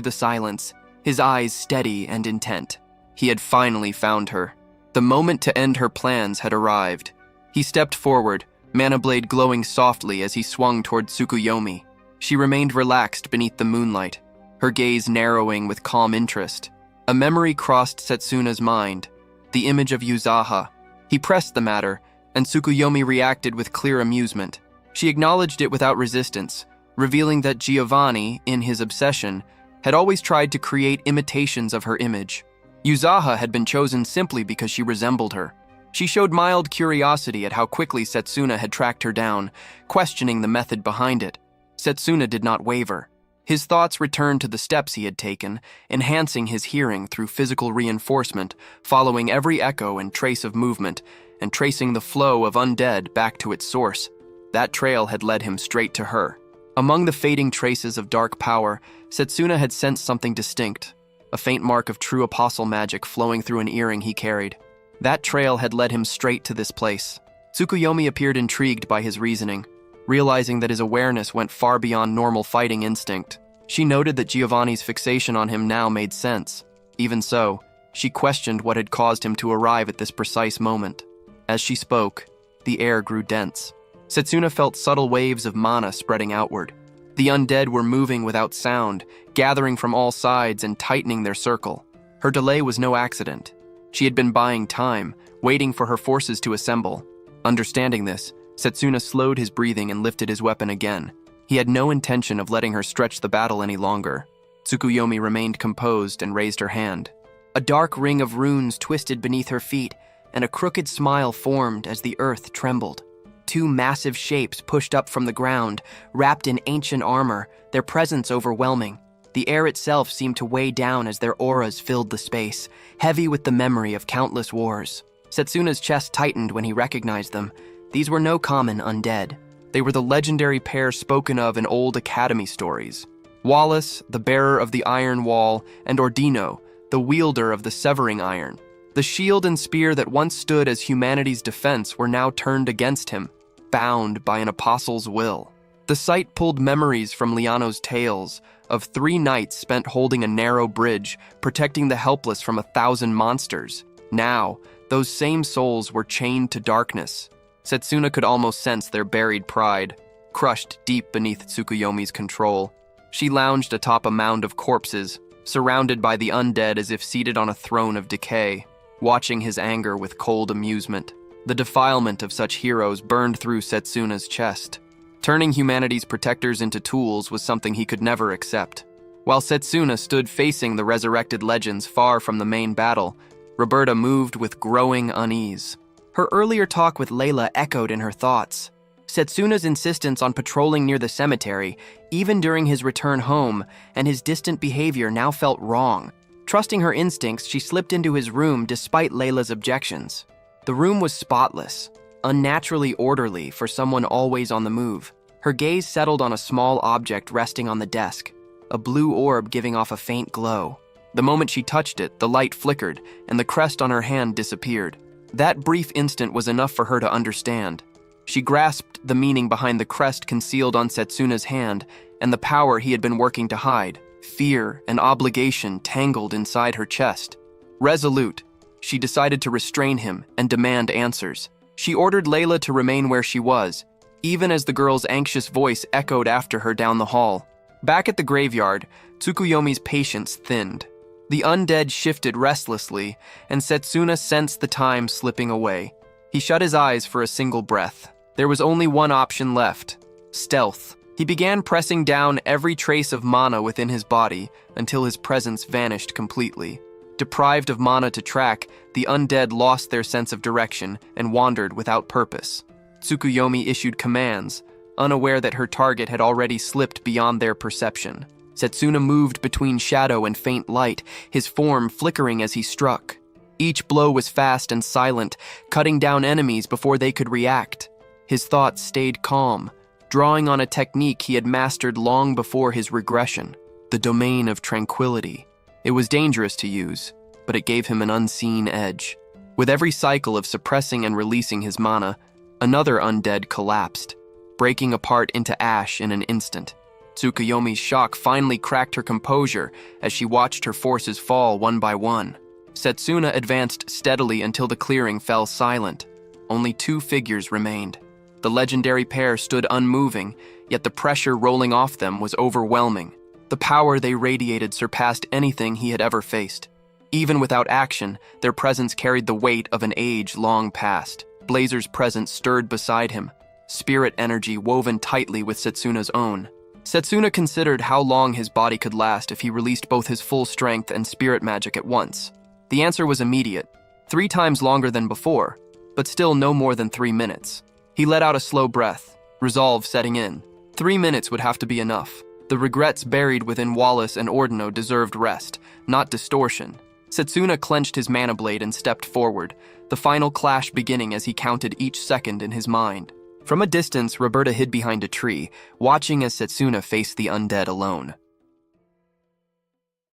the silence, his eyes steady and intent. He had finally found her. The moment to end her plans had arrived. He stepped forward, mana blade glowing softly as he swung toward Tsukuyomi. She remained relaxed beneath the moonlight, her gaze narrowing with calm interest. A memory crossed Setsuna's mind, the image of Yuzaha. He pressed the matter, and Tsukuyomi reacted with clear amusement. She acknowledged it without resistance, revealing that Giovanni, in his obsession, had always tried to create imitations of her image. Yuzaha had been chosen simply because she resembled her. She showed mild curiosity at how quickly Setsuna had tracked her down, questioning the method behind it. Setsuna did not waver. His thoughts returned to the steps he had taken, enhancing his hearing through physical reinforcement, following every echo and trace of movement, and tracing the flow of undead back to its source. That trail had led him straight to her. Among the fading traces of dark power, Setsuna had sensed something distinct, a faint mark of true apostle magic flowing through an earring he carried. That trail had led him straight to this place. Tsukuyomi appeared intrigued by his reasoning, realizing that his awareness went far beyond normal fighting instinct. She noted that Giovanni's fixation on him now made sense. Even so, she questioned what had caused him to arrive at this precise moment. As she spoke, the air grew dense. Setsuna felt subtle waves of mana spreading outward. The undead were moving without sound, gathering from all sides and tightening their circle. Her delay was no accident. She had been buying time, waiting for her forces to assemble. Understanding this, Setsuna slowed his breathing and lifted his weapon again. He had no intention of letting her stretch the battle any longer. Tsukuyomi remained composed and raised her hand. A dark ring of runes twisted beneath her feet, and a crooked smile formed as the earth trembled. 2 massive shapes pushed up from the ground, wrapped in ancient armor, their presence overwhelming. The air itself seemed to weigh down as their auras filled the space, heavy with the memory of countless wars. Setsuna's chest tightened when he recognized them. These were no common undead. They were the legendary pair spoken of in old Academy stories. Wallace, the bearer of the Iron Wall, and Ordino, the wielder of the Severing Iron. The shield and spear that once stood as humanity's defense were now turned against him, bound by an apostle's will. The sight pulled memories from Liano's tales of 3 nights spent holding a narrow bridge, protecting the helpless from 1,000 monsters. Now, those same souls were chained to darkness. Setsuna could almost sense their buried pride, crushed deep beneath Tsukuyomi's control. She lounged atop a mound of corpses, surrounded by the undead as if seated on a throne of decay, watching his anger with cold amusement. The defilement of such heroes burned through Setsuna's chest. Turning humanity's protectors into tools was something he could never accept. While Setsuna stood facing the resurrected legends far from the main battle, Roberta moved with growing unease. Her earlier talk with Layla echoed in her thoughts. Setsuna's insistence on patrolling near the cemetery, even during his return home, and his distant behavior now felt wrong. Trusting her instincts, she slipped into his room despite Layla's objections. The room was spotless, unnaturally orderly for someone always on the move. Her gaze settled on a small object resting on the desk, a blue orb giving off a faint glow. The moment she touched it, the light flickered, and the crest on her hand disappeared. That brief instant was enough for her to understand. She grasped the meaning behind the crest concealed on Setsuna's hand and the power he had been working to hide. Fear and obligation tangled inside her chest. Resolute, she decided to restrain him and demand answers. She ordered Layla to remain where she was, even as the girl's anxious voice echoed after her down the hall. Back at the graveyard, Tsukuyomi's patience thinned. The undead shifted restlessly, and Setsuna sensed the time slipping away. He shut his eyes for a single breath. There was only one option left: stealth. He began pressing down every trace of mana within his body until his presence vanished completely. Deprived of mana to track, the undead lost their sense of direction and wandered without purpose. Tsukuyomi issued commands, unaware that her target had already slipped beyond their perception. Setsuna moved between shadow and faint light, his form flickering as he struck. Each blow was fast and silent, cutting down enemies before they could react. His thoughts stayed calm, drawing on a technique he had mastered long before his regression, the domain of tranquility. It was dangerous to use, but it gave him an unseen edge. With every cycle of suppressing and releasing his mana, another undead collapsed, breaking apart into ash in an instant. Tsukuyomi's shock finally cracked her composure as she watched her forces fall one by one. Setsuna advanced steadily until the clearing fell silent. Only 2 figures remained. The legendary pair stood unmoving, yet the pressure rolling off them was overwhelming. The power they radiated surpassed anything he had ever faced. Even without action, their presence carried the weight of an age long past. Blazer's presence stirred beside him, spirit energy woven tightly with Setsuna's own. Setsuna considered how long his body could last if he released both his full strength and spirit magic at once. The answer was immediate, 3 times longer than before, but still no more than 3 minutes. He let out a slow breath, resolve setting in. 3 minutes would have to be enough. The regrets buried within Wallace and Ordino deserved rest, not distortion. Setsuna clenched his mana blade and stepped forward, the final clash beginning as he counted each second in his mind. From a distance, Roberta hid behind a tree, watching as Setsuna faced the undead alone.